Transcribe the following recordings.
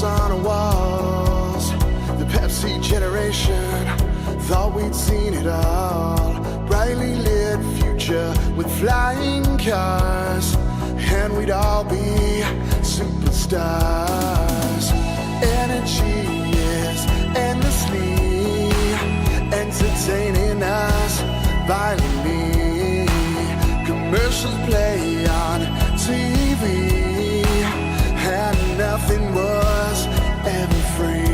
On our walls, the Pepsi generation thought we'd seen it all. Brightly lit future with flying cars, and we'd all be superstars. Energy is endlessly entertaining us violently. Commercials play on TV, and nothing was ever free.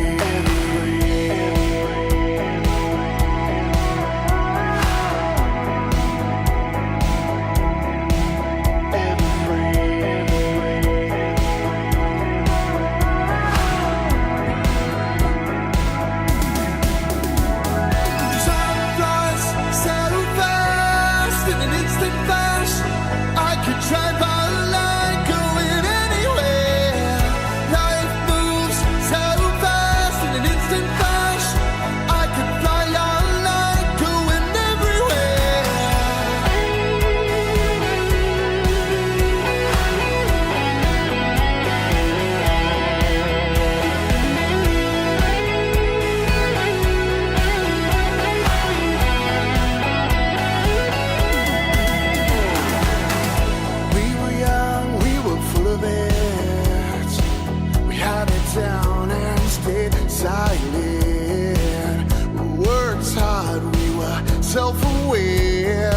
Self-aware,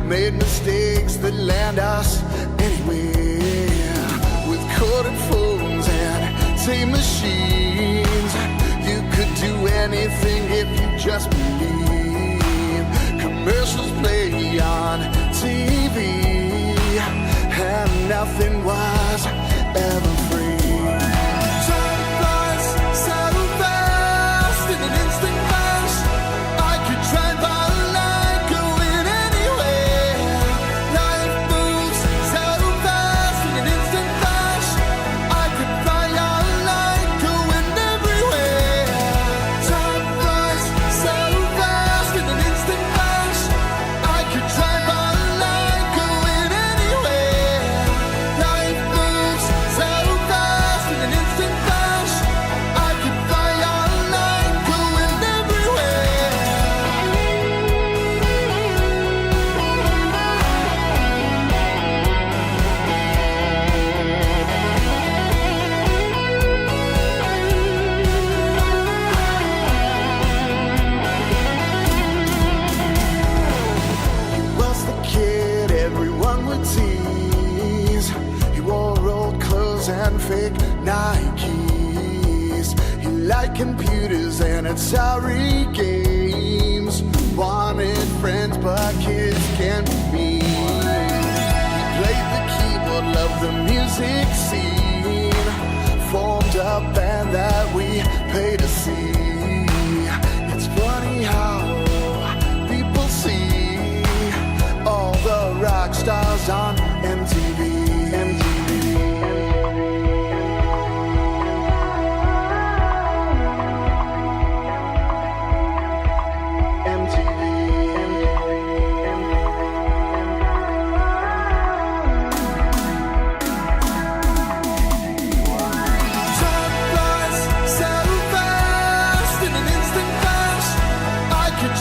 made mistakes that land us anywhere. With corded phones and tape machines, you could do anything if you just believe. Commercials play on TV, and nothing was ever free. Fake Nikes. He liked computers and Atari games. Wanted friends, but kids can't be me. He played the keyboard, loved the music scene. Formed a band that we pay to see. It's funny how people see all the rock stars on MTV.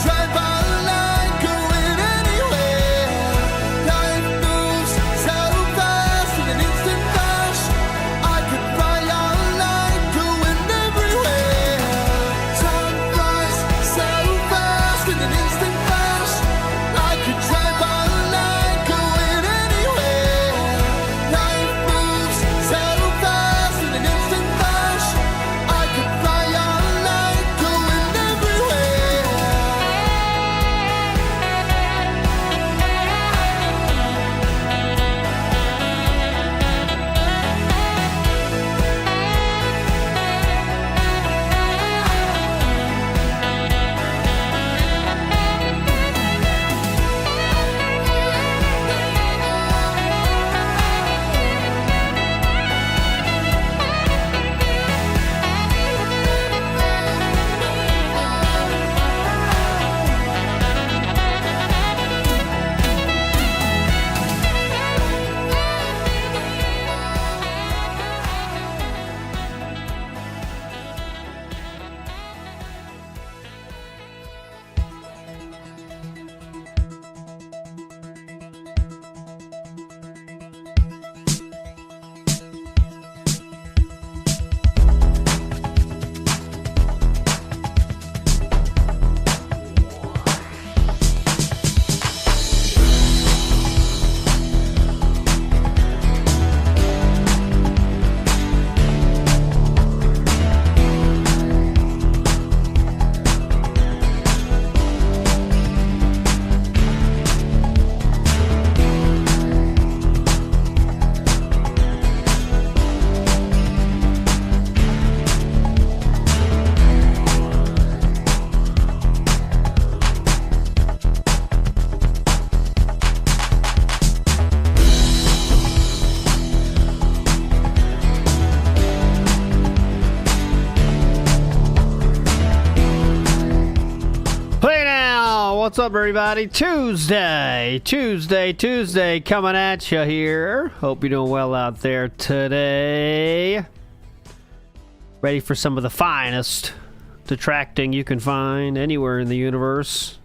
Drive online, going anywhere. Life moves so fast. up, everybody? Tuesday coming at you here. Hope you're doing well out there today. Ready for some of the finest detracting you can find anywhere in the universe,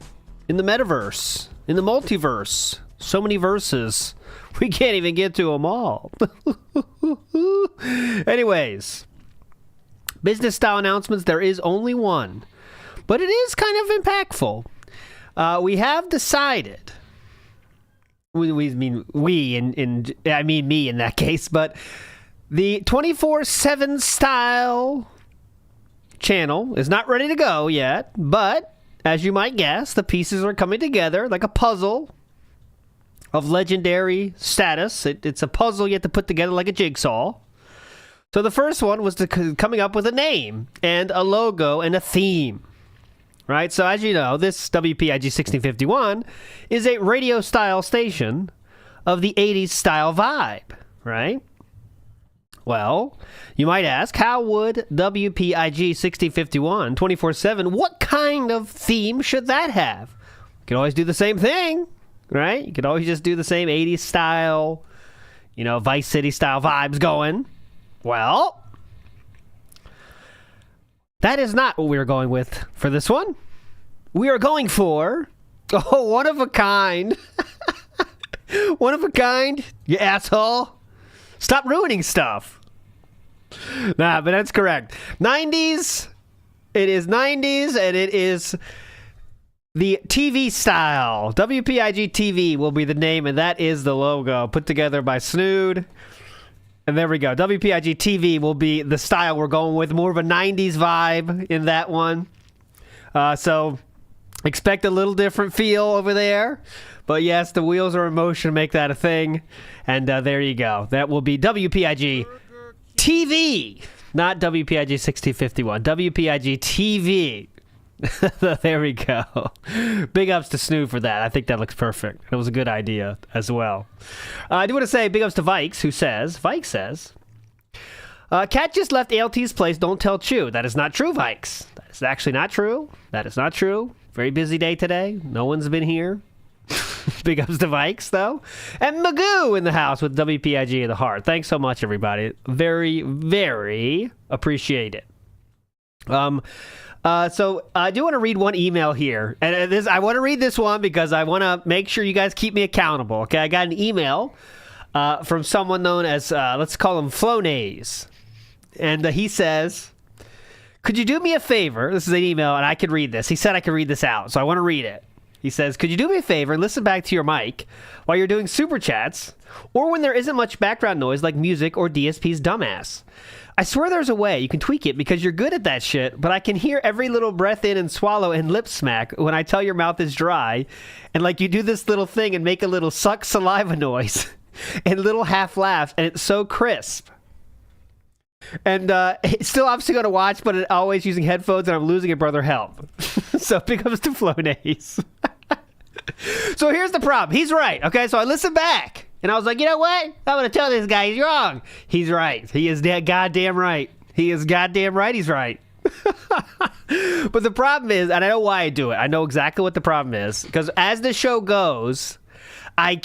in the metaverse, in the multiverse. So many verses. We can't even get to them all. Anyways, business style announcements. There is only one, but it is kind of impactful. We have decided, I mean me in that case, but the 24/7 style channel is not ready to go yet, but as you might guess, the pieces are coming together like a puzzle of legendary status. It's a puzzle you have to put together like a jigsaw. So the first one was coming up with a name and a logo and a theme. Right? So as you know, this WPIG 1651 is a radio style station of the 80s style vibe, right? Well, you might ask, how would WPIG 1651 24/7, what kind of theme should that have? You can always do the same thing, right? You could always just do the same 80s style, Vice City style vibes going. Well, that is not what we're going with for this one. We are going for, one of a kind. One of a kind, you asshole. Stop ruining stuff. Nah, but that's correct. 90s. It is 90s, and it is the TV style. WPIG TV will be the name, and that is the logo put together by Snood. And there we go. WPIG TV will be the style we're going with. More of a 90s vibe in that one. So expect a little different feel over there. But yes, the wheels are in motion to make that a thing. And there you go. That will be WPIG TV. Not WPIG 1651. WPIG TV. There we go. Big ups to Snoop for that. I think that looks perfect. It was a good idea as well. I do want to say big ups to Vikes, who says, Cat just left ALT's place, don't tell Chew. That is not true, Vikes. That is actually not true. That is not true. Very busy day today. No one's been here. Big ups to Vikes, though. And Magoo in the house with WPIG in the heart. Thanks so much, everybody. Very, very appreciate it. So I do want to read one email here, and I want to read this one because I want to make sure you guys keep me accountable. Okay, I got an email from someone known as let's call him Flonase, and he says, "Could you do me a favor?" This is an email, and I could read this. He said I could read this out, so I want to read it. He says, "Could you do me a favor and listen back to your mic while you're doing super chats, or when there isn't much background noise like music or DSP's dumbass? I swear there's a way you can tweak it because you're good at that shit, but I can hear every little breath in and swallow and lip smack when I tell your mouth is dry, and like you do this little thing and make a little suck saliva noise and little half laugh, and it's so crisp." And it's still obviously going to watch, but it always using headphones, and I'm losing it, brother. Help. So big ups to Flonase. So here's the problem. He's right. Okay, so I listened back. And I was like, you know what? I'm going to tell this guy he's wrong. He's right. He is goddamn right. He is goddamn right. He's right. But the problem is, and I know why I do it. I know exactly what the problem is. Because as the show goes, I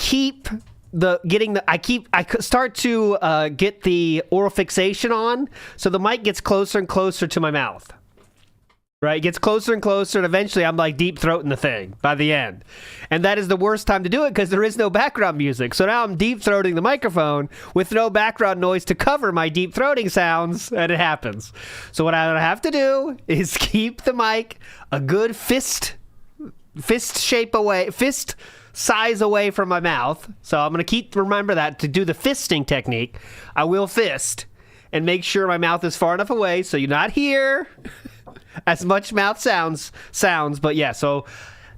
start to get the oral fixation on. So the mic gets closer and closer to my mouth. Right? It gets closer and closer, and eventually I'm like deep throating the thing by the end. And that is the worst time to do it because there is no background music. So now I'm deep throating the microphone with no background noise to cover my deep throating sounds, and it happens. So what I have to do is keep the mic a good fist size away from my mouth. So I'm going to remember that to do the fisting technique. I will fist and make sure my mouth is far enough away so you're not here. As much mouth sounds, but yeah, so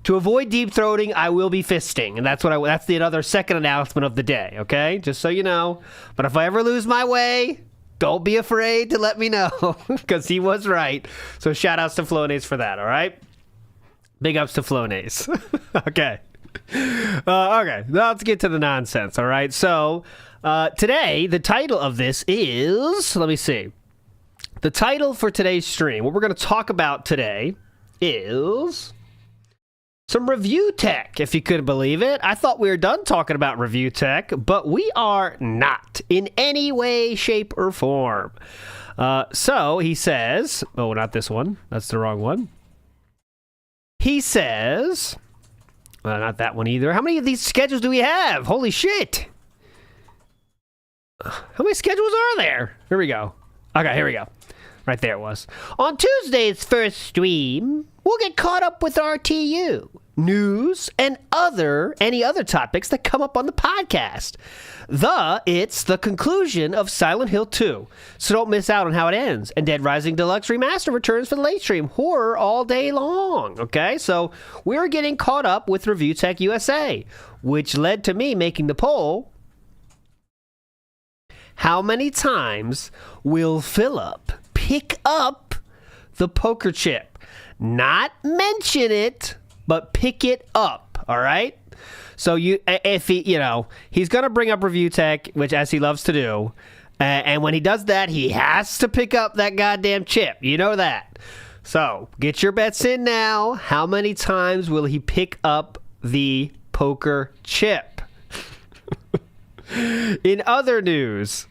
to avoid deep throating, I will be fisting, and that's the another second announcement of the day, okay? Just so you know. But if I ever lose my way, don't be afraid to let me know, because he was right. So shout outs to Flonase for that, all right? Big ups to Flonase. Okay. Okay, now let's get to the nonsense, all right? So today, the title of this is, let me see. The title for today's stream, what we're going to talk about today is some review tech, if you could believe it. I thought we were done talking about review tech, but we are not in any way, shape, or form. So he says, oh, not this one. That's the wrong one. He says, well, not that one either. How many of these schedules do we have? Holy shit. How many schedules are there? Here we go. Okay, here we go. Right there it was. On Tuesday's first stream, we'll get caught up with RTU, news, and any other topics that come up on the podcast. It's the conclusion of Silent Hill 2, so don't miss out on how it ends. And Dead Rising Deluxe Remaster returns for the late stream. Horror all day long, okay? So we're getting caught up with Review Tech USA, which led to me making the poll. How many times will Philip pick up the poker chip? Not mention it, but pick it up, all right? So if he's going to bring up Review Tech, which as he loves to do, and when he does that, he has to pick up that goddamn chip. You know that. So get your bets in now. How many times will he pick up the poker chip? In other news,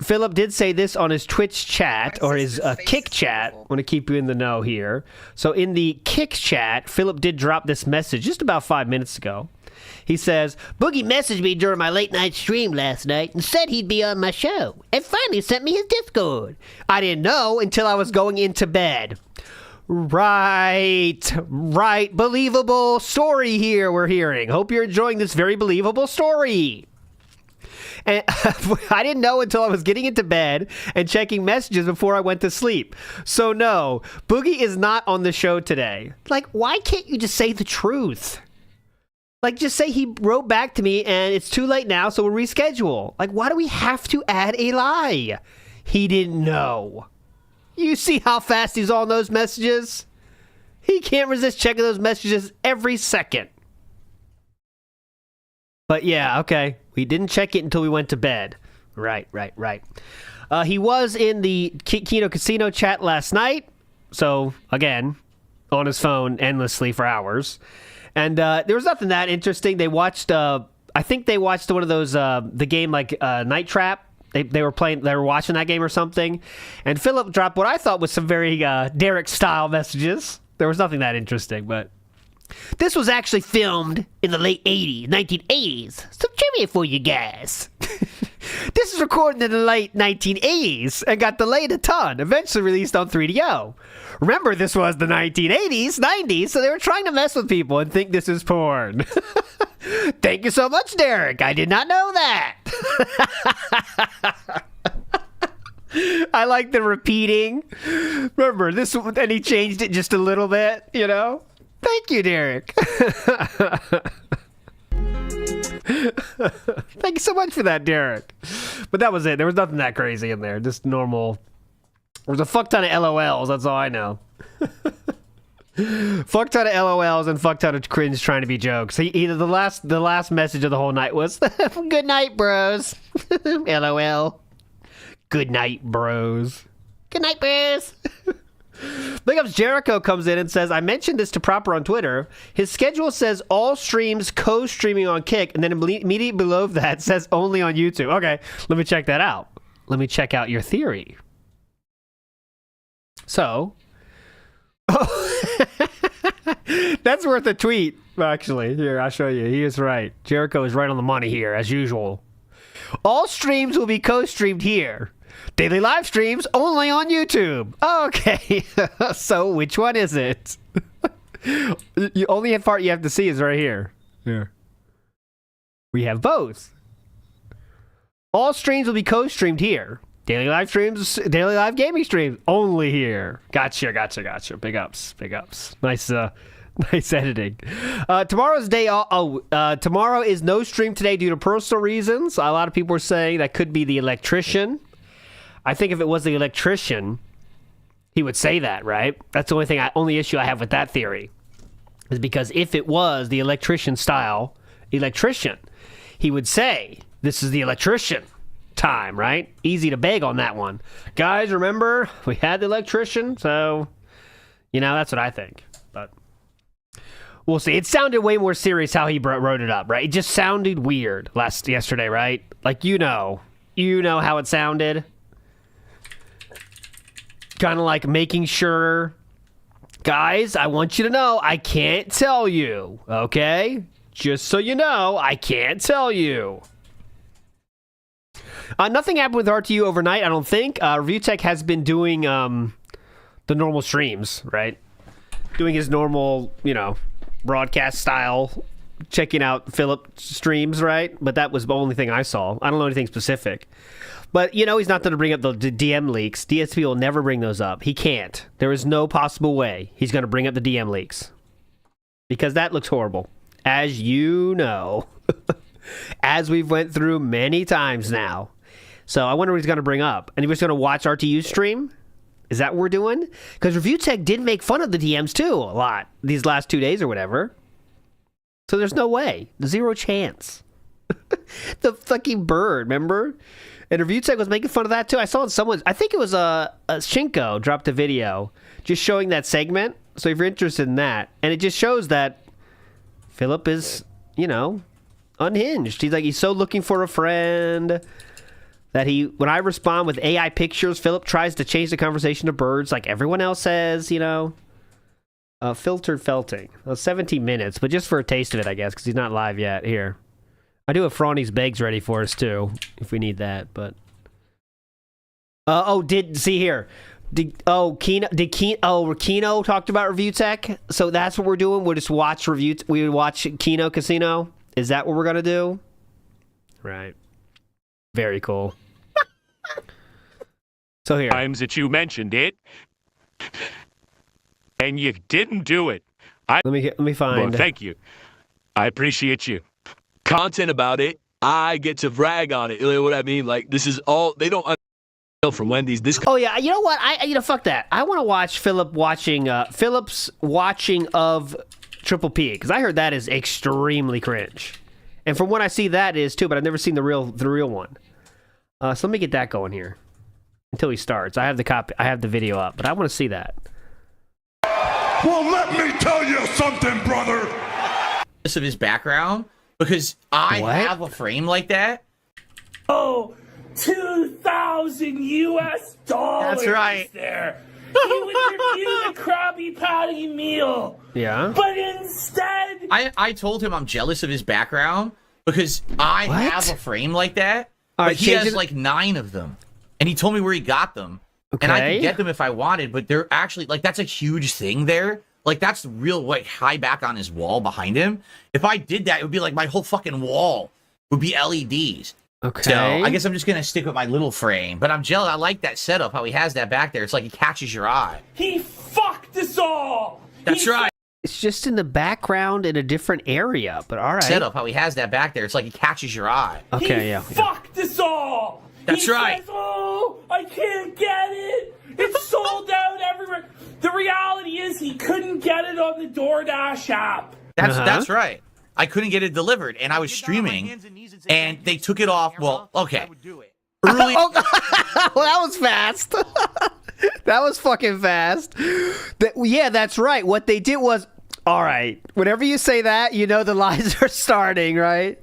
Philip did say this on his Twitch chat, or his Kick chat. I want to keep you in the know here. So in the Kick chat, Philip did drop this message just about 5 minutes ago. He says, Boogie messaged me during my late night stream last night and said he'd be on my show, and finally sent me his Discord. I didn't know until I was going into bed. Right. Believable story here we're hearing. Hope you're enjoying this very believable story. And I didn't know until I was getting into bed and checking messages before I went to sleep. So no, Boogie is not on the show today. Like, why can't you just say the truth? Like, just say he wrote back to me and it's too late now, so we'll reschedule. Like, why do we have to add a lie? He didn't know. You see how fast he's on those messages? He can't resist checking those messages every second. But yeah, okay. We didn't check it until we went to bed. Right. He was in the Kino Casino chat last night. So, again, on his phone endlessly for hours. And there was nothing that interesting. They watched, I think they watched one of those, the game like Night Trap. They were watching that game or something. And Philip dropped what I thought was some very Derek-style messages. There was nothing that interesting, but this was actually filmed in the late 80s, 1980s. Some trivia for you guys. This is recorded in the late 1980s and got delayed a ton, eventually released on 3DO. Remember, this was the 1980s, 90s, so they were trying to mess with people and think this is porn. Thank you so much, Derek. I did not know that. I like the repeating. Remember, this, and he changed it just a little bit, you know? Thank you, Derek. Thank you so much for that, Derek. But that was it. There was nothing that crazy in there. Just normal. There was a fuck ton of LOLs. That's all I know. Fuck ton of LOLs and fuck ton of cringe trying to be jokes. Either the last message of the whole night was, good night, bros. LOL. Good night, bros. Good night, bros. Big Ups Jericho comes in and says, I mentioned this to Proper on Twitter. His schedule says all streams co-streaming on Kick, and then immediately below that says only on YouTube. Okay, let me check that out. Let me check out your theory. So, that's worth a tweet, actually. Here, I'll show you. He is right. Jericho is right on the money here, as usual. All streams will be co-streamed here. Daily live streams only on YouTube. Okay, so which one is it? The only part you have to see is right here. Here. We have both. All streams will be co-streamed here. Daily live streams, daily live gaming streams only here. Gotcha. Big ups. Nice editing. Tomorrow's day. Tomorrow is no stream today due to personal reasons. A lot of people are saying that could be the electrician. I think if it was the electrician, he would say that, right? That's the only issue I have with that theory, is because if it was the electrician, he would say, "This is the electrician time," right? Easy to beg on that one, guys. Remember, we had the electrician, so that's what I think. But We'll see. It sounded way more serious how he wrote it up, right? It just sounded weird yesterday, right? Like, you know how it sounded. Kind of like making sure, guys, I want you to know, I can't tell you, okay? Just so you know, I can't tell you. Nothing happened with RTU overnight, I don't think. Review Tech has been doing the normal streams, right? Doing his normal, broadcast style, checking out Philip streams, right? But that was the only thing I saw. I don't know anything specific. But, he's not going to bring up the DM leaks. DSP will never bring those up. He can't. There is no possible way he's going to bring up the DM leaks. Because that looks horrible. As you know. As we've went through many times now. So I wonder what he's going to bring up. And he was going to watch RTU stream? Is that what we're doing? Because Review Tech did make fun of the DMs too a lot these last 2 days or whatever. So there's no way. Zero chance. The fucking bird, remember? And Review Tech was making fun of that too. I saw it I think it was a Shinko dropped a video just showing that segment. So if you're interested in that. And it just shows that Philip is, unhinged. He's so looking for a friend that when I respond with AI pictures, Philip tries to change the conversation to birds like everyone else says, Filtered felting. Well, 17 minutes, but just for a taste of it, I guess, because he's not live yet. Here. I do have Frawny's Begs ready for us, too, if we need that, but... Kino talked about Review Tech? So that's what we're doing? We'll just watch we watch Kino Casino? Is that what we're going to do? Right. Very cool. So here. Times that you mentioned it, and you didn't do it. Let me find. Well, thank you. I appreciate you. Content about it, I get to brag on it. You know what I mean? Like, this is all, they don't understand from Wendy's. Oh, yeah. You know what? Fuck that. I want to watch Philip's watching of Triple P, because I heard that is extremely cringe. And from what I see, that is too, but I've never seen the real one. So let me get that going here until he starts. I have the video up, but I want to see that. Well, let me tell you something, brother. Of his background, because I have a frame like that. Oh, $2,000 US. That's right. There. He would review the Krabby Patty meal. Yeah. But instead, I told him I'm jealous of his background because I have a frame like that. But he has like 9 of them, and he told me where he got them, and I could get them if I wanted. But they're actually that's a huge thing there. Like, that's real high back on his wall behind him. If I did that, it would be like my whole fucking wall would be LEDs. Okay. So I guess I'm just gonna stick with my little frame. But I'm jealous. I like that setup. How he has that back there. It's like it catches your eye. he fucked us all. That's right. It's just in the background in a different area, but all right. Setup. How he has that back there. It's like it catches your eye. Okay, He fucked us all. That's he right. Says, oh, I can't get it. It's sold out everywhere. The reality is he couldn't get it on the DoorDash app. That's right. I couldn't get it delivered, and I was streaming, and they took it off. Well, okay. Early. Well, that was fast. That was fucking fast. Yeah, that's right. What they did was, all right, whenever you say that, the lies are starting, right?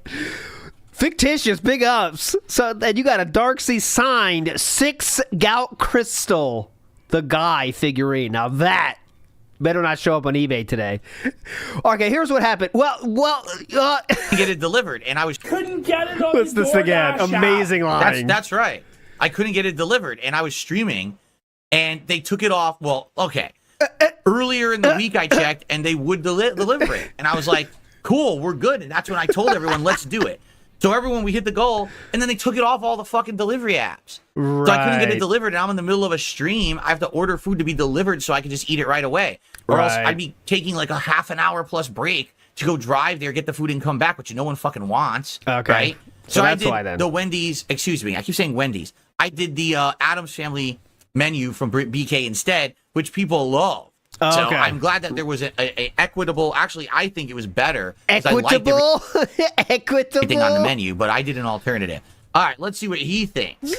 Fictitious, big ups. So then you got a Darksea signed 6 Gout Crystal, the guy figurine. Now that better not show up on eBay today. Okay, here's what happened. Get it delivered, and I was Couldn't get it on What's the this DoorDash again? app. Amazing line. That's right. I couldn't get it delivered, and I was streaming, and they took it off. Well, okay. Earlier in the week, I checked, and they would deliver it, and I was like, "Cool, we're good." And that's when I told everyone, "Let's do it." So everyone, we hit the goal, and then they took it off all the fucking delivery apps. Right. So I couldn't get it delivered, and I'm in the middle of a stream. I have to order food to be delivered so I can just eat it right away. Or else I'd be taking like a half an hour plus break to go drive there, get the food, and come back, which no one fucking wants. Okay. Right? So I that's did why then. the Wendy's, excuse me, I keep saying Wendy's. I did the Addams Family menu from BK instead, which people love. Oh, so okay. I'm glad that there was a equitable. Actually, I think it was better. 'cause Equitable? Equitable? everything on the menu, but I did an alternative. All right, let's see what he thinks.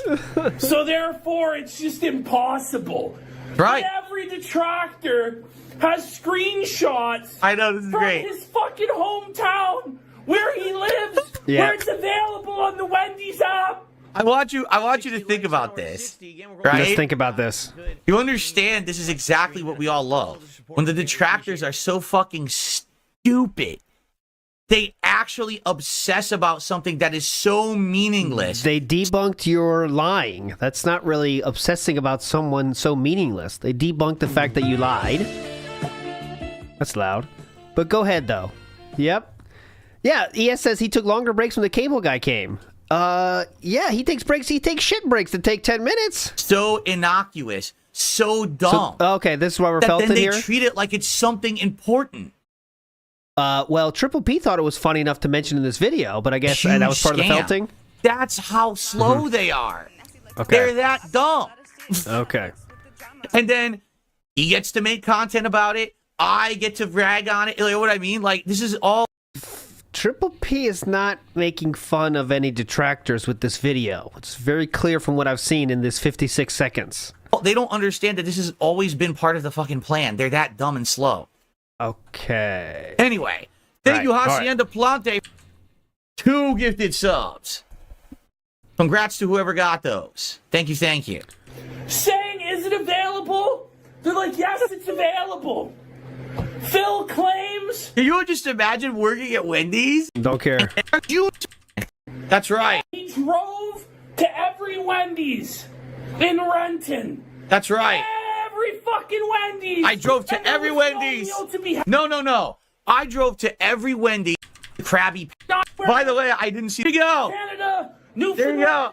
So therefore, it's just impossible. Right. Every detractor has screenshots. I know, this is from great. his fucking hometown, where he lives, Yeah. where it's available on the Wendy's app. I want you to think about this, right? Let's think about this. You understand this is exactly what we all love. When the detractors are so fucking stupid, they actually obsess about something that is so meaningless. They debunked your lying. That's not really obsessing about someone so meaningless. They debunked the fact that you lied. That's loud. But go ahead, though. Yep. Yeah, ES says he took longer breaks when the cable guy came. Yeah, he takes breaks. He takes shit breaks that take 10 minutes. So innocuous, so dumb. Okay, this is why we're that felt then in they here. treat it like it's something important. Well, Triple P thought it was funny enough to mention in this video, but I guess that was part of the Huge scam. felting. That's how slow they are. Okay. They're that dumb. Okay. And then he gets to make content about it. I get to brag on it. You know what I mean? Like, this is all. Triple P is not making fun of any detractors with this video. It's very clear from what I've seen in this 56 seconds. They don't understand that this has always been part of the fucking plan. They're that dumb and slow. Okay. Anyway, thank you, Right. Hacienda Plante. 2 gifted subs. Congrats to whoever got those. Thank you, thank you. Saying, is it available? They're like, yes, it's available. Phil claims. Can you just imagine working at Wendy's? Don't care. That's right. He drove to every Wendy's in Renton. That's right. Every fucking Wendy's. I drove to And there every was no Wendy's. meal to be had. No. I drove to every Wendy's. Krabby. By the way, I didn't see. There you go. Canada, There Newfoundland, you go.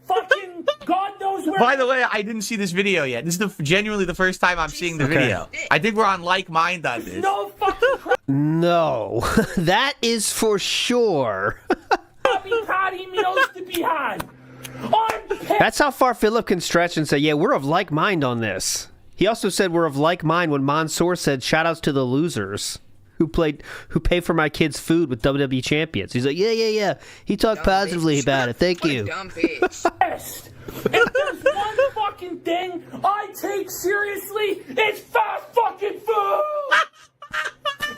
fucking God knows where. By the way, I didn't see this video yet. This is genuinely the first time I'm seeing the video. I think we're on like mind on this. No fucking No, that is for sure. Krabby Patty meals to be had. I'm pissed. That's how far Philip can stretch and say, yeah, we're of like mind on this. He also said we're of like mind when Mansoor said, shoutouts to the losers who pay for my kids' food with WWE champions. He's like, yeah. He talked positively about it. Thank you. If there's one fucking thing I take seriously, it's fast fucking food.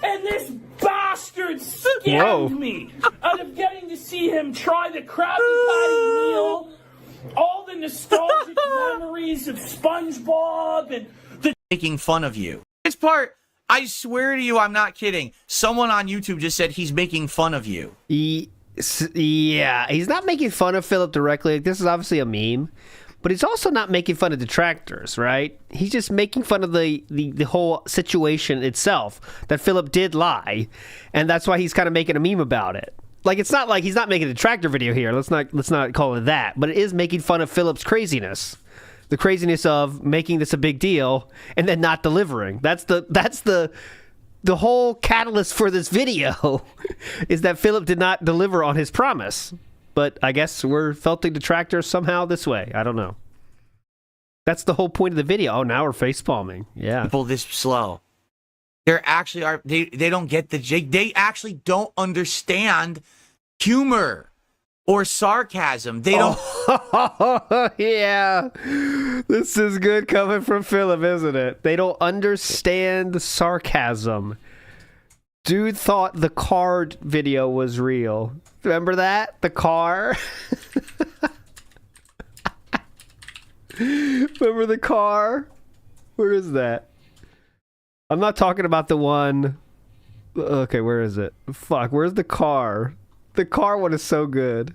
And this bastard scammed me out of getting to see him try the Krabby Patty meal, all the nostalgic memories of SpongeBob and the Making fun of you. This part, I swear to you, I'm not kidding. Someone on YouTube just said he's making fun of you. Yeah, he's not making fun of Philip directly. Like, this is obviously a meme, but he's also not making fun of detractors, right? He's just making fun of the whole situation itself, that Philip did lie, and that's why he's kind of making a meme about it. Like, it's not like he's not making a detractor video here. Let's not call it that, but it is making fun of Philip's craziness. The craziness of making this a big deal and then not delivering. That's the whole catalyst for this video is that Philip did not deliver on his promise. But I guess we're felting detractors somehow this way. I don't know. That's the whole point of the video. Oh, now we're facepalming. Yeah. People this slow. They're actually are they don't get the jig. They actually don't understand humor or sarcasm. They don't. Yeah. This is good coming from Philip, isn't it? They don't understand sarcasm. Dude thought the car video was real. Remember that? The car? Remember the car? Where is that? I'm not talking about the one. Okay, where is it? Fuck, where's the car? The car one is so good.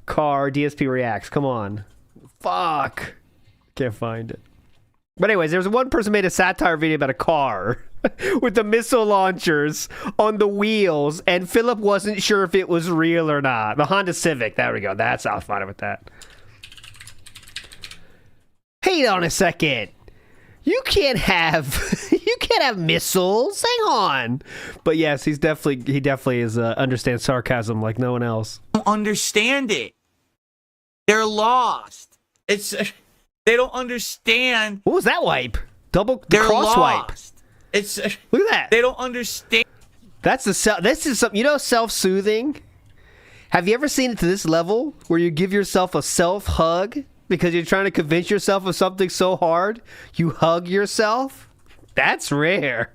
Car, DSP reacts. Come on. Fuck. Can't find it. But anyways, there was one person made a satire video about a car with the missile launchers on the wheels, and Philip wasn't sure if it was real or not. The Honda Civic. There we go. That's I'll find it with that. Hang on a second. You can't have missiles. Hang on. But yes, he definitely is understands sarcasm like no one else. Don't understand it. They're lost. They don't understand. What was that wipe? They're cross wipe. lost. Look at that. They don't understand. That's this is something, self-soothing. Have you ever seen it to this level where you give yourself a self hug because you're trying to convince yourself of something so hard you hug yourself? That's rare.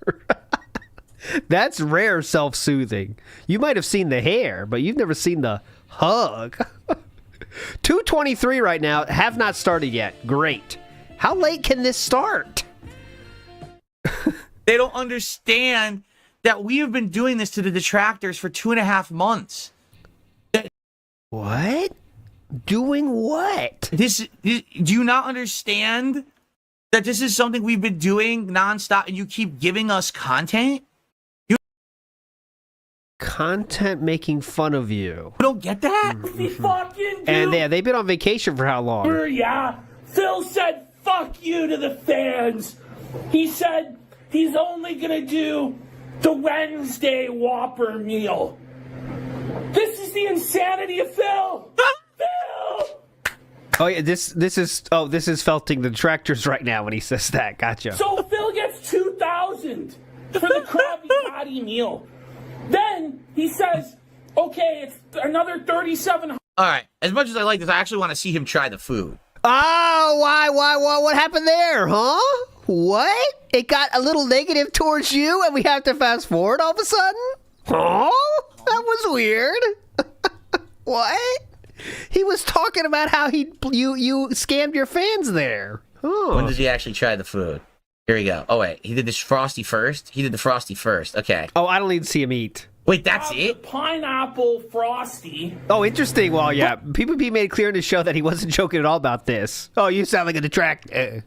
That's rare self-soothing. You might have seen the hair, but you've never seen the hug. 2:23 right now. Have not started yet. Great. How late can this start? They don't understand that we have been doing this to the detractors for 2.5 months. What? Doing what? Do you not understand that this is something we've been doing nonstop and you keep giving us content? Content making fun of you. You don't get that? And they've been on vacation for how long? Yeah. Phil said, fuck you to the fans. He said he's only going to do the Wednesday Whopper meal. This is the insanity of Phil. Phil! Oh yeah, this is felting the detractors right now when he says that. Gotcha. So Phil gets 2,000 for the Krabby Patty meal. Then he says, okay, it's another 3,700. All right. As much as I like this, I actually want to see him try the food. Oh, why, what happened there, huh? What? It got a little negative towards you and we have to fast forward all of a sudden? Huh? That was weird. What? He was talking about how you scammed your fans there. Huh. When does he actually try the food? Here we go. Oh, wait. He did this Frosty first? He did the Frosty first. Okay. Oh, I don't need to see him eat. Wait, that's it? Pineapple Frosty. Oh, interesting. Well, yeah. PPP made it clear in the show that he wasn't joking at all about this. Oh, you sound like a detractor.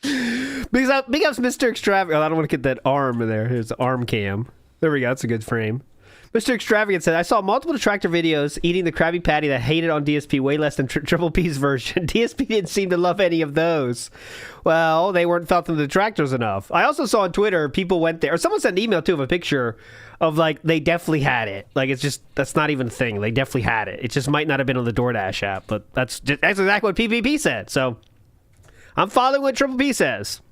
Big ups, Mr. Extravagant. Oh, I don't want to get that arm in there. Here's the arm cam. There we go. That's a good frame. Mr. Extravagant said, I saw multiple detractor videos eating the Krabby Patty that hated on DSP way less than Triple P's version. DSP didn't seem to love any of those. Well, they weren't felt the detractors enough. I also saw on Twitter, people went there, or someone sent an email too of a picture of like, they definitely had it. Like, it's just, that's not even a thing. They definitely had it. It just might not have been on the DoorDash app, but that's exactly what PPP said. So I'm following what Triple P says.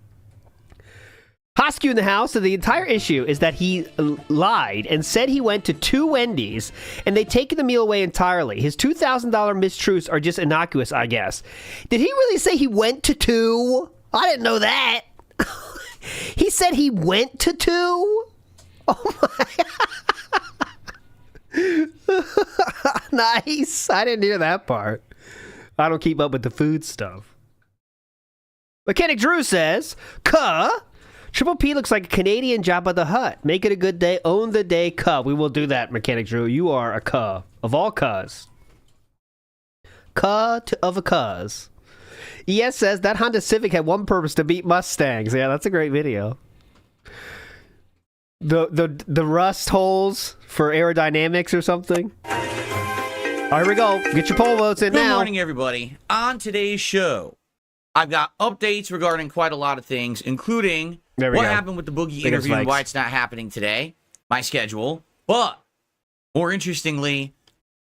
Hoskew in the house, so the entire issue is that he lied and said he went to 2 Wendy's and they taken the meal away entirely. His $2,000 mistruths are just innocuous, I guess. Did he really say he went to 2? I didn't know that. He said he went to 2? Oh my. Nice. I didn't hear that part. I don't keep up with the food stuff. Mechanic Drew says, Triple P looks like a Canadian Jabba the Hutt. Make it a good day. Own the day, cuh. We will do that, Mechanic Drew. You are a cuh. Of all cuhs. Cuh of a cuhs. ES says that Honda Civic had one purpose, to beat Mustangs. Yeah, that's a great video. The rust holes for aerodynamics or something. All right, here we go. Get your poll votes in now. Good morning, everybody. On today's show, I've got updates regarding quite a lot of things, including what happened with the Boogie interview and why it's not happening today, my schedule. But more interestingly,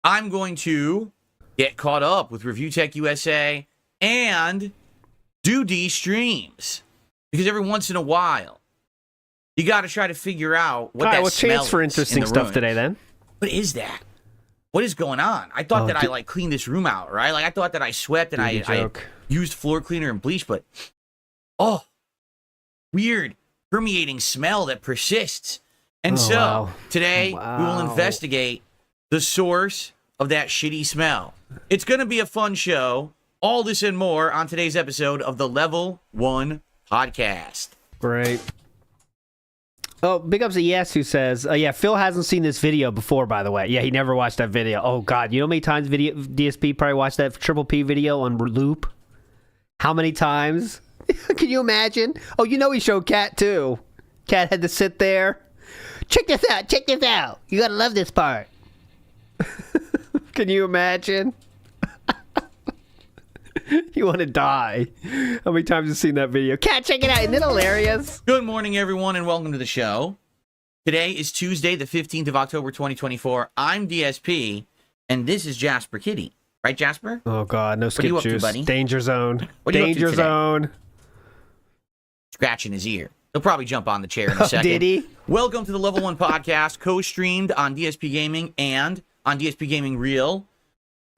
I'm going to get caught up with Review Tech USA and do D streams. Because every once in a while, you got to try to figure out what that smell chance for interesting stuff today, then? What is that? What is going on? I thought that I cleaned this room out, right? Like I thought that I swept and I used floor cleaner and bleach, but weird permeating smell that persists. And today we will investigate the source of that shitty smell. It's going to be a fun show. All this and more on today's episode of the Level 1 Podcast. Great. Oh, big ups to Yes, who says, Phil hasn't seen this video before, by the way. Yeah, he never watched that video. Oh, God. You know how many times DSP probably watched that Triple P video on loop? How many times? Can you imagine? Oh, you know he showed Cat, too. Cat had to sit there. Check this out. You gotta love this part. Can you imagine? You want to die. How many times have you seen that video? Cat, check it out. Isn't it hilarious? Good morning, everyone, and welcome to the show. Today is Tuesday, the 15th of October, 2024. I'm DSP, and this is Jasper Kitty. Right, Jasper? Oh, God. No skip juice. What are you up to, buddy? Danger zone. What are you Danger up to today? zone. Scratching his ear. He'll probably jump on the chair in a second. Did he? Welcome to the Level 1 Podcast, co-streamed on DSP Gaming and on DSP Gaming Reel.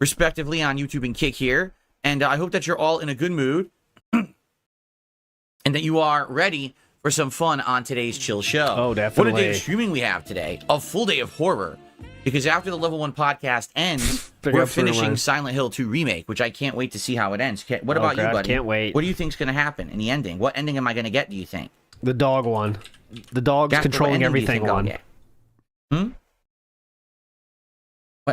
respectively, on YouTube and Kick here. And I hope that you're all in a good mood and that you are ready for some fun on today's chill show. Oh, definitely. What a day of streaming we have today. A full day of horror. Because after the Level 1 podcast ends, we're finishing Silent Hill 2 Remake, which I can't wait to see how it ends. What about you, buddy? Can't wait. What do you think's going to happen in the ending? What ending am I going to get, do you think? The dog one. The dog's controlling everything one. What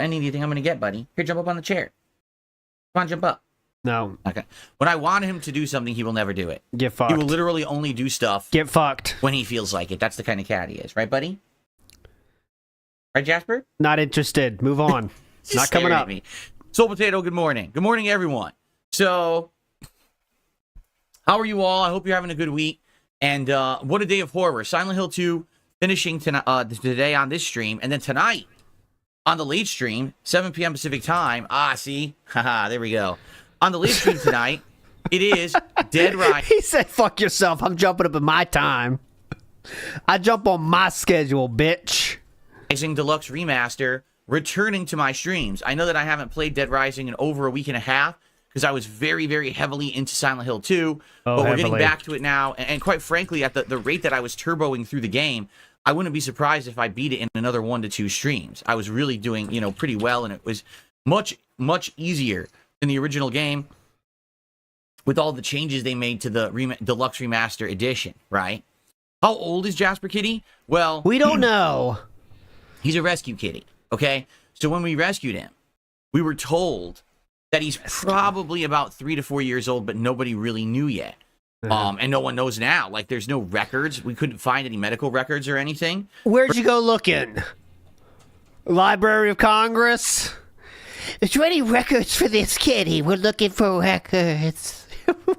ending do you think I'm going to get, buddy? Here, jump up on the chair. Come on, jump up. No. Okay. When I want him to do something, he will never do it. Get fucked. He will literally only do stuff. Get fucked. When he feels like it. That's the kind of cat he is. Right, buddy? Right, Jasper? Not interested. Move on. Not coming up. Me. Soul Potato, good morning. Good morning, everyone. So, how are you all? I hope you're having a good week. And what a day of horror. Silent Hill 2 finishing today on this stream. And then tonight, on the late stream, 7 p.m. Pacific time. See? Haha, there we go. On the late stream tonight, it is Dead Rising. He said, fuck yourself. I'm jumping up at my time. I jump on my schedule, bitch. Rising Deluxe Remaster returning to my streams. I know that I haven't played Dead Rising in over a week and a half because I was very, very heavily into Silent Hill 2. But we're getting back to it now. And quite frankly, at the rate that I was turboing through the game, I wouldn't be surprised if I beat it in another 1 to 2 streams. I was really doing, pretty well, and it was much, much easier than the original game with all the changes they made to the Deluxe Remaster Edition, right? How old is Jasper Kitty? Well, we don't know. He's a rescue kitty, okay? So when we rescued him, we were told that he's probably about 3 to 4 years old, but nobody really knew yet. And no one knows now. Like, there's no records. We couldn't find any medical records or anything. Where'd you go looking? Library of Congress? Is there any records for this kitty? We're looking for records.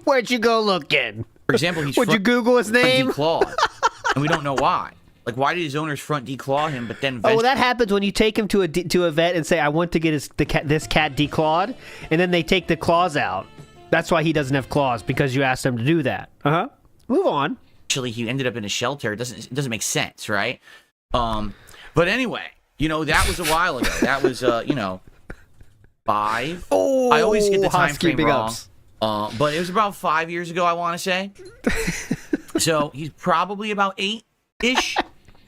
Where'd you go looking? For example, he's Would you Google his name? Declawed, and we don't know why. Like, why did his owner's front declaw him, but then... Oh, that happens when you take him to a vet and say, I want to get this cat declawed, and then they take the claws out. That's why he doesn't have claws, because you asked him to do that. Move on. Actually, he ended up in a shelter. It doesn't make sense, right? But anyway, that was a while ago. That was, 5. Oh, I always get the time frame wrong. But it was about 5 years ago, I want to say. So he's probably about 8-ish.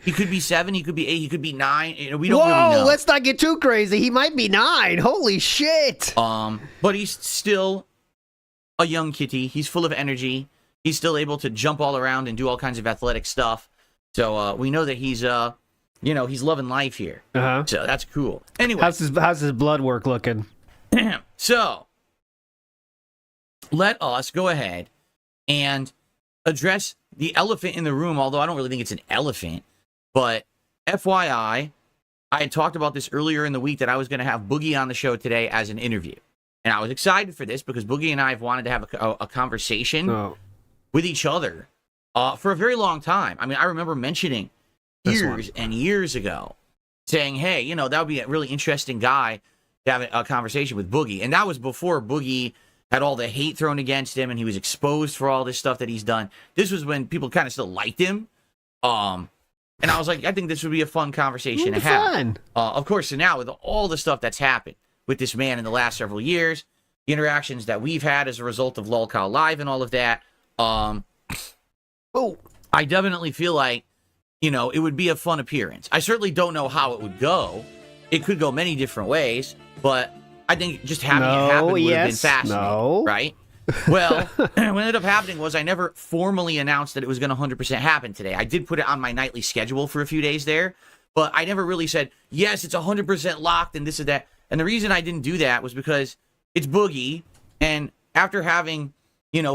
He could be 7, he could be 8, he could be 9. We don't really know. Let's not get too crazy. He might be 9. Holy shit. But he's still a young kitty. He's full of energy. He's still able to jump all around and do all kinds of athletic stuff. So we know that he's he's loving life here. So that's cool. Anyway, how's his blood work looking? So let us go ahead and address the elephant in the room, although I don't really think it's an elephant. But FYI, I had talked about this earlier in the week that I was going to have Boogie on the show today as an interview. And I was excited for this because Boogie and I have wanted to have a conversation with each other for a very long time. I mean, I remember mentioning years and years ago saying, hey, that would be a really interesting guy to have a conversation with Boogie. And that was before Boogie had all the hate thrown against him and he was exposed for all this stuff that he's done. This was when people kind of still liked him. And I was like, I think this would be a fun conversation to have. Of course, so now with all the stuff that's happened with this man in the last several years, the interactions that we've had as a result of LOLCOW Live and all of that, I definitely feel like, it would be a fun appearance. I certainly don't know how it would go. It could go many different ways, but I think just having it happen would have been fascinating, right? Well, what ended up happening was I never formally announced that it was going to 100% happen today. I did put it on my nightly schedule for a few days there, but I never really said, yes, it's 100% locked and this and that. And the reason I didn't do that was because it's Boogie, and after having,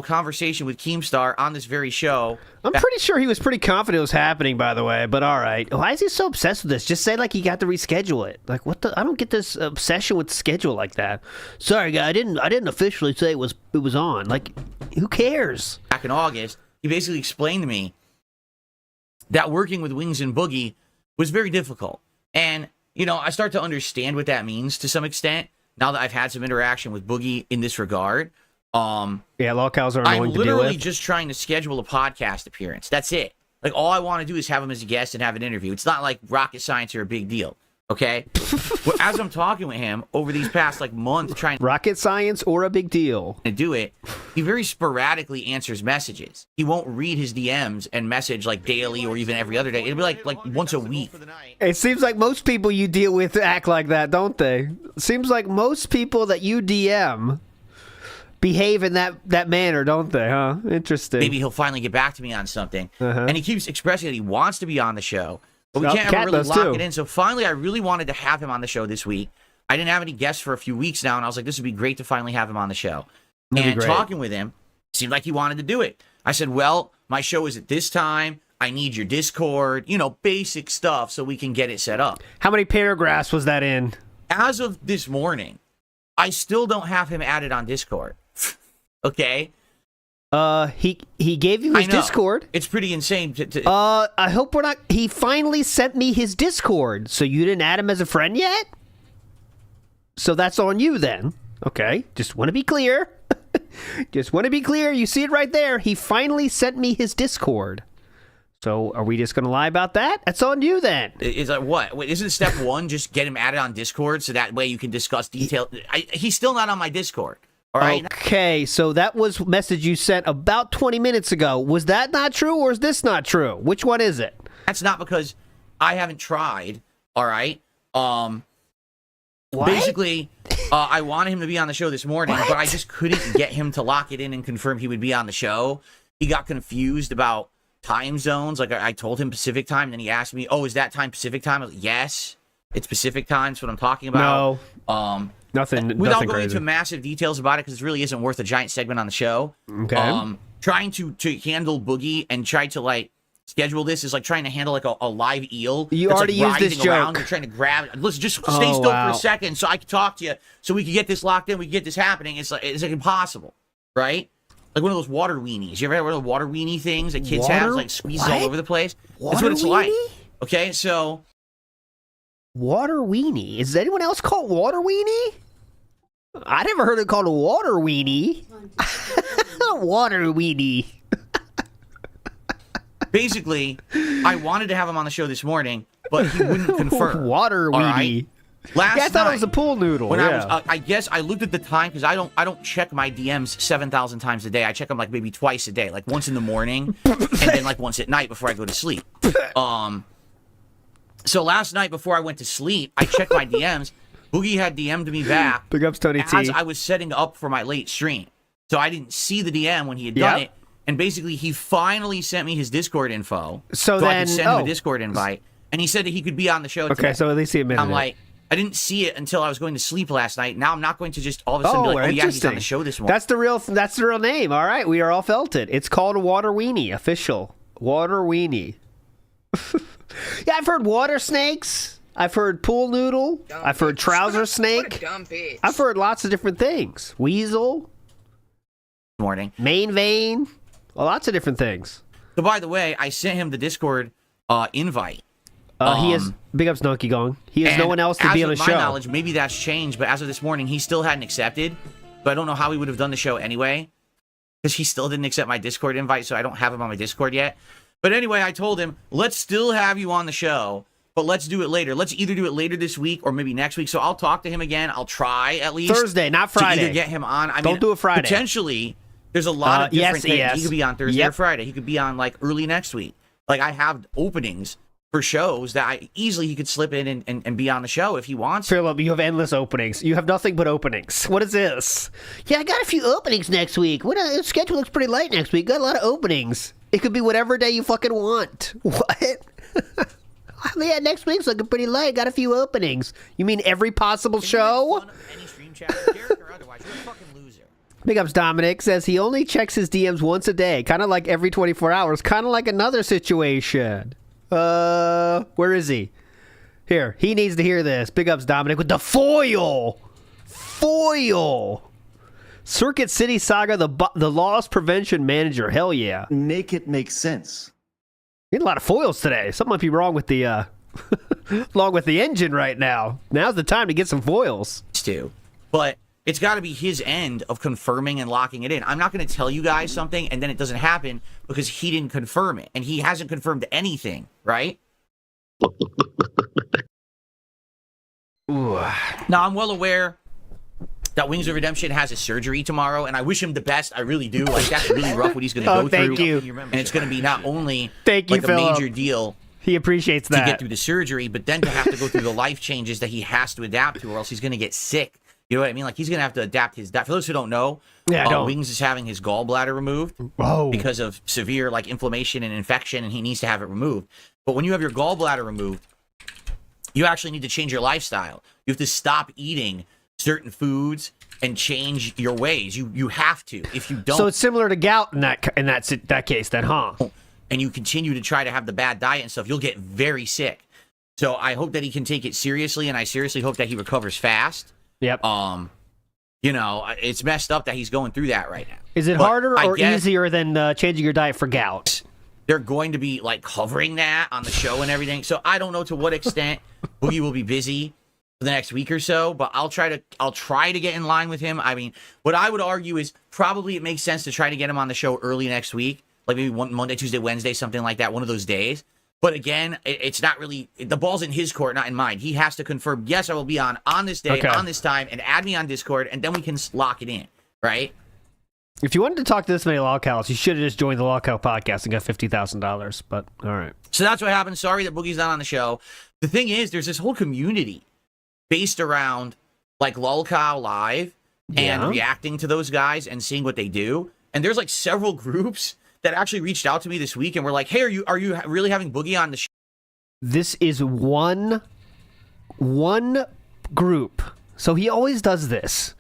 conversation with Keemstar on this very show. I'm pretty sure he was pretty confident it was happening, by the way, but all right. Why is he so obsessed with this? Just say, he got to reschedule it. What the? I don't get this obsession with schedule like that. Sorry, guy, I didn't officially say it was on. Who cares? Back in August, he basically explained to me that working with Wings and Boogie was very difficult. And, I start to understand what that means to some extent, now that I've had some interaction with Boogie in this regard. LOLCOWs are annoying to deal with. I'm literally just trying to schedule a podcast appearance. That's it. All I want to do is have him as a guest and have an interview. It's not like rocket science or a big deal. Okay? Well, as I'm talking with him over these past like months trying Rocket science or a big deal? to do it, he very sporadically answers messages. He won't read his DMs and message like daily or even every other day. It'll be like once a week. It seems like most people you deal with act like that, don't they? Seems like most people that you DM behave in that manner, don't they, huh? Interesting. Maybe he'll finally get back to me on something. And he keeps expressing that he wants to be on the show, but we can't ever really lock it in. So finally, I really wanted to have him on the show this week. I didn't have any guests for a few weeks now, and I was like, this would be great to finally have him on the show. And talking with him, seemed like he wanted to do it. I said, well, my show is at this time. I need your Discord, you know, basic stuff so we can get it set up. How many paragraphs was that in? As of this morning, I still don't have him added on Discord. Okay? He gave you his Discord. It's pretty insane. I hope we're not... He finally sent me his Discord, so you didn't add him as a friend yet? So that's on you then. Okay, just want to be clear. Just want to be clear. You see it right there. He finally sent me his Discord. So are we just going to lie about that? That's on you then. Is like what? Wait, isn't step one just get him added on Discord so that way you can discuss detail? He's still not on my Discord. All right. Okay, so that was a message you sent about 20 minutes ago. Was that not true, or is this not true? Which one is it? That's not because I haven't tried. All right. What? Basically, I wanted him to be on the show this morning, but I just couldn't get him to lock it in and confirm he would be on the show. He got confused about time zones. Like I told him Pacific time, and then he asked me, "Oh, is that time Pacific time?" I was like, "Yes, it's Pacific time. That's what I'm talking about." No. Nothing. Without nothing going crazy. into massive details about it, because it really isn't worth a giant segment on the show. Okay. Trying to handle Boogie and try to like schedule this is like trying to handle like a live eel. You that's, already like, used this around. joke. You're trying to grab it. Listen, just stay still for a second so I can talk to you, so we can get this locked in. We can get this happening. It's like impossible, right? Like one of those water weenies. You ever had one of the water weenie things that kids have? Like squeezes all over the place. That's what it's like. Okay, so water weenie. Is anyone else called water weenie? I never heard it called a water weenie. Water weenie. Basically, I wanted to have him on the show this morning, but he wouldn't confirm. Water weenie. Right? Last I thought night, it was a pool noodle. When Yeah. I guess I looked at the time because I don't check my DMs 7,000 times a day. I check them like maybe twice a day, like once in the morning and then like once at night before I go to sleep. So last night before I went to sleep, I checked my DMs. Boogie had DM'd me back. Big ups, Tony T. As I was setting up for my late stream, so I didn't see the DM when he had done it. And basically, he finally sent me his Discord info, so I could send him a Discord invite. And he said that he could be on the show today. Okay, so at least he admitted I'm like, I didn't see it until I was going to sleep last night. Now I'm not going to just all of a sudden be like, oh yeah, he's on the show this morning. That's the real name. All right, we are all felt it. It's called a water weenie, official water weenie. Yeah, I've heard water snakes. I've heard pool noodle. I've heard trouser snake. I've heard lots of different things. Weasel. Morning. Main vein. Lots of different things. So by the way, I sent him the Discord invite. He has big ups Donkey Kong. He has no one else to be on the show. As of my knowledge, maybe that's changed, but as of this morning, he still hadn't accepted. So I don't know how he would have done the show anyway, because he still didn't accept my Discord invite, so I don't have him on my Discord yet. But anyway, I told him, let's still have you on the show, but let's do it later. Let's either do it later this week or maybe next week. So I'll talk to him again. I'll try at least Thursday, not Friday. To either get him on. Don't do it Friday. Potentially, there's a lot of different things. Yes. He could be on Thursday or Friday. He could be on like early next week. Like I have openings for shows that he could slip in and be on the show if he wants. Philip, you have endless openings. You have nothing but openings. What is this? Yeah, I got a few openings next week. The schedule looks pretty light next week. Got a lot of openings. It could be whatever day you fucking want. What? Yeah, next week's looking pretty light. Got a few openings. You mean every possible show? Any stream chat, Derek or otherwise, you're a fucking loser. Big ups Dominic says he only checks his DMs once a day, kind of like every 24 hours, kind of like another situation. Where is he? Here, he needs to hear this. Big ups Dominic with the foil. Circuit City Saga, the loss prevention manager. Hell yeah. Make it make sense. Need a lot of foils today. Something might be wrong with the wrong with the engine right now. Now's the time to get some foils. But it's got to be his end of confirming and locking it in. I'm not going to tell you guys something and then it doesn't happen because he didn't confirm it and he hasn't confirmed anything, right? Now, I'm well aware that Wings of Redemption has a surgery tomorrow, and I wish him the best. I really do. Like, that's really rough what he's going to go through. Thank you. And it's going to be not only Thank you, like a Phillip. major deal He appreciates to that. get through the surgery, but then to have to go through the life changes that he has to adapt to, or else he's going to get sick. You know what I mean? Like, he's going to have to adapt his diet. For those who don't know, Wings is having his gallbladder removed because of severe like inflammation and infection, and he needs to have it removed. But when you have your gallbladder removed, you actually need to change your lifestyle. You have to stop eating certain foods and change your ways. You have to. If you don't, So it's similar to gout in that case, then, huh? and you continue to try to have the bad diet and stuff, you'll get very sick. So I hope that he can take it seriously, and I seriously hope that he recovers fast. Yep. You know, it's messed up that he's going through that right now. Is it harder or easier than changing your diet for gout? They're going to be like covering that on the show and everything. So I don't know to what extent Boogie will be busy for the next week or so, but I'll try to get in line with him. I mean, what I would argue is probably it makes sense to try to get him on the show early next week, like maybe Monday, Tuesday, Wednesday, something like that, one of those days. But again, it's not really, the ball's in his court, not in mine. He has to confirm, yes, I will be on this day, on this time, and add me on Discord, and then we can lock it in, right? If you wanted to talk to this many lolcows, you should have just joined the lolcow podcast and got $50,000. But all right. So that's what happened. Sorry that Boogie's not on the show. The thing is, there's this whole community based around like lolcow live and reacting to those guys and seeing what they do. And there's like several groups that actually reached out to me this week and were like, "Hey, are you really having Boogie on the show?" This is one group. So he always does this.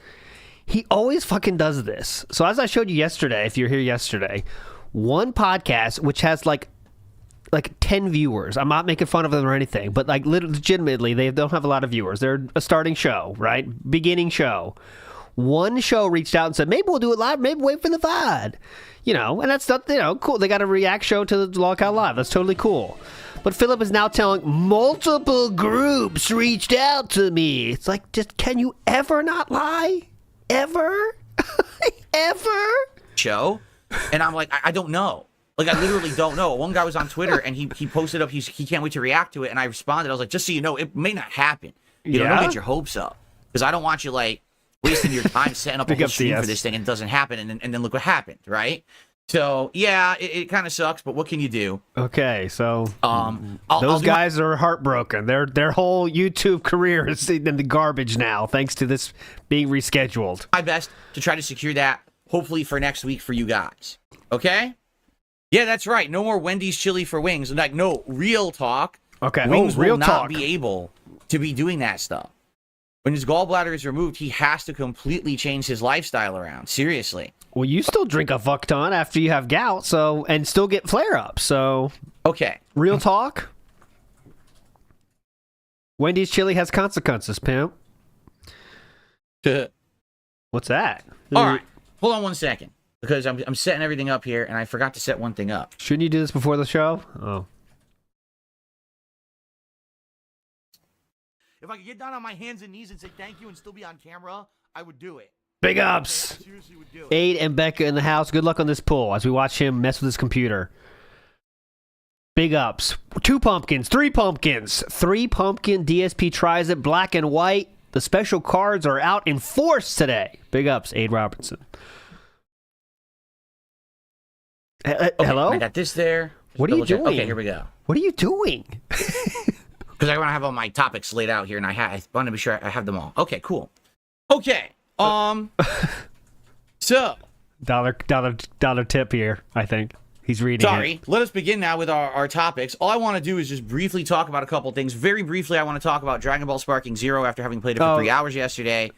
He always fucking does this. So as I showed you yesterday, if you're here yesterday, one podcast which has like 10 viewers. I'm not making fun of them or anything, but like legitimately, they don't have a lot of viewers. They're a starting show, right? Beginning show. One show reached out and said, maybe we'll do it live, maybe wait for the VOD. You know, and that's not, cool. They got a react show to the Lolcow Live. That's totally cool. But Phillip is now telling multiple groups reached out to me. It's like, just can you ever not lie? Ever? Ever? Show? And I'm like, I don't know. Like, I literally don't know. One guy was on Twitter, and he posted up, he can't wait to react to it, and I responded. I was like, just so you know, it may not happen. You know, don't get your hopes up. Because I don't want you, like, wasting your time setting up a whole stream for this thing, and it doesn't happen, and then look what happened, right? So, yeah, it kind of sucks, but what can you do? Okay, so those guys are heartbroken. Their whole YouTube career is in the garbage now, thanks to this being rescheduled. My best to try to secure that, hopefully for next week for you guys. Okay? Yeah, that's right. No more Wendy's chili for wings. Like, no, real talk. Okay, Wings real will not talk. be able to be doing that stuff. When his gallbladder is removed, he has to completely change his lifestyle around. Seriously. Well, you still drink a fuck ton after you have gout, and still get flare-ups. So, okay, real talk. Wendy's chili has consequences, pimp. What's that? All right, hold on one second, because I'm setting everything up here, and I forgot to set one thing up. Shouldn't you do this before the show? Oh. If I could get down on my hands and knees and say thank you and still be on camera, I would do it. Big ups. I seriously would do it. Aid and Becca in the house. Good luck on this pull as we watch him mess with his computer. Big ups. 2 pumpkins. 3 pumpkins. 3 pumpkin DSP tries it. Black and white. The special cards are out in force today. Big ups, Aid Robertson. Okay, hello? I got this there. What are you doing? Okay, here we go. What are you doing? Because I want to have all my topics laid out here, and I want to be sure I have them all. Okay, cool. Okay. So. Dollar tip here, I think. He's reading it. Let us begin now with our topics. All I want to do is just briefly talk about a couple things. Very briefly, I want to talk about Dragon Ball Sparking Zero after having played it for 3 hours yesterday.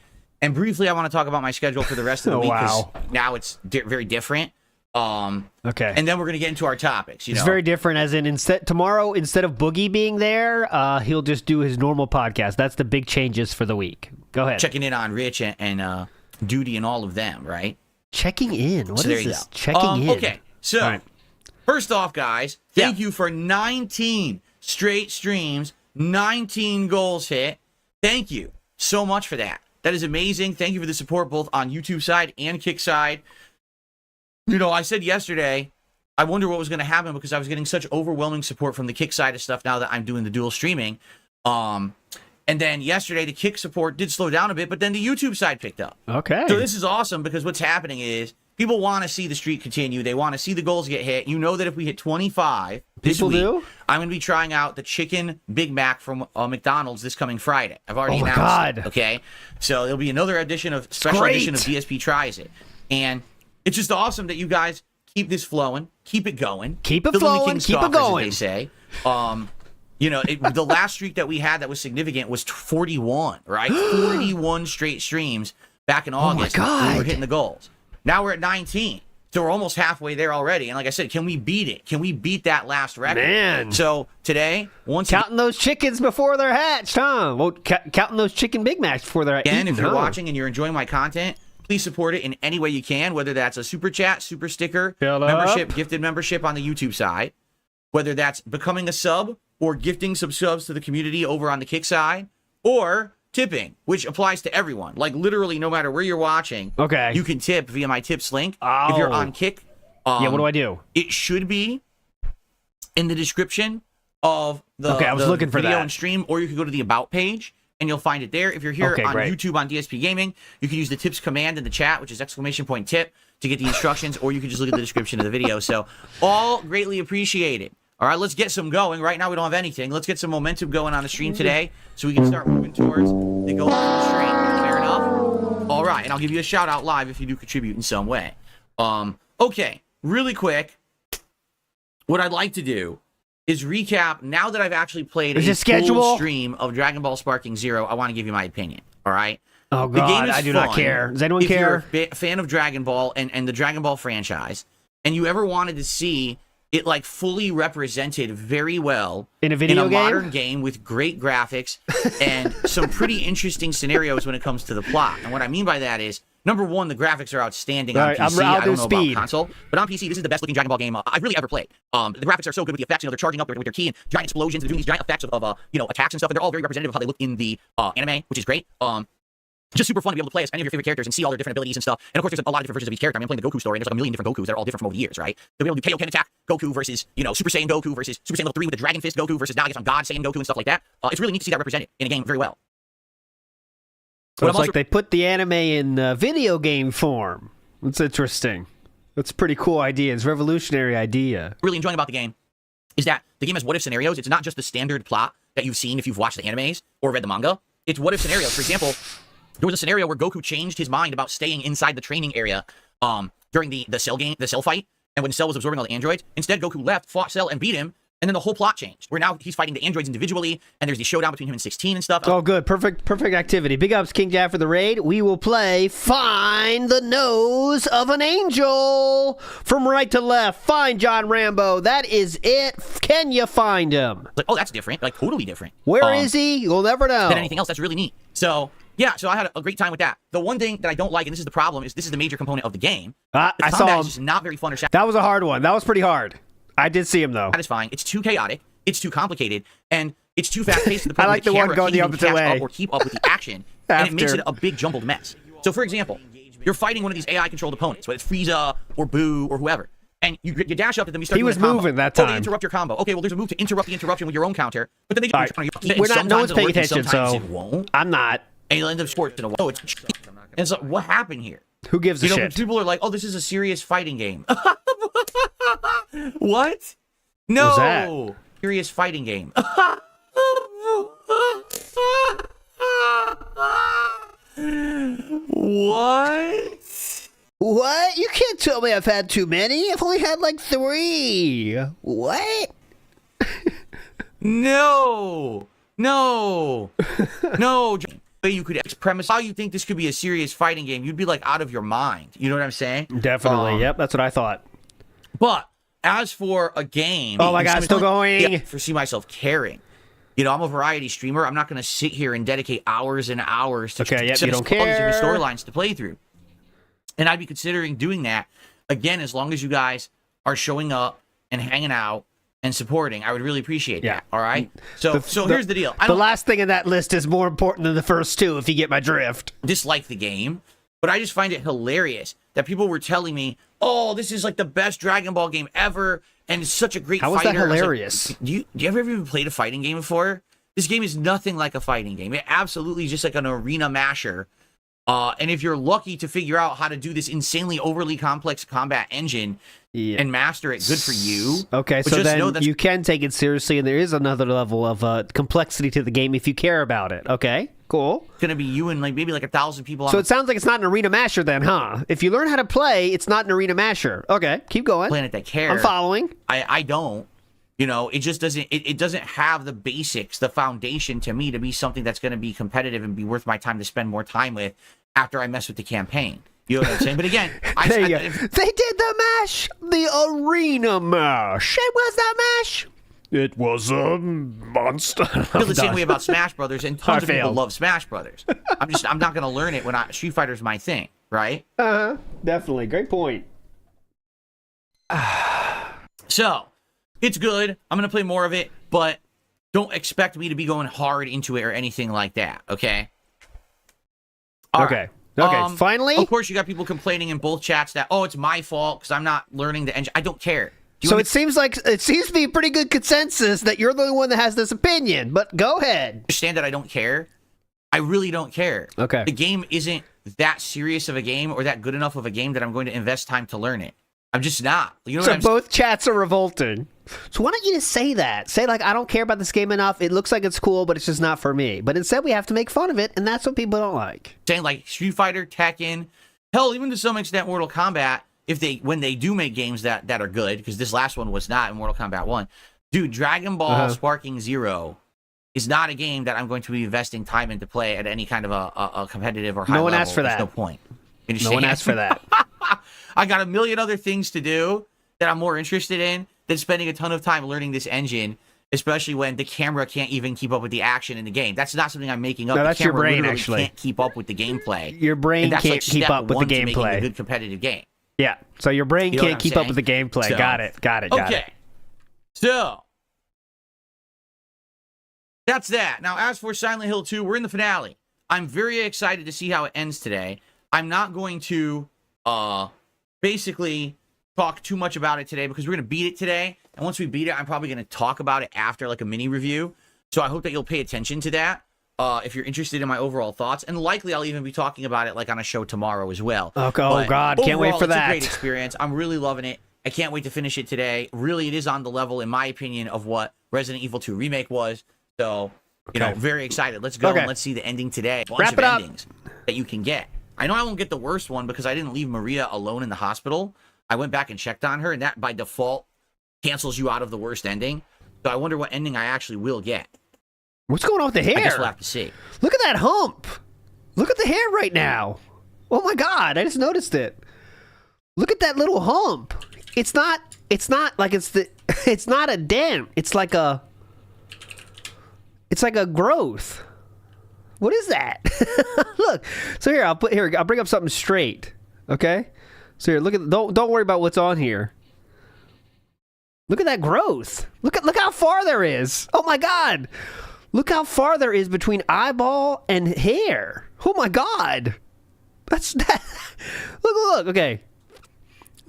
And briefly, I want to talk about my schedule for the rest of the week, because now it's very different. Okay. And then we're going to get into our topics. It's very different, as in tomorrow, instead of Boogie being there, he'll just do his normal podcast. That's the big changes for the week. Go ahead. Checking in on Rich and D00dy and all of them, right? Checking in? What so is there you this? Go. Checking in. Okay, so first off, guys, thank you for 19 straight streams, 19 goals hit. Thank you so much for that. That is amazing. Thank you for the support both on YouTube side and Kick side. You know, I said yesterday, I wonder what was going to happen, because I was getting such overwhelming support from the Kick side of stuff now that I'm doing the dual streaming. And And then yesterday, the kick support did slow down a bit, but then the YouTube side picked up. Okay. So this is awesome because what's happening is people want to see the streak continue. They want to see the goals get hit. You know that if we hit 25 this week, I'm going to be trying out the chicken Big Mac from McDonald's this coming Friday. I've already announced it. Okay. So there'll be another edition of special edition of DSP Tries It. And it's just awesome that you guys keep this flowing, keep it going. Keep it flowing, keep it going. As they say. You know, the last streak that we had that was significant was 41, right? 41 straight streams back in August. Oh my God. We were hitting the goals. Now we're at 19. So we're almost halfway there already. And like I said, can we beat it? Can we beat that last record? Man. So today, counting those chickens before they're hatched, huh? Well, counting those chicken Big Macs before they're again, eaten, if you're watching and you're enjoying my content, please support it in any way you can, whether that's a super chat, super sticker, membership, gifted membership on the YouTube side, whether that's becoming a sub or gifting some subs to the community over on the Kick side, or tipping, which applies to everyone. Like literally, no matter where you're watching, you can tip via my tips link. If you're on Kick, yeah, what do I do? It should be in the description of the, I was looking for video that. and stream, or you can go to the About page, and you'll find it there. If you're here on YouTube on DSP Gaming, you can use the tips command in the chat, which is !tip, to get the instructions, or you can just look at the description of the video. So all greatly appreciated. All right, let's get some going. Right now, we don't have anything. Let's get some momentum going on the stream today so we can start moving towards the goal of the stream. Fair enough? All right, and I'll give you a shout-out live if you do contribute in some way. Okay, really quick, what I'd like to do is recap. Now that I've actually played a full stream of Dragon Ball Sparking Zero, I want to give you my opinion, all right? Oh, God, the game is I do not care. Does anyone care? If you're a fan of Dragon Ball and the Dragon Ball franchise, and you ever wanted to see it like fully represented very well in a modern game with great graphics and some pretty interesting scenarios when it comes to the plot. And what I mean by that is, number one, the graphics are outstanding on PC. I don't know about console, but on PC, this is the best looking Dragon Ball game I've really ever played. The graphics are so good with the effects. You know, they're charging up with their key and giant explosions. They're doing these giant effects of attacks and stuff, and they're all very representative of how they look in the anime, which is great. Just super fun to be able to play as any of your favorite characters and see all their different abilities and stuff. And of course, there's a lot of different versions of each character. I mean, I'm playing the Goku story, and there's like a million different Gokus that are all different from over the years, right? They'll be able to do Kaioken attack Goku versus, Super Saiyan Goku versus Super Saiyan level 3 with the Dragon Fist Goku versus now I guess on God Saiyan Goku and stuff like that. It's really neat to see that represented in a game very well. So it's like they put the anime in video game form. That's interesting. That's a pretty cool idea. It's a revolutionary idea. Really enjoying about the game is that the game has what-if scenarios. It's not just the standard plot that you've seen if you've watched the animes or read the manga. It's what-if scenarios. For example, there was a scenario where Goku changed his mind about staying inside the training area during the Cell fight, and when Cell was absorbing all the androids. Instead, Goku left, fought Cell, and beat him, and then the whole plot changed. Where now he's fighting the androids individually, and there's the showdown between him and 16 and stuff. Oh, good. Perfect activity. Big ups, King Jack, for the raid. We will play Find the Nose of an Angel. From right to left, find John Rambo. That is it. Can you find him? Like, oh, that's different. Like, totally different. Where is he? You'll never know. Than anything else. That's really neat. So... yeah, so I had a great time with that. The one thing that I don't like, and this is the problem, is this is the major component of the game. I saw him. Is just not very fun or satisfying. That was a hard one. That was pretty hard. I did see him, though. Satisfying. It's too chaotic. It's too complicated. And it's too fast-paced to the point I like where the one going the opposite way. or keep up with the action. And it makes it a big jumbled mess. So, for example, you're fighting one of these AI-controlled opponents, whether it's Frieza or Boo or whoever. And you dash up to them, you start doing a combo. Moving that time. Oh, they interrupt your combo. Okay, well, there's a move to interrupt the interruption with your own counter. But then they just... Right. No one's paying attention, so I'm not. And you'll end up scoring in a while. And so, what happened here? Who gives a shit? People are like, oh, this is a serious fighting game. What? No. Serious fighting game. What? What? You can't tell me I've had too many. I've only had like 3. What? No. You could premise how you think this could be a serious fighting game. You'd be like out of your mind. You know what I'm saying? Definitely. Yep, that's what I thought. But as for a game, oh my God, still going. Yeah, foresee myself caring. I'm a variety streamer. I'm not going to sit here and dedicate hours and hours to you don't care storylines to play through. And I'd be considering doing that again as long as you guys are showing up and hanging out and supporting. I would really appreciate that. All right. So here's the deal. The last thing in that list is more important than the first 2, if you get my drift. Dislike the game, but I just find it hilarious that people were telling me, "Oh, this is like the best Dragon Ball game ever, and it's such a great fighter." How is that hilarious? Like, do you ever even played a fighting game before? This game is nothing like a fighting game. It absolutely is just like an arena masher. And if you're lucky to figure out how to do this insanely overly complex combat engine and master it, good for you. Okay, so then you can take it seriously, and there is another level of complexity to the game if you care about it. Okay, cool. It's going to be you and maybe 1,000 people. So it sounds like it's not an arena masher then, huh? If you learn how to play, it's not an arena masher. Okay, keep going. Planet that care. I'm following. I don't. It just doesn't. It doesn't have the basics, the foundation to me to be something that's going to be competitive and be worth my time to spend more time with after I mess with the campaign. You know what I'm saying? But again, they did the mash, the arena mash. It was the mash. It was a monster. I feel the same way about Smash Brothers, and tons of people love Smash Brothers. I'm not going to learn it when Street Fighter's my thing, right? Definitely. Great point. So. It's good. I'm going to play more of it, but don't expect me to be going hard into it or anything like that, okay? Okay. Finally? Of course, you got people complaining in both chats that, it's my fault because I'm not learning the engine. I don't care. So it seems to be a pretty good consensus that you're the only one that has this opinion, but go ahead. Understand that I don't care. I really don't care. Okay. The game isn't that serious of a game or that good enough of a game that I'm going to invest time to learn it. I'm just not. You know what I'm saying? Both chats are revolting. So why don't you just say that? Say, I don't care about this game enough. It looks like it's cool, but it's just not for me. But instead, we have to make fun of it, and that's what people don't like. Saying, Street Fighter, Tekken, hell, even to some extent, Mortal Kombat, when they do make games that are good, because this last one was not in Mortal Kombat 1. Dude, Dragon Ball Sparking Zero is not a game that I'm going to be investing time into play at any kind of a competitive or high level. No one asked for that. There's no point. No one asked for that. I got a million other things to do that I'm more interested in than spending a ton of time learning this engine, especially when the camera can't even keep up with the action in the game. That's not something I'm making up. No, that's the camera your brain, literally actually. Can't keep up with the gameplay. Your brain can't keep up with the gameplay. Making a good competitive game. Yeah, so your brain can't keep up with the gameplay. So, got it. Okay, so that's that. Now, as for Silent Hill 2, we're in the finale. I'm very excited to see how it ends today. I'm not going to basically talk too much about it today because we're going to beat it today. And once we beat it, I'm probably going to talk about it after a mini review. So I hope that you'll pay attention to that if you're interested in my overall thoughts. And likely I'll even be talking about it on a show tomorrow as well. Oh, God. Can't wait for that. It's a great experience. I'm really loving it. I can't wait to finish it today. Really, it is on the level, in my opinion, of what Resident Evil 2 Remake was. So, very excited. Let's go and let's see the ending today. Wrap it up. Endings that you can get. I know I won't get the worst one because I didn't leave Maria alone in the hospital. I went back and checked on her, and that by default cancels you out of the worst ending. So I wonder what ending I actually will get. What's going on with the hair? I guess we'll have to see. Look at that hump. Look at the hair right now. Oh my God, I just noticed it. Look at that little hump. It's not a dent. It's like a growth. What is that? Look. So here, I'll bring up something straight. Okay? So here, look at don't worry about what's on here. Look at that growth. Look how far there is. Oh my God. Look how far there is between eyeball and hair. Oh my God. That's that. Look. Okay.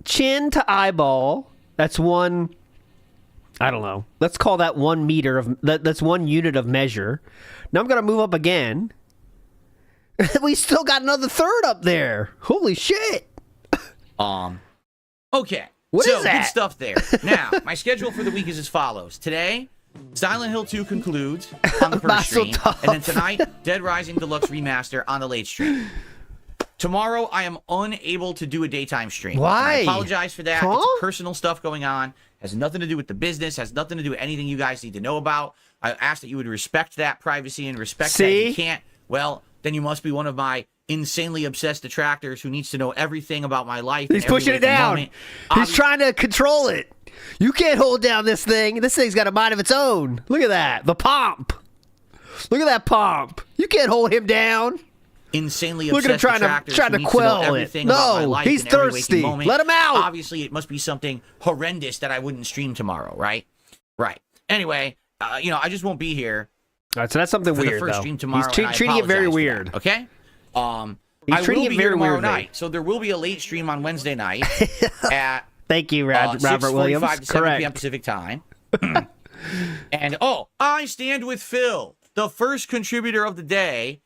Chin to eyeball. That's one. I don't know. Let's call that 1 meter of that's 1 unit of measure. Now I'm gonna move up again. We still got another third up there. Holy shit. Okay. What is that? Good stuff there. Now, my schedule for the week is as follows. Today, Silent Hill 2 concludes on the first stream. And then tonight, Dead Rising Deluxe Remaster on the late stream. Tomorrow, I am unable to do a daytime stream. Why? I apologize for that. Huh? It's personal stuff going on. Has nothing to do with the business. Has nothing to do with anything you guys need to know about. I ask that you would respect that privacy and respect that. If you can't, well, then you must be one of my insanely obsessed detractors who needs to know everything about my life. He's pushing it down. He's trying to control it. You can't hold down this thing. This thing's got a mind of its own. Look at that. The pomp. Look at that pomp. You can't hold him down. Insanely Look at him trying to quell it. No, he's thirsty. Let him out. Obviously, it must be something horrendous that I wouldn't stream tomorrow, right? Right. Anyway, I just won't be here. All right, so that's something weird, the first though. stream tomorrow. He's treating it very weird. That, okay. He's treating it very tomorrow weirdly. night, so there will be a late stream on Wednesday night at Thank you, Robert Williams. to 7 p.m. Pacific time. And I stand with Phil. the first contributor of the day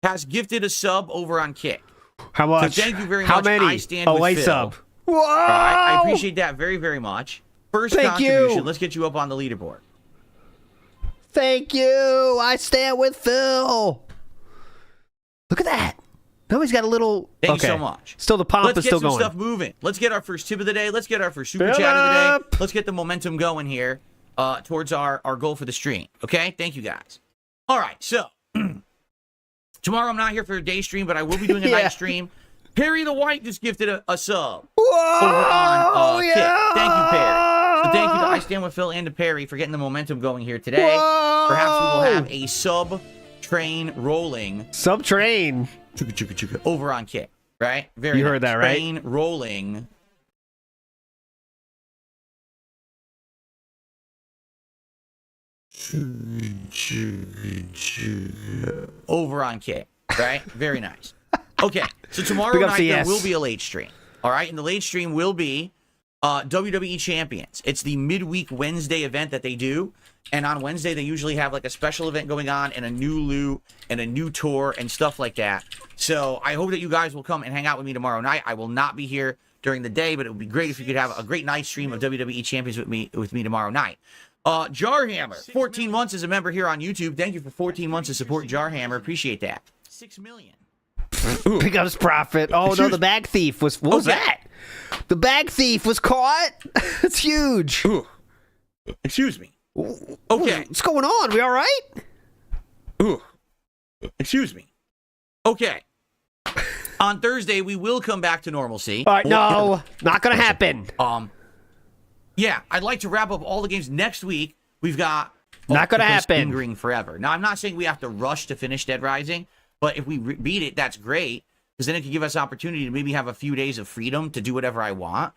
has gifted a sub over on Kick. How much? So thank you very How much. many? I stand with a Phil. sub. Whoa! All right, I appreciate that very, very much. First Thank contribution. you. Let's get you up on the leaderboard. Thank you. I stand with Phil. Look at that. Now he's got a little. Thank you so much. Still, the pomp Let's is get still some going. stuff moving. Let's get our first tip of the day. Let's get our first super Fill chat of the up. day. Let's get the momentum going here towards our goal for the stream. Okay? Thank you, guys. All right, so tomorrow I'm not here for a day stream, but I will be doing a night stream. Perry the White just gifted a sub Whoa! over on Kick. Thank you, Perry. So thank you to I Stand With Phil and to Perry for getting the momentum going here today. Whoa! Perhaps we will have a sub train rolling. Sub train. Over on Kick, right? Very You nice. heard that, right? Train rolling. Over on Kick, right? Very nice. Okay, so tomorrow Big up night CS. there will be a late stream. All right, and the late stream will be WWE Champions. It's the midweek Wednesday event that they do. And on Wednesday, they usually have like a special event going on and a new loot and a new tour and stuff like that. So I hope that you guys will come and hang out with me tomorrow night. I will not be here during the day, but it would be great if you could have a great night stream of WWE Champions with me tomorrow night. Jarhammer, 14 months as a member here on YouTube. Thank you for 14 months of support, Jarhammer. Appreciate that. 6 million. Pick up his profit. Oh no, the bag thief was. What was that? The bag thief was caught. It's huge. Ooh. Excuse me. Okay. What's going on? We all right? Ooh. Excuse me. Okay. On Thursday, we will come back to normalcy. All right, no, not gonna happen. Yeah, I'd like to wrap up all the games next week. We've got Not gonna happen. Lingering forever. Now, I'm not saying we have to rush to finish Dead Rising, but if we beat it, that's great because then it could give us opportunity to maybe have a few days of freedom to do whatever I want.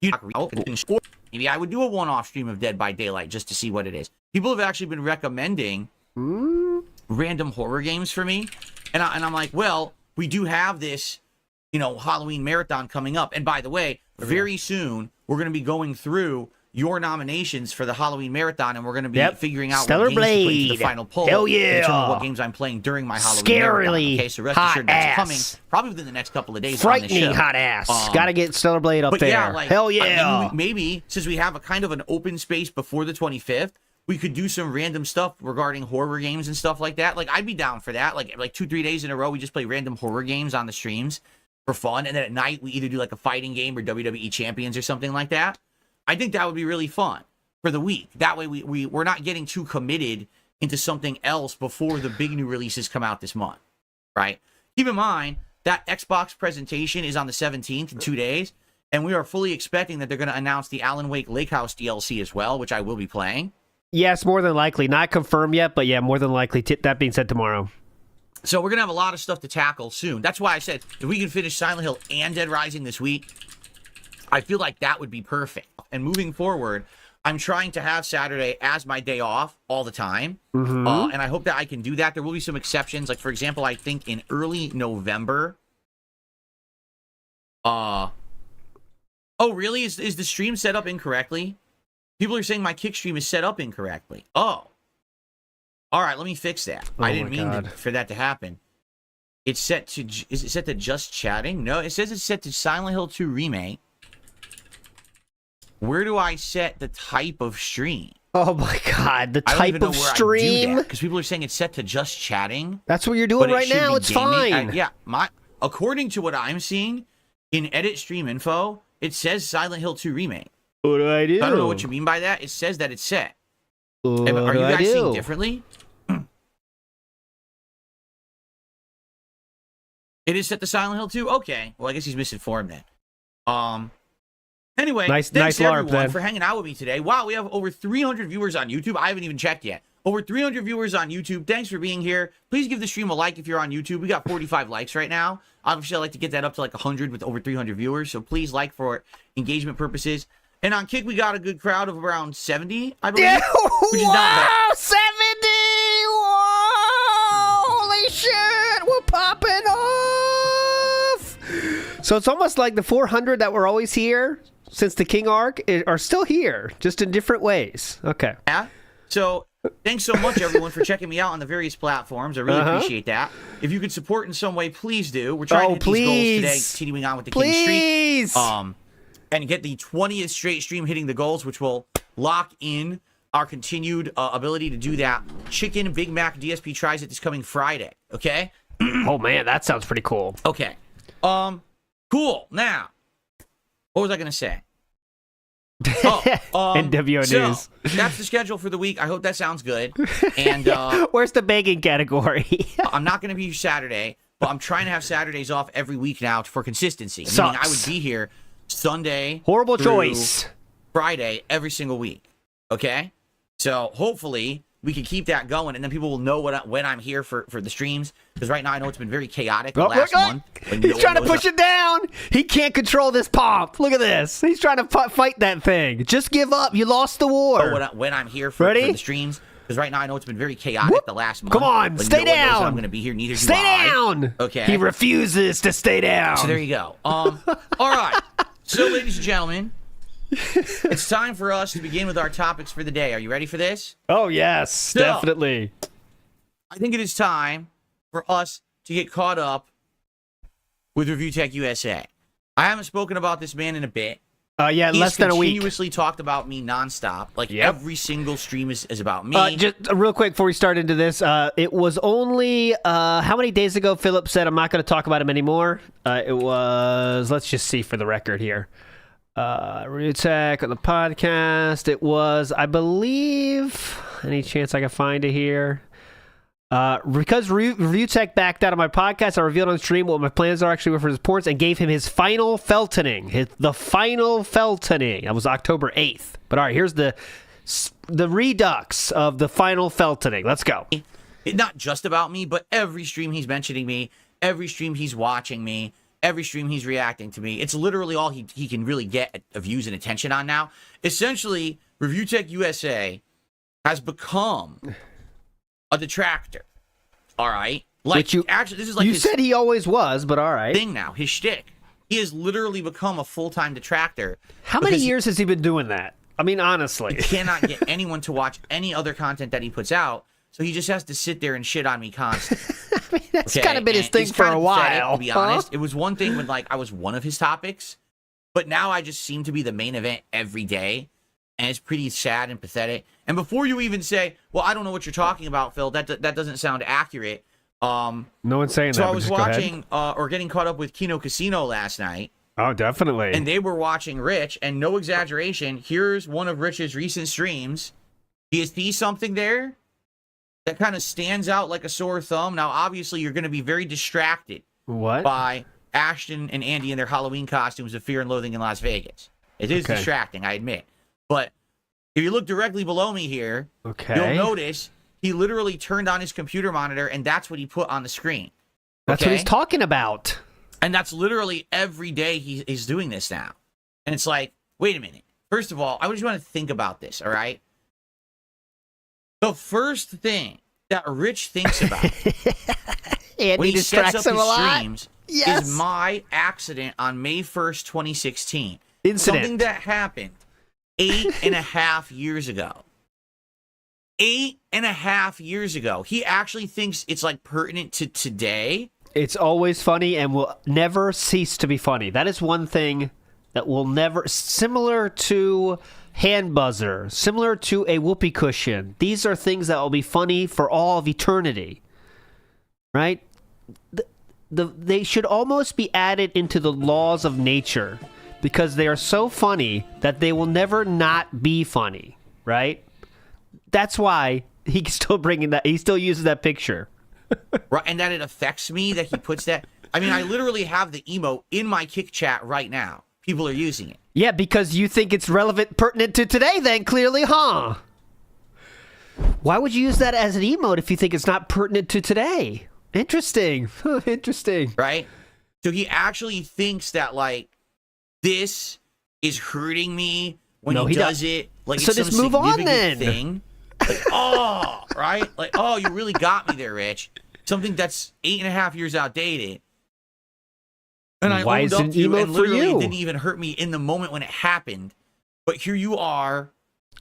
Maybe I would do a one-off stream of Dead by Daylight just to see what it is. People have actually been recommending random horror games for me, and I'm like, well, we do have this, Halloween marathon coming up. And by the way, very soon we're going to be going through your nominations for the Halloween marathon, and we're going to be figuring out Stellar what games to put Blade. into the final poll. Hell yeah. In terms of what games I'm playing during my Halloween Scarily marathon. Okay, so rest hot assured that's ass. coming probably within the next couple of days. Frightening on this show. hot ass. Gotta get Stellar Blade up But there. yeah, like, hell yeah. Maybe since we have a kind of an open space before the 25th, we could do some random stuff regarding horror games and stuff like that. Like, I'd be down for that. Like 2-3 days in a row, we just play random horror games on the streams for fun. And then at night, we either do like a fighting game or WWE Champions or something like that. I think that would be really fun for the week. That way, we're not getting too committed into something else before the big new releases come out this month, right? Keep in mind, that Xbox presentation is on the 17th in 2 days. And we are fully expecting that they're going to announce the Alan Wake Lake House DLC as well, which I will be playing. Yes, more than likely. Not confirmed yet, but yeah, more than likely. That being said, tomorrow. So we're going to have a lot of stuff to tackle soon. That's why I said if we can finish Silent Hill and Dead Rising this week, I feel like that would be perfect. And moving forward, I'm trying to have Saturday as my day off all the time. And I hope that I can do that. There will be some exceptions. Like, for example, I think in early November. Oh, really? Is the stream set up incorrectly? People are saying my kick stream is set up incorrectly. Oh. All right, let me fix that. I didn't mean for that to happen. It's set to... Is it set to just chatting? No, it says it's set to Silent Hill 2 Remake. Where do I set the type of stream? Oh my god, the type of stream? Because people are saying it's set to just chatting. That's what you're doing right now. It's fine. According to what I'm seeing in edit stream info, it says Silent Hill 2 Remake. What do I do? I don't know what you mean by that. It says that it's set. What are you do I guys do? seeing differently? It is set to Silent Hill 2? Okay. Well, I guess he's misinformed then. Anyway, nice thanks LARP, everyone then. for hanging out with me today. Wow, we have over 300 viewers on YouTube. I haven't even checked yet. Over 300 viewers on YouTube. Thanks for being here. Please give the stream a like if you're on YouTube. We got 45 likes right now. Obviously, I'd like to get that up to like 100 with over 300 viewers. So please like for engagement purposes. And on Kick, we got a good crowd of around 70, I believe. Yeah, which is not bad. 70! Whoa! Holy shit! We're popping off! So it's almost like the 400 that were always here since the King arc are still here, just in different ways. Okay. Yeah. So thanks so much, everyone, for checking me out on the various platforms. I really appreciate that. If you could support in some way, please do. We're trying to hit these goals today, continuing on with the King streak. And get the 20th straight stream hitting the goals, which will lock in our continued ability to do that Chicken Big Mac DSP Tries-It this coming Friday, okay? Oh, man, that sounds pretty cool. Okay. Cool. Now, what was I going to say? NWO so, News. That's the schedule for the week. I hope that sounds good. And where's the begging category? I'm not going to be here Saturday, but I'm trying to have Saturdays off every week now for consistency. Sucks. Meaning I would be here Sunday. Horrible choice. Friday every single week. Okay? So hopefully we can keep that going, and then people will know when I'm here for the streams. Because right now I know it's been very chaotic the last month. He's trying to push it down. He can't control this pomp. Look at this. He's trying to fight that thing. Just give up. You lost the war. When I'm here for the streams, because right now I know it's been very chaotic the last month. Come on, stay down. I'm going to be here. Neither do Stay I. down. Okay. He refuses to stay down. So there you go. All right. So, ladies and gentlemen, it's time for us to begin with our topics for the day. Are you ready for this? Oh, yes, definitely. I think it is time for us to get caught up with Review Tech USA. I haven't spoken about this man in a bit. Less than a week. He's continuously talked about me nonstop. Like, every single stream is about me. Just real quick before we start into this, it was only, how many days ago Philip said, I'm not going to talk about him anymore? It was, let's just see for the record here. Review Tech on the podcast. It was, I believe, any chance I can find it here? Because Review Tech backed out of my podcast, I revealed on stream what my plans are actually for his ports and gave him his final feltoning. The final feltoning. That was October 8th. But all right, here's the redux of the final feltoning. Let's go. Not just about me, but every stream he's mentioning me, every stream he's watching me, every stream he's reacting to me. It's literally all he can really get views and attention on now. Essentially, Review Tech USA has become a detractor. All right? Like, actually, this is like you said he always was, but all right. Thing now, his shtick. He has literally become a full-time detractor. How many years has he been doing that? I mean, honestly. He cannot get anyone to watch any other content that he puts out, so he just has to sit there and shit on me constantly. I mean, that's kind of been his thing for a while. To be honest, it was one thing when I was one of his topics, but now I just seem to be the main event every day, and it's pretty sad and pathetic. And before you even say, well, I don't know what you're talking about, Phil, that doesn't sound accurate. No one's saying that. So I was watching or getting caught up with Kino Casino last night. Oh, definitely. And they were watching Rich, and no exaggeration, here's one of Rich's recent streams. Do you see something there that kind of stands out like a sore thumb? Now, obviously, you're going to be very distracted by Ashton and Andy in their Halloween costumes of Fear and Loathing in Las Vegas. It is distracting, I admit. But if you look directly below me here, you'll notice he literally turned on his computer monitor, and that's what he put on the screen. That's what he's talking about. And that's literally every day he's doing this now. And it's like, wait a minute. First of all, I just want to think about this, all right? The first thing that Rich thinks about when he sets up his streams is my accident on May 1st, 2016. Something that happened 8.5 years ago. 8.5 years ago. He actually thinks it's like pertinent to today. It's always funny and will never cease to be funny. That is one thing that will never, similar to hand buzzer, similar to a whoopee cushion. These are things that will be funny for all of eternity. Right? They should almost be added into the laws of nature because they are so funny that they will never not be funny. Right? That's why he's still bringing that. He still uses that picture. Right, and that it affects me that he puts that. I mean, I literally have the emote in my Kick chat right now. People are using it. Yeah, because you think it's relevant, pertinent to today, then clearly, huh? Why would you use that as an emote if you think it's not pertinent to today? Interesting. Interesting. Right? So he actually thinks that, like, this is hurting me when he does it. Like, so it's just some move on significant then. Thing. Like, oh, right? Like, oh, you really got me there, Rich. Something that's 8.5 years outdated. And I owned up to you and literally it didn't even hurt me in the moment when it happened. But here you are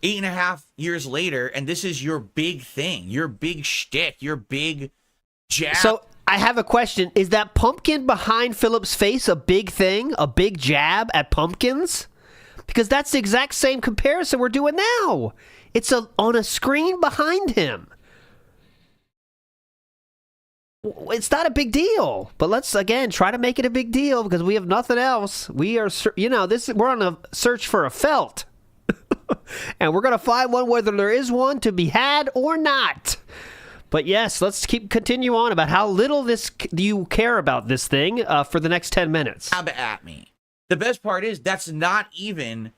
8.5 years later, and this is your big thing, your big shtick, your big jab. So I have a question. Is that pumpkin behind Philip's face a big thing? A big jab at pumpkins? Because that's the exact same comparison we're doing now. It's on a screen behind him. It's not a big deal, but let's again try to make it a big deal because we have nothing else. We are, we're on a search for a felt, and we're gonna find one whether there is one to be had or not. But yes, let's continue on about how little you care about this thing for the next 10 minutes. Jab at me. The best part is that's not even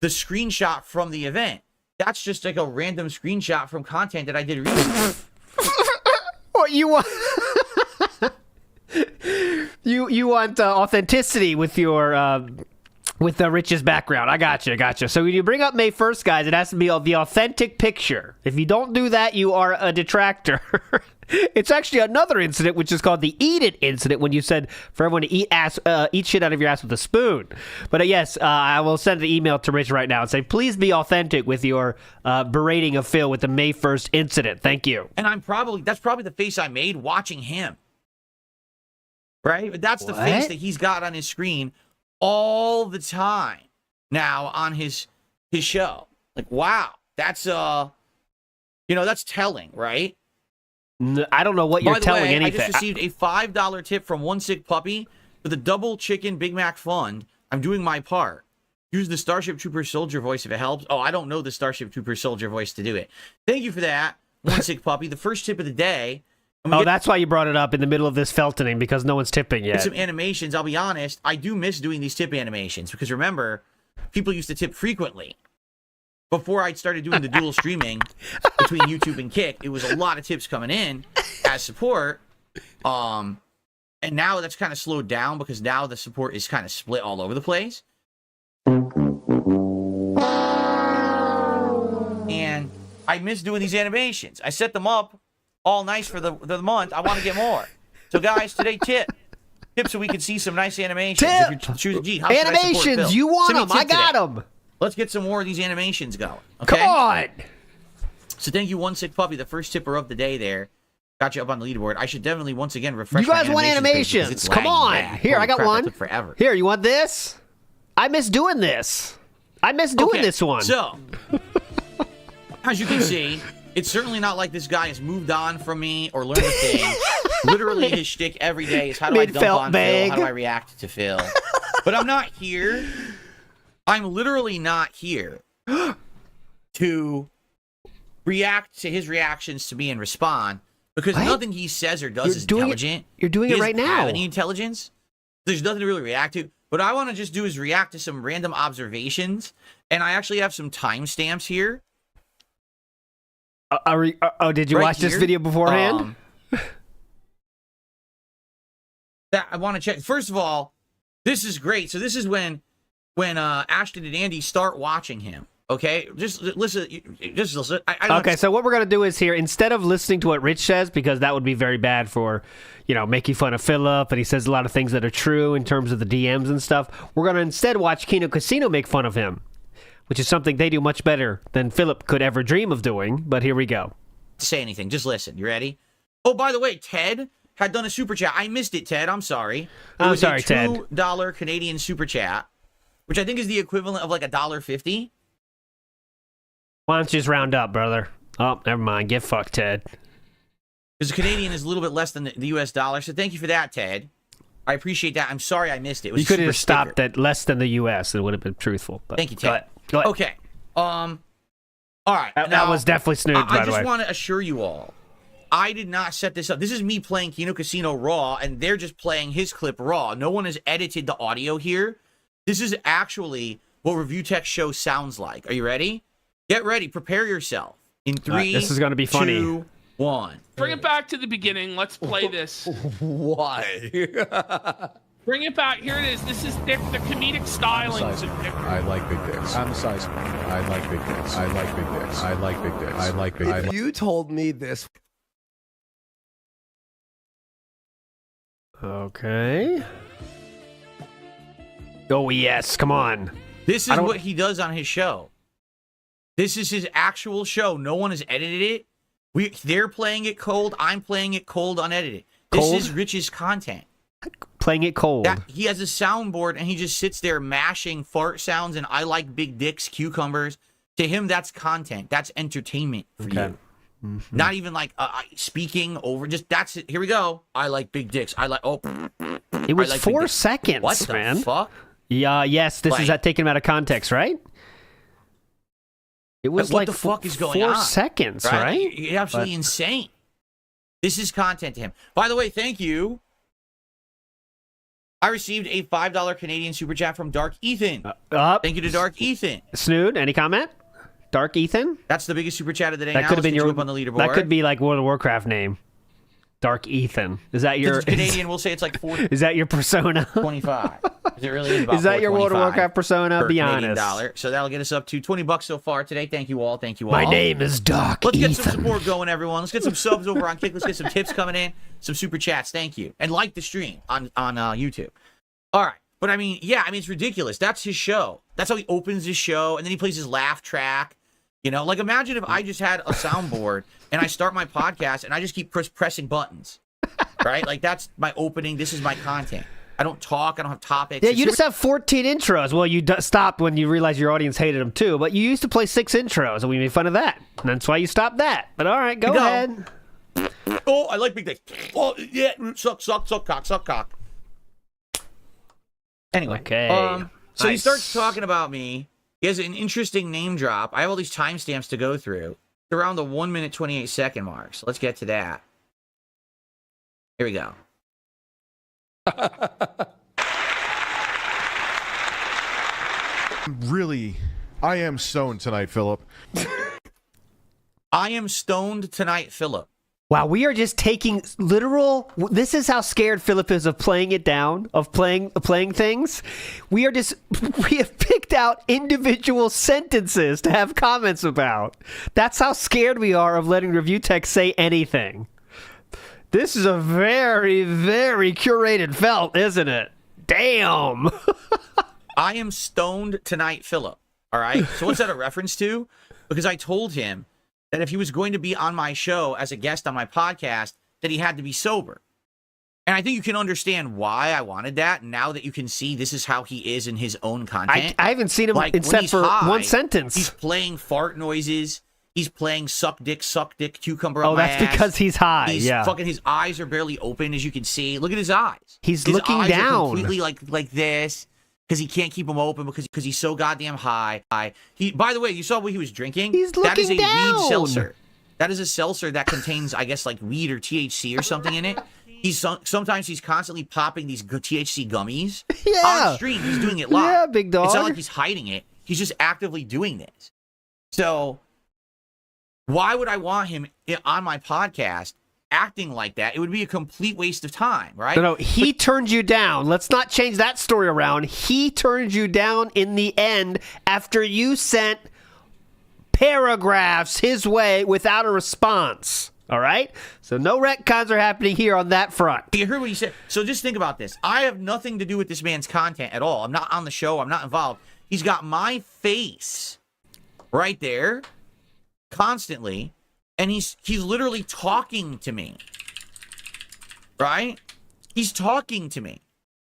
the screenshot from the event. That's just like a random screenshot from content that I did recently. What you want? you want authenticity with your with the Rich's background. I gotcha. So when you bring up May 1st, guys, it has to be the authentic picture. If you don't do that, you are a detractor. It's actually another incident, which is called the Eat It incident, when you said for everyone to eat shit out of your ass with a spoon. But yes, I will send an email to Rich right now and say, please be authentic with your berating of Phil with the May 1st incident. Thank you. And that's probably the face I made watching him. Right? But that's the face that he's got on his screen all the time now on his show. Like, wow, that's that's telling, right? I don't know what you're telling anything. I just received a $5 tip from One Sick Puppy for the Double Chicken Big Mac Fund. I'm doing my part. Use the Starship Trooper Soldier voice if it helps. Oh, I don't know the Starship Trooper Soldier voice to do it. Thank you for that, One Sick Puppy. The first tip of the day. That's why you brought it up in the middle of this feltoning, because no one's tipping yet. Get some animations. I'll be honest, I do miss doing these tip animations because remember, people used to tip frequently. Before I started doing the dual streaming between YouTube and Kick, it was a lot of tips coming in as support. And now that's kind of slowed down because now the support is kind of split all over the place. And I miss doing these animations. I set them up all nice for the month. I want to get more. So guys, today tip so we can see some nice animations. Tip! If you're choosing, gee, how animations, you want them? I got them. Let's get some more of these animations going. Okay? Come on. So thank you, One Sick Puppy, the first tipper of the day there. Got you up on the leaderboard. I should definitely once again refresh. You guys my want animations? Come on. back. Here, Holy I got crap, one. That took forever. Here, you want this? I miss doing this. I miss doing this one. So, as you can see, it's certainly not like this guy has moved on from me or learned a thing. Literally, his shtick every day is how do I dump on Phil? How do I react to Phil? But I'm not here. I'm literally not here to react to his reactions to me and respond because nothing he says or does is intelligent. You're doing it right now. Have any intelligence? There's nothing to really react to. What I want to just do is react to some random observations, and I actually have some timestamps here. Did you watch this video beforehand? That I want to check. First of all, this is great. So this is when Ashton and Andy start watching him. Okay, just listen. Okay, so what we're gonna do is here, instead of listening to what Rich says, because that would be very bad for, making fun of Philip, and he says a lot of things that are true in terms of the DMs and stuff. We're gonna instead watch Kino Casino make fun of him, which is something they do much better than Philip could ever dream of doing. But here we go. Say anything, just listen. You ready? Oh, by the way, Ted had done a super chat. I missed it, Ted. I'm sorry. I'm sorry, Ted. $2 Canadian super chat, which I think is the equivalent of like $1.50. Why don't you just round up, brother? Oh, never mind. Get fucked, Ted. Because the Canadian is a little bit less than the U.S. dollar, so thank you for that, Ted. I appreciate that. I'm sorry I missed it. It was you could have stopped at less than the U.S. It would have been truthful. But thank you, Ted. Go ahead. Okay. All right. That was definitely snooped, by the way. I just want to assure you all, I did not set this up. This is me playing Kino Casino raw, and they're just playing his clip raw. No one has edited the audio here. This is actually what Review Tech Show sounds like. Are you ready? Get ready. Prepare yourself. In 3, this is going to be funny. 2, 1. Bring it back to the beginning. Let's play this. Why? Bring it back. Here it is. This is the comedic stylings of Dick. I like big dicks. I'm a size. I like big dicks. I like big dicks. I like big dicks. I like big dicks. If you told me this. Okay. Oh, yes. Come on. This is what he does on his show. This is his actual show. No one has edited it. They're playing it cold. I'm playing it cold, unedited. Cold? This is Rich's content. Playing it cold. He has a soundboard and he just sits there mashing fart sounds and I like big dicks, cucumbers. To him, that's content. That's entertainment for you. Mm-hmm. Not even like speaking over. Just that's it. Here we go. I like big dicks. I like. Oh, it was like 4 seconds. What the man? fuck? Yeah. Yes. This is taken out of context, right? It was what like the fuck is going on? 4 seconds, right? You're absolutely insane. This is content to him. By the way, thank you. I received a $5 Canadian super chat from Dark Ethan. Thank you to Dark Ethan. Snood, any comment? Dark Ethan? That's the biggest super chat of the day. That could have been your up on the leaderboard. That could be like World of Warcraft name. Dark Ethan. Is that your Canadian? We'll say it's like 4. Is that your persona? 25. Is it really? About is that your World of Warcraft persona? Be honest. $1. So that'll get us up to $20 so far today. Thank you all. Thank you all. My name is Dark Let's Ethan. get some support going, everyone. Let's get some subs over on Kick. Let's get some tips coming in. Some super chats. Thank you. And like the stream on YouTube. All right. But I mean, yeah, I mean, it's ridiculous. That's his show. That's how he opens his show. And then he plays his laugh track. You know, like imagine if I just had a soundboard and I start my podcast and I just keep pressing buttons. Right? Like that's my opening. This is my content. I don't talk. I don't have topics. Yeah, you just have 14 intros. Well, you stopped when you realized your audience hated them too. But you used to play 6 intros, and we made fun of that. And that's why you stopped that. But all right, go ahead. Oh, I like big dicks. Oh, yeah, suck cock. Anyway, okay. So he starts talking about me. He has an interesting name drop. I have all these timestamps to go through. It's around the 1 minute 28 second mark. So let's get to that. Here we go. Really, I am stoned tonight, Philip. I am stoned tonight, Philip. Wow, we are just taking literal. This is how scared Philip is of playing it down, of playing things. We have picked out individual sentences to have comments about. That's how scared we are of letting review text say anything. This is a very, very curated felt, isn't it? Damn. I am stoned tonight, Philip. All right. So what's that a reference to? Because I told him that if he was going to be on my show as a guest on my podcast, that he had to be sober. And I think you can understand why I wanted that now that you can see this is how he is in his own content. I haven't seen him except for one sentence. He's playing fart noises. He's playing suck dick, cucumber up my ass. Oh, that's because he's high. He's fucking, his eyes are barely open, as you can see. Look at his eyes. His looking eyes down. Are completely like this. Because he can't keep them open because he's so goddamn high. By the way, you saw what he was drinking? He's looking down. That is a weed seltzer. That is a seltzer that contains, I guess, like weed or THC or something in it. Sometimes he's constantly popping these THC gummies. Yeah. On stream, he's doing it live. Yeah, big dog. It's not like he's hiding it. He's just actively doing this. So why would I want him on my podcast acting like that? It would be a complete waste of time, right? No, he turned you down. Let's not change that story around. He turned you down in the end after you sent paragraphs his way without a response. All right? So no retcons are happening here on that front. You heard what he said. So just think about this. I have nothing to do with this man's content at all. I'm not on the show. I'm not involved. He's got my face right there constantly. And he's literally talking to me, right? He's talking to me.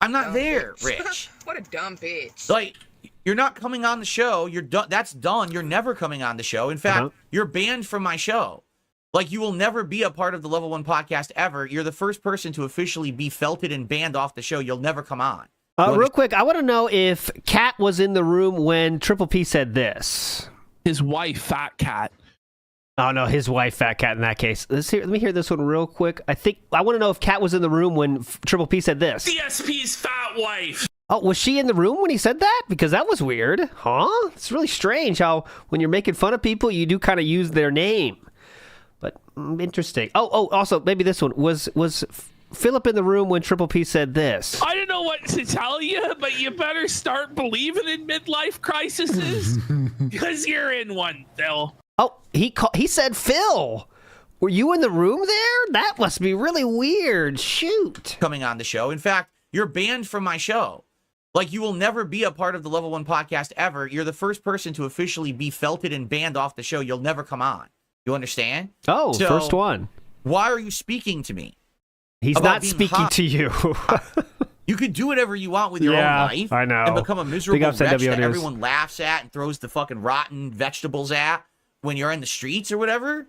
I'm not there, Rich. What a dumb bitch. Like, you're not coming on the show. You're done. That's done. You're never coming on the show. In fact, you're banned from my show. Like, you will never be a part of the Level 1 podcast ever. You're the first person to officially be felted and banned off the show. You'll never come on. Real quick, I want to know if Kat was in the room when Triple P said this. His wife, Fat Cat. Oh, no, his wife, Fat Cat, in that case. Let me hear this one real quick. I want to know if Kat was in the room when Triple P said this. DSP's fat wife. Oh, was she in the room when he said that? Because that was weird. Huh? It's really strange how when you're making fun of people, you do kind of use their name. But interesting. Oh, also, maybe this one. Was Philip in the room when Triple P said this? I don't know what to tell you, but you better start believing in midlife crises. Because you're in one, Phil. Oh, he said Phil. Were you in the room there? That must be really weird. Shoot. Coming on the show. In fact, you're banned from my show. Like, you will never be a part of the Level 1 podcast ever. You're the first person to officially be felted and banned off the show. You'll never come on. You understand? Oh, so, first one. Why are you speaking to me? He's not speaking to you. You could do whatever you want with your own life. I know. And become a miserable wretch that everyone laughs at and throws the fucking rotten vegetables at when you're in the streets or whatever.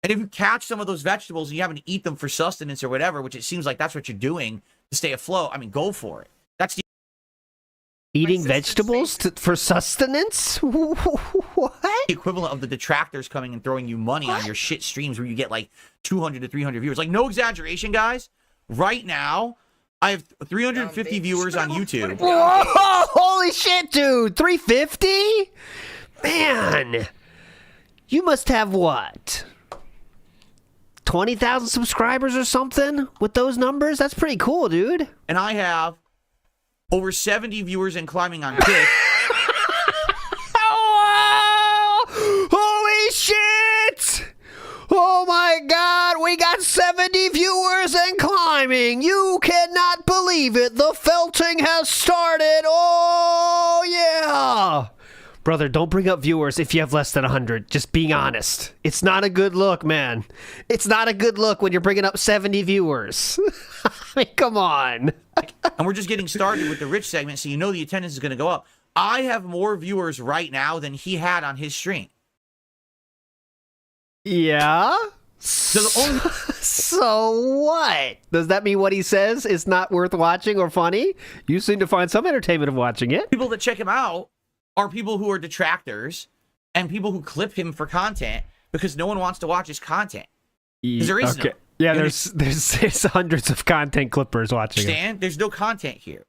And if you catch some of those vegetables and you happen to eat them for sustenance or whatever, which it seems like that's what you're doing to stay afloat, I mean, go for it. That's the eating vegetables for sustenance? What? The equivalent of the detractors coming and throwing you money on your shit streams where you get like 200 to 300 viewers. Like, no exaggeration, guys. Right now, I have 350 viewers on YouTube. Whoa, holy shit, dude. 350? Man. You must have what? 20,000 subscribers or something with those numbers? That's pretty cool, dude. And I have over 70 viewers and climbing on Kick. Oh, holy shit! Oh my god, we got 70 viewers and climbing. You cannot believe it. The felting has started. Oh yeah. Brother, don't bring up viewers if you have less than 100. Just being honest. It's not a good look, man. It's not a good look when you're bringing up 70 viewers. I mean, come on. And we're just getting started with the rich segment, so you know the attendance is going to go up. I have more viewers right now than he had on his stream. Yeah? So what? Does that mean what he says is not worth watching or funny? You seem to find some entertainment of watching it. People that check him out are people who are detractors and people who clip him for content because no one wants to watch his content. Because there is no. Yeah, there's hundreds of content clippers watching. Stan, there's no content here.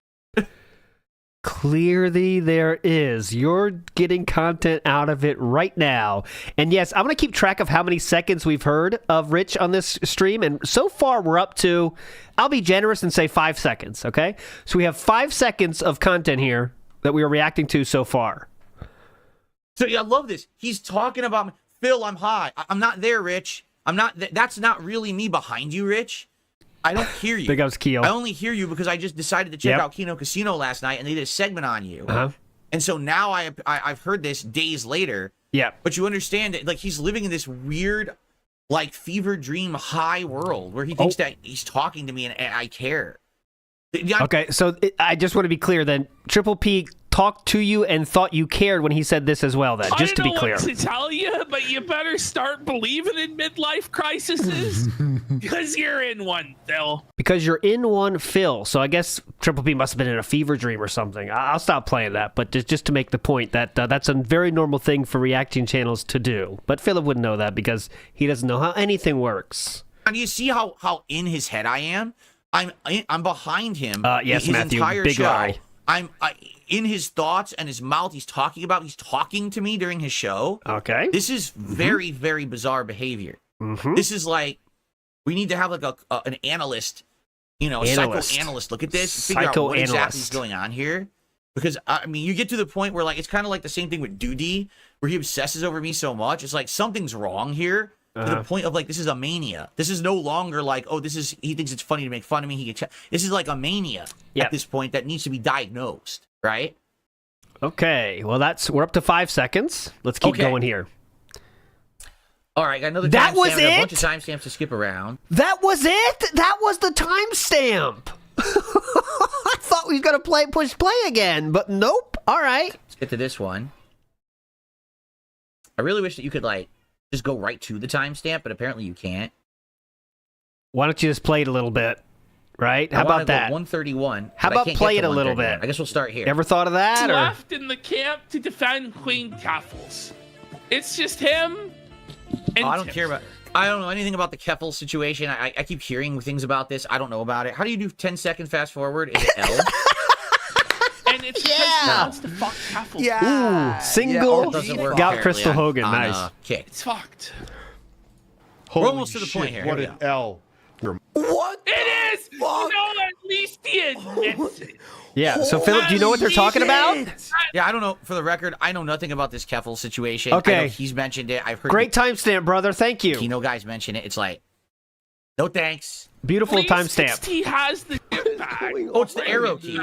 Clearly there is. You're getting content out of it right now. And yes, I'm going to keep track of how many seconds we've heard of Rich on this stream. And so far we're up to, I'll be generous and say 5 seconds, okay? So we have 5 seconds of content here that we are reacting to so far. So yeah, I love this. He's talking about me. Phil, I'm high. I'm not there, Rich. I'm not. That's not really me behind you, Rich. I don't hear you. Big ups, Keo. I only hear you because I just decided to check out Kino Casino last night, and they did a segment on you. And so now I've heard this days later. Yeah. But you understand that, like, he's living in this weird, like, fever dream high world where he thinks that he's talking to me and I care. Okay, so I just want to be clear then. Triple P talked to you and thought you cared when he said this as well then, just to be clear. I don't know what to tell you, but you better start believing in midlife crises because you're in one, Phil. Because you're in one, Phil. So I guess Triple P must have been in a fever dream or something. I'll stop playing that, but just to make the point that that's a very normal thing for reacting channels to do. But Philip wouldn't know that because he doesn't know how anything works. And you see how in his head I am? I'm behind him. Yes, his Matthew, entire big show. lie. I'm in his thoughts and his mouth. He's talking to me during his show. Okay. This is very, very bizarre behavior. This is like, we need to have like an analyst, a psychoanalyst look at this and figure out what exactly is going on here. Because, I mean, you get to the point where, like, it's kind of like the same thing with D00dy, where he obsesses over me so much. It's like, something's wrong here. To the point of, like, this is a mania. This is no longer like, oh, he thinks it's funny to make fun of me. This is like a mania at this point that needs to be diagnosed, right? Okay, well, we're up to 5 seconds. Let's keep going here. All right, got another that was it? A bunch of timestamps to skip around. That was it? That was the timestamp. I thought we were going to push play again, but nope. All right. Let's get to this one. I really wish that you could, like, just go right to the timestamp, but apparently you can't. Why don't you just play it a little bit, right? How about that? 131. How about play it a little bit? I guess we'll start here. Ever thought of that? Left in the camp to defend Queen Keffels. It's just him. And I don't care about. I don't know anything about the Keffel situation. I keep hearing things about this. I don't know about it. How do you do 10-second fast forward? Is it L? And it's because he wants to fuck Keffel. Ooh, single Gout Crystal Hogan. Nice. Kick. It's fucked. We're almost to the point here. What an L. What? It is! No, at least he admits it. Yeah, so Philip, do you know what they're talking about? Yeah, I don't know. For the record, I know nothing about this Keffel situation. Okay. I know he's mentioned it. I've heard great timestamp, brother. Thank you. Kino guys mention it. It's like, no thanks. Beautiful timestamp. He has the bag. Oh, it's the arrow key.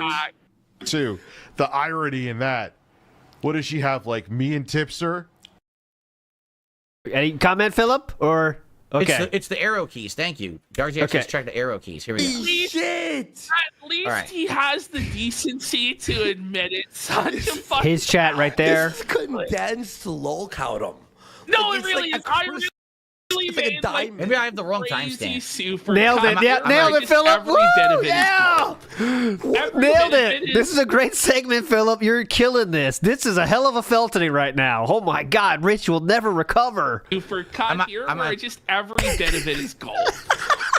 Two, the irony in that. What does she have, like me and Tipster? Any comment, Philip? Or okay, it's the arrow keys. Thank you. Darcy actually just checked the arrow keys. Here we go. Shit! At least he has the decency to admit it. Such a fucking his chat right there. This is condensed to lol count them. No, it really is. I really made like Maybe I have the wrong timestamp. Nailed it. Yeah, nailed it, Philip. Woo, yeah. Nailed it. This is a great segment, Philip. You're killing this. This is a hell of a felony right now. Oh my God, Rich will never recover. For cut here, where just every bit of it is gold.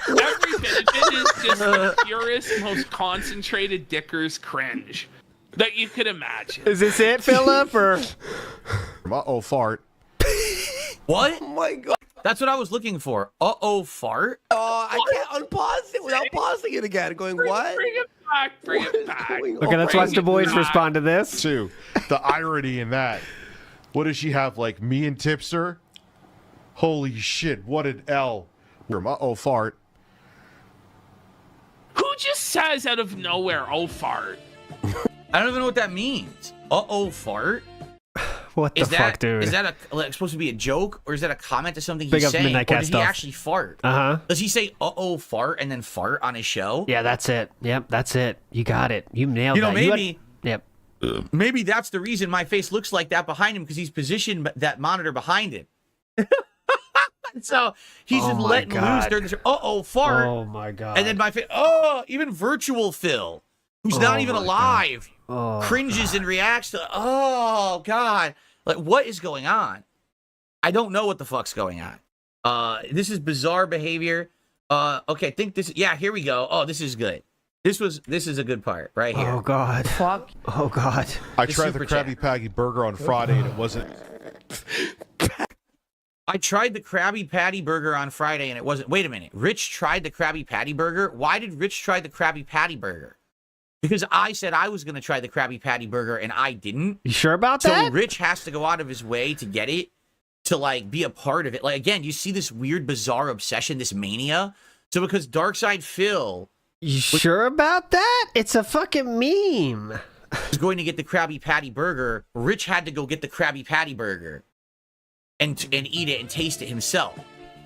Every bit of it is just the purest, most concentrated dicker's cringe that you could imagine. Is this it, Philip? Or Uh-oh, fart. What? Oh my God. That's what I was looking for. Uh-oh, fart? Oh, I can't unpause it without pausing it again. Going, what? Bring it back. Bring it back. okay, let's watch the boys respond to this. Two, the irony in that. What does she have, like me and Tipster? Holy shit, what an L. Uh-oh, fart. Who just says out of nowhere, "Oh, fart"? I don't even know what that means. Uh-oh, fart? What the fuck, dude? Is that supposed to be a joke, or is that a comment to something Big he's up saying? Midnight Or Cat did stuff. he actually fart? Uh-huh. Does he say "uh-oh, fart" and then fart on his show? Yeah, that's it. Yep, that's it. You got it. You nailed You know, that. maybe. Yep. Maybe that's the reason my face looks like that behind him, because he's positioned that monitor behind him. So he's just letting loose during the show. Uh-oh, fart. Oh my God. And then my face. Oh, even virtual Phil, who's not even alive, cringes and reacts to. Oh God, like what is going on? I don't know what the fuck's going on. This is bizarre behavior. Okay, I think this. Yeah, here we go. Oh, this is good. This is a good part right here. Oh God. Fuck. Oh God. I tried the Krabby Patty burger on Friday and it wasn't. I tried the Krabby Patty burger on Friday and it wasn't. Wait a minute. Rich tried the Krabby Patty burger. Why did Rich try the Krabby Patty burger? Because I said I was going to try the Krabby Patty burger and I didn't. You sure about that? So Rich has to go out of his way to get it, to like be a part of it. Like again, you see this weird, bizarre obsession, this mania. So because Darkside Phil, you sure about that? It's a fucking meme. Was going to get the Krabby Patty burger. Rich had to go get the Krabby Patty burger and eat it and taste it himself.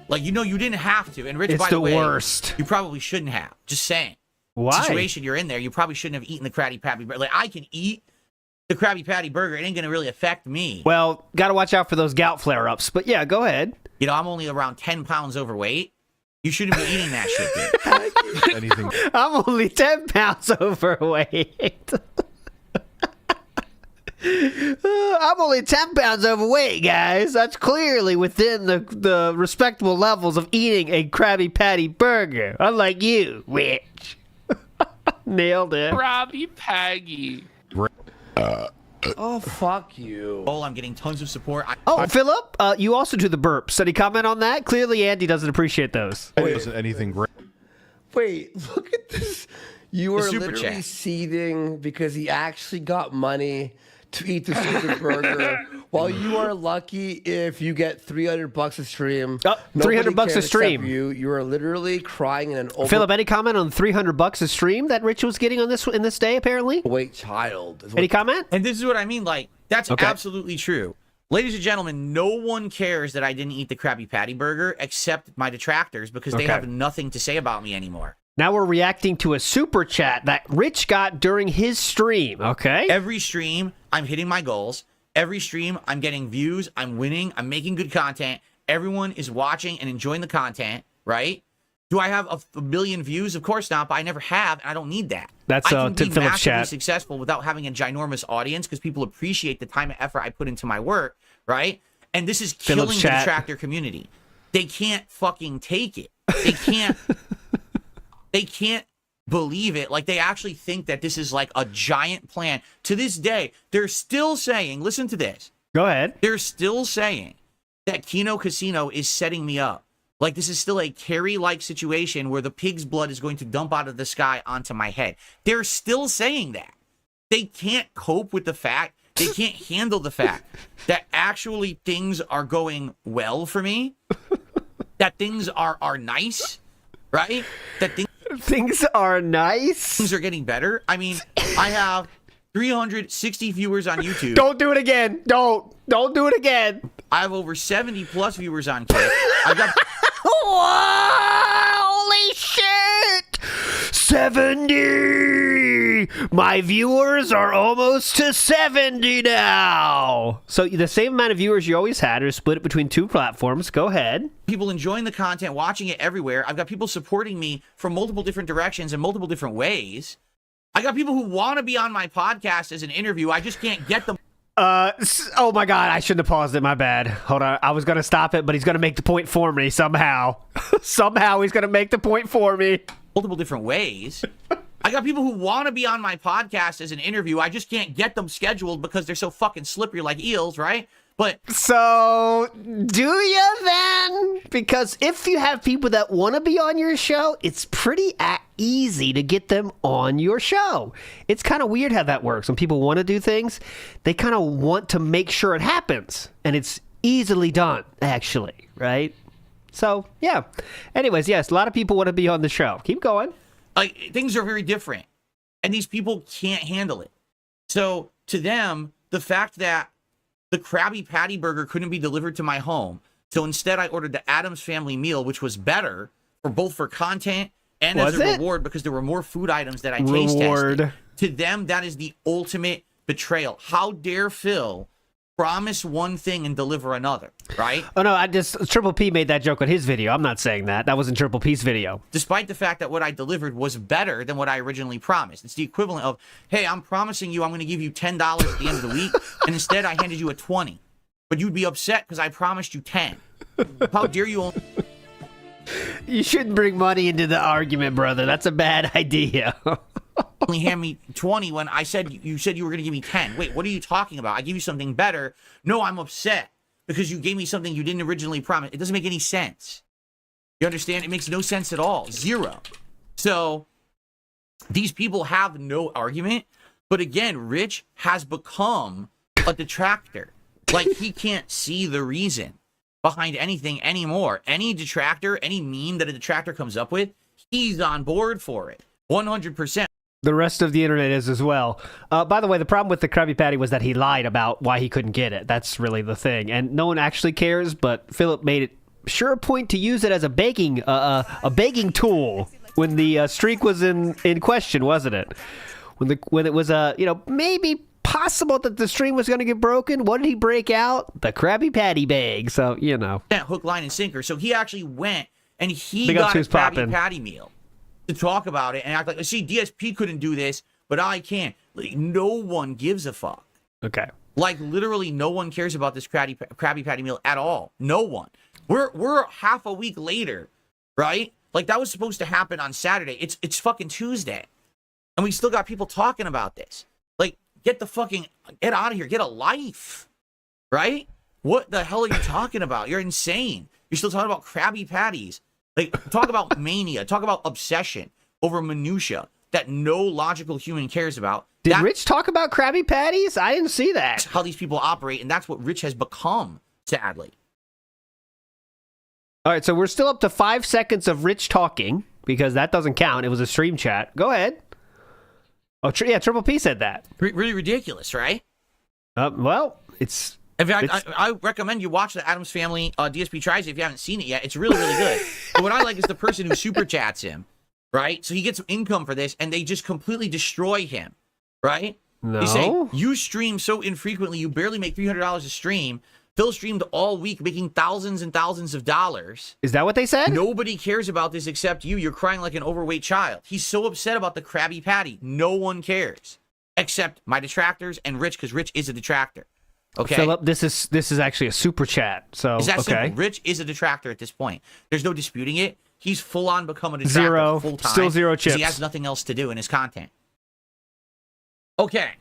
Like, you know, you didn't have to. And Rich, it's by the way, worst. You probably shouldn't have. Just saying. Why? Situation you're in there, you probably shouldn't have eaten the Krabby Patty burger. Like, I can eat the Krabby Patty burger. It ain't going to really affect me. Well, got to watch out for those gout flare-ups. But yeah, go ahead. You know, I'm only around 10 pounds overweight. You shouldn't be eating that shit, dude. Anything. I'm only 10 pounds overweight. I'm only 10 pounds overweight, guys. That's clearly within the respectable levels of eating a Krabby Patty burger. Unlike you, Rich. Nailed it. Krabby Patty. Oh, fuck you. Oh, I'm getting tons of support. Philip, you also do the burps. Any comment on that? Clearly, Andy doesn't appreciate those. It wasn't anything great. Wait, look at this. You are super literally chat. seething because he actually got money to eat the stupid burger, while you are lucky if you get $300 a stream. $300 a stream. You are literally crying in an open. Philip, any comment on $300 a stream that Rich was getting on this day? Apparently, wait, child. Any comment? And this is what I mean. Like, that's absolutely true. Ladies and gentlemen, no one cares that I didn't eat the Krabby Patty burger except my detractors, because they have nothing to say about me anymore. Now we're reacting to a super chat that Rich got during his stream, okay? Every stream, I'm hitting my goals. Every stream, I'm getting views. I'm winning. I'm making good content. Everyone is watching and enjoying the content, right? Do I have a million views? Of course not, but I never have, and I don't need that. That's I can be Philip's massively chat. successful without having a ginormous audience, because people appreciate the time and effort I put into my work, right? And this is killing the detractor community. They can't fucking take it. They can't... They can't believe it. Like, they actually think that this is like a giant plan. To this day, they're still saying, listen to this. Go ahead. They're still saying that Kino Casino is setting me up. Like, this is still a Carrie-like situation where the pig's blood is going to dump out of the sky onto my head. They're still saying that. They can't cope with the fact, they can't handle the fact that actually things are going well for me, that things are nice, right? That things are nice. Things are getting better. I mean, I have 360 viewers on YouTube. Don't do it again. Don't do it again. I have over 70 plus viewers on Kick. I've got holy shit! 70! My viewers are almost to 70 now! So the same amount of viewers you always had are split between 2 platforms. Go ahead. people enjoying the content, watching it everywhere. I've got people supporting me from multiple different directions and multiple different ways. I got people who want to be on my podcast as an interview. I just can't get them. Oh my God, I shouldn't have paused it. My bad. Hold on. I was going to stop it, but he's going to make the point for me somehow. Somehow he's going to make the point for me. Multiple different ways. I got people who want to be on my podcast as an interview. I just can't get them scheduled because they're so fucking slippery like eels, right? But so do you then? Because if you have people that want to be on your show, it's pretty easy to get them on your show. It's kind of weird how that works. When people want to do things, they kind of want to make sure it happens. And it's easily done, actually, right? So, yeah. Anyways, yes, a lot of people want to be on the show. Keep going. Like, things are very different. And these people can't handle it. So, to them, the fact that the Krabby Patty burger couldn't be delivered to my home. So instead, I ordered the Addams Family meal, which was better for both for content and as a reward because there were more food items that I taste tested. To them, that is the ultimate betrayal. How dare Phil promise one thing and deliver another, right? Oh, no, Triple P made that joke on his video. I'm not saying that. That wasn't Triple P's video. Despite the fact that what I delivered was better than what I originally promised. It's the equivalent of, hey, I'm promising you I'm going to give you $10 at the end of the week, and instead I handed you a 20. But you'd be upset because I promised you 10. How dare you... You shouldn't bring money into the argument, brother. That's a bad idea. Only hand me 20 when I said you said you were going to give me 10. Wait, what are you talking about? I give you something better. No, I'm upset because you gave me something you didn't originally promise. It doesn't make any sense. You understand? It makes no sense at all. Zero. So these people have no argument. But again, Rich has become a detractor. Like he can't see the reason behind anything anymore. Any detractor, any meme that a detractor comes up with, he's on board for it. 100%. The rest of the internet is as well. By the way, the problem with the Krabby Patty was that he lied about why he couldn't get it. That's really the thing. And no one actually cares, but Philip made it sure a point to use it as a baking tool when the streak was in question, wasn't it? When it was, maybe possible that the stream was going to get broken. What did he break out? The Krabby Patty bag. So, Hook, line, and sinker. So he actually went and he got a Krabby Patty meal to talk about it and act like, see, DSP couldn't do this, but I can. Like, no one gives a fuck. Okay. Like, literally no one cares about this Krabby Patty meal at all. No one. We're half a week later, right? Like, that was supposed to happen on Saturday. It's fucking Tuesday. And we still got people talking about this. Like, get out of here. Get a life. Right? What the hell are you talking about? You're insane. You're still talking about Krabby Patties. Like, talk about mania. Talk about obsession over minutia that no logical human cares about. Did Rich talk about Krabby Patties? I didn't see that. That's how these people operate, and that's what Rich has become, sadly. All right, so we're still up to 5 seconds of Rich talking, because that doesn't count. It was a stream chat. Go ahead. Oh, yeah, Triple P said that. Really ridiculous, right? Well, it's... In fact, I recommend you watch the Addams Family DSP Tries if you haven't seen it yet. It's really, really good. But what I like is the person who super chats him, right? So he gets income for this, and they just completely destroy him, right? No. They say, you stream so infrequently, you barely make $300 a stream. Phil streamed all week, making thousands and thousands of dollars. Is that what they said? Nobody cares about this except you. You're crying like an overweight child. He's so upset about the Krabby Patty. No one cares, except my detractors and Rich, because Rich is a detractor. Okay. Philip, this is actually a super chat. So is that okay. simple? Rich is a detractor at this point. There's no disputing it. He's full on become a detractor full time. Still 0 chips. He has nothing else to do in his content. Okay.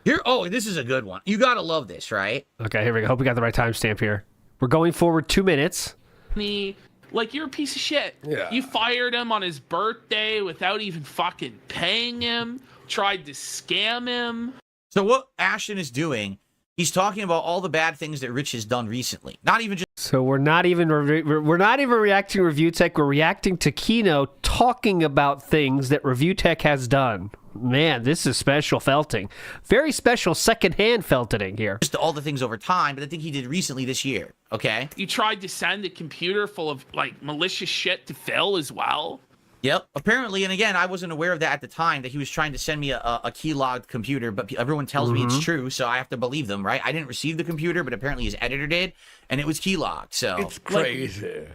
Here. Oh, this is a good one. You gotta love this, right? Okay, here we go. Hope we got the right timestamp here. We're going forward 2 minutes. Like, you're a piece of shit. Yeah. You fired him on his birthday without even fucking paying him. Tried to scam him. So what Ashton is doing, he's talking about all the bad things that Rich has done recently. Not even just... So we're not even reacting to Review Tech. We're reacting to Kino talking about things that Review Tech has done. Man, this is special felting. Very special secondhand felting here. Just all the things over time, but I think he did recently this year. Okay. You tried to send a computer full of like malicious shit to Phil as well. Yep. Apparently, and again, I wasn't aware of that at the time, that he was trying to send me a key-logged computer, but everyone tells me it's true, so I have to believe them, right? I didn't receive the computer, but apparently his editor did, and it was key-logged, so... It's crazy.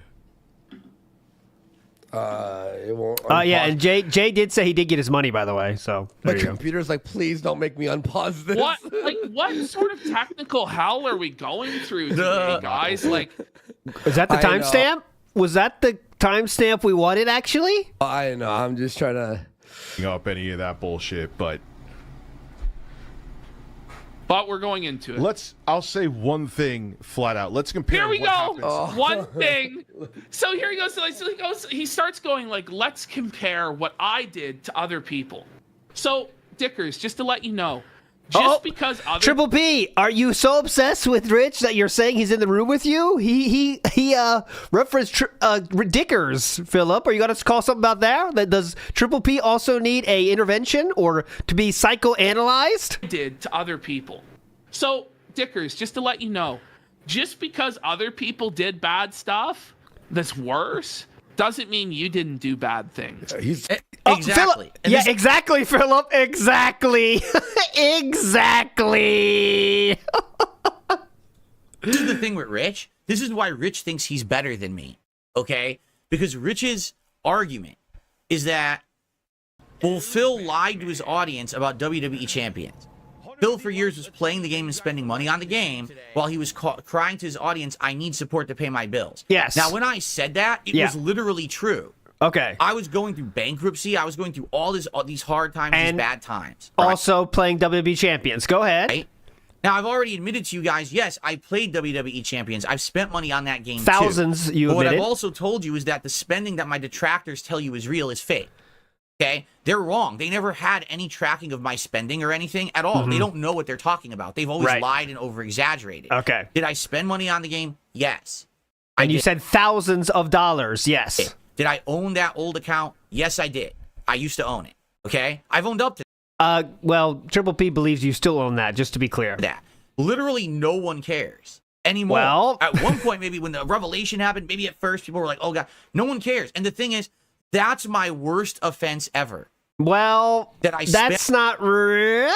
It won't yeah, and Jay did say he did get his money, by the way, so there My you go. computer's like, please don't make me unpause this. What sort of technical hell are we going through today, guys? Like, is that the I know. timestamp? Was that the timestamp we wanted, actually? I know, I'm just trying to... Up any of that bullshit, but we're going into it. I'll say one thing flat out. Let's compare. Here we what go. happens. One thing. So here he goes. He starts going like, let's compare what I did to other people. So, Dickers, just to let you know, because other Triple P, are you so obsessed with Rich that you're saying he's in the room with you? He referenced Dickers, Philip. Are you gonna call something about that? Does Triple P also need a intervention or to be psychoanalyzed? did to other people. So, Dickers, just to let you know, just because other people did bad stuff that's worse doesn't mean you didn't do bad things. Exactly. Phillip, exactly, Philip. Exactly. Exactly. This is the thing with Rich. This is why Rich thinks he's better than me, okay? Because Rich's argument is that, well, Phil lied to his audience about WWE champions. Phil, for years, was playing the game and spending money on the game while he was crying to his audience, I need support to pay my bills. Yes. Now, when I said that, it was literally true. Okay. I was going through bankruptcy. I was going through all these hard times, And these bad times. Also playing WWE champions. Go ahead. Right? Now, I've already admitted to you guys, yes, I played WWE champions. I've spent money on that game Thousands, too. you But what admitted. I've also told you is that the spending that my detractors tell you is real is fake. Okay? They're wrong. They never had any tracking of my spending or anything at all. They don't know what they're talking about. They've always lied and over-exaggerated. Okay. Did I spend money on the game? Yes. And you said thousands of dollars. Yes. Did I own that old account? Yes, I did. I used to own it. Okay? I've owned up to Well, Triple P believes you still own that, just to be clear. that. Literally no one cares anymore. Well, at one point, maybe when the revelation happened, maybe at first people were like, oh God, no one cares. And the thing is, that's my worst offense ever. Well, That that's not real.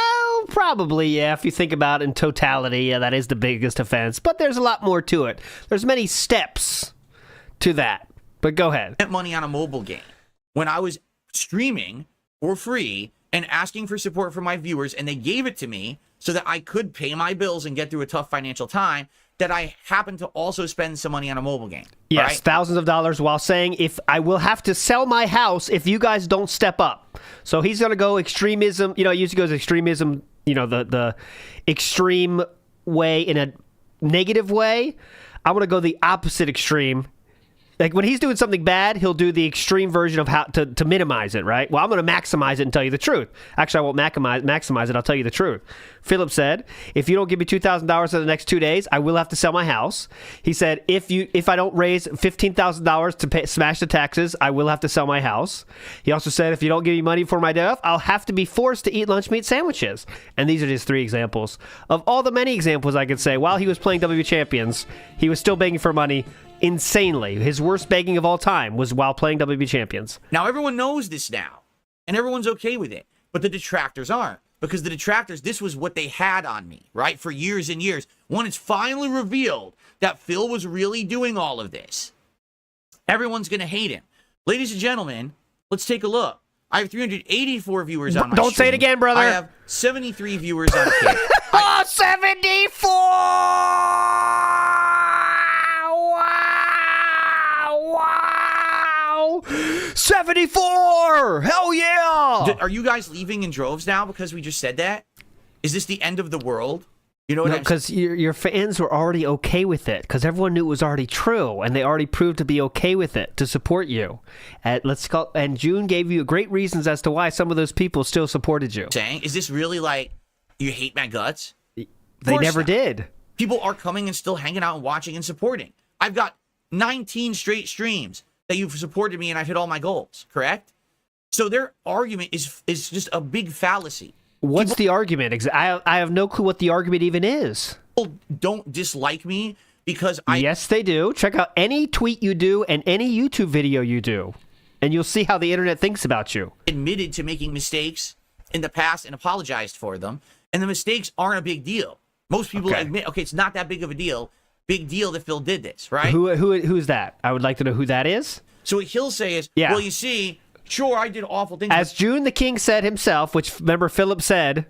Probably, yeah. If you think about it in totality, yeah, that is the biggest offense. But there's a lot more to it. There's many steps to that. But go ahead. Spent money on a mobile game when I was streaming for free and asking for support from my viewers, and they gave it to me so that I could pay my bills and get through a tough financial time, that I happened to also spend some money on a mobile game. Yes, right? thousands of dollars, while saying, if I will have to sell my house if you guys don't step up. So he's going to go extremism. You know, he usually goes extremism, you know, the extreme way in a negative way. I'm going to go the opposite extreme. Like, when he's doing something bad, he'll do the extreme version of how to minimize it, right? Well, I'm going to maximize it and tell you the truth. Actually, I won't maximize it. I'll tell you the truth. Philip said, if you don't give me $2,000 in the next 2 days, I will have to sell my house. He said, if I don't raise $15,000 to smash the taxes, I will have to sell my house. He also said, if you don't give me money for my death, I'll have to be forced to eat lunch meat sandwiches. And these are just 3 examples. Of all the many examples I could say, while he was playing WWE Champions, he was still begging for money insanely. His worst begging of all time was while playing WWE Champions. Now, everyone knows this now, and everyone's okay with it, but the detractors aren't. Because the detractors, this was what they had on me, right? For years and years. When it's finally revealed that Phil was really doing all of this, everyone's going to hate him. Ladies and gentlemen, let's take a look. I have 384 viewers on my Don't stream. say it again, brother. I have 73 viewers on Kick. Oh, 74! Wow! 74! Hell yeah! Are you guys leaving in droves now because we just said that? Is this the end of the world? You know what I'm saying? Because your fans were already okay with it, because everyone knew it was already true, and they already proved to be okay with it to support you. And June gave you great reasons as to why some of those people still supported you. Is this really like you hate my guts? They never did. People are coming and still hanging out and watching and supporting. I've got 19 straight streams that you've supported me and I've hit all my goals, correct? So their argument is just a big fallacy. What's the argument? I have no clue what the argument even is. People don't dislike me because Yes, they do. Check out any tweet you do and any YouTube video you do, and you'll see how the internet thinks about you. Admitted to making mistakes in the past and apologized for them, and the mistakes aren't a big deal. Most people admit, okay, it's not that big of a deal. Big deal that Phil did this, right? Who's that? I would like to know who that is. So what he'll say is, well, you see, sure, I did awful things. As June the King said himself, which remember Philip said,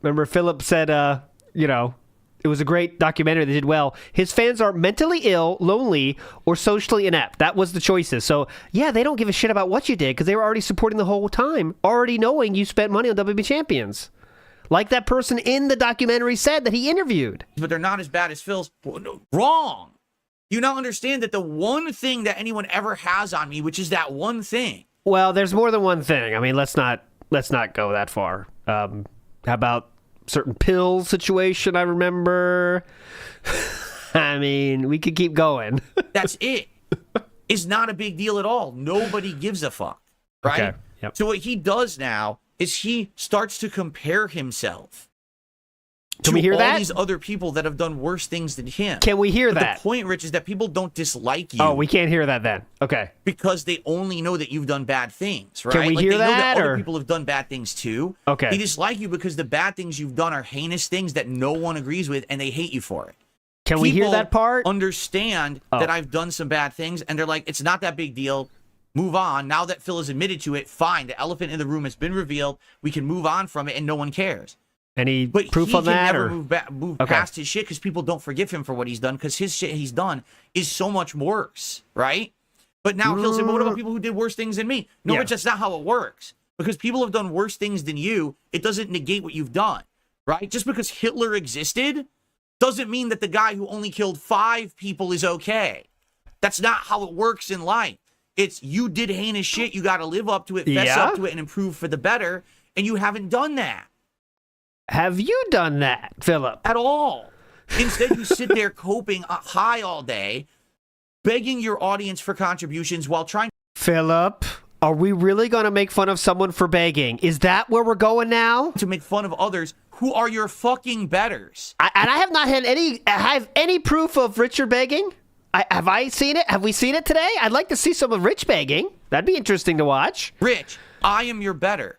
you know, it was a great documentary that did well. His fans are mentally ill, lonely, or socially inept. That was the choices. So, yeah, they don't give a shit about what you did because they were already supporting the whole time, already knowing you spent money on WB Champions. Like that person in the documentary said that he interviewed. But they're not as bad as Phil's. Wrong. You now understand that the one thing that anyone ever has on me, which is that one thing. Well, there's more than one thing. I mean, let's not go that far. How about certain pill situation? I remember. I mean, we could keep going. That's it. It's not a big deal at all. Nobody gives a fuck, right? Okay. Yep. So what he does now is he starts to compare himself Can we hear all that? these other people that have done worse things than him. Can we hear but that? The point, Rich, is that people don't dislike you. Oh, we can't hear that then. Okay. Because they only know that you've done bad things, right? Can we hear they know that, other or- people have done bad things too. Okay. They dislike you because the bad things you've done are heinous things that no one agrees with, and they hate you for it. Can we hear that part? Understand that I've done some bad things, and they're like, it's not that big deal. Move on. Now that Phil has admitted to it, fine. The elephant in the room has been revealed. We can move on from it, and no one cares. Any But proof he on can that? never Or? move past his shit because people don't forgive him for what he's done because his shit he's done is so much worse, right? But now he'll say, well, what about people who did worse things than me? No, Rich, that's not how it works. Because people have done worse things than you, it doesn't negate what you've done, right? Just because Hitler existed doesn't mean that the guy who only killed 5 people is okay. That's not how it works in life. It's you did heinous shit, you got to live up to it, fess up to it, and improve for the better, and you haven't done that. Have you done that, Philip? At all. Instead, you sit there coping high all day, begging your audience for contributions while trying. Philip, are we really going to make fun of someone for begging? Is that where we're going now? To make fun of others who are your fucking betters. And I have not had any proof of Richard begging. Have I seen it? Have we seen it today? I'd like to see some of Rich begging. That'd be interesting to watch. Rich, I am your better.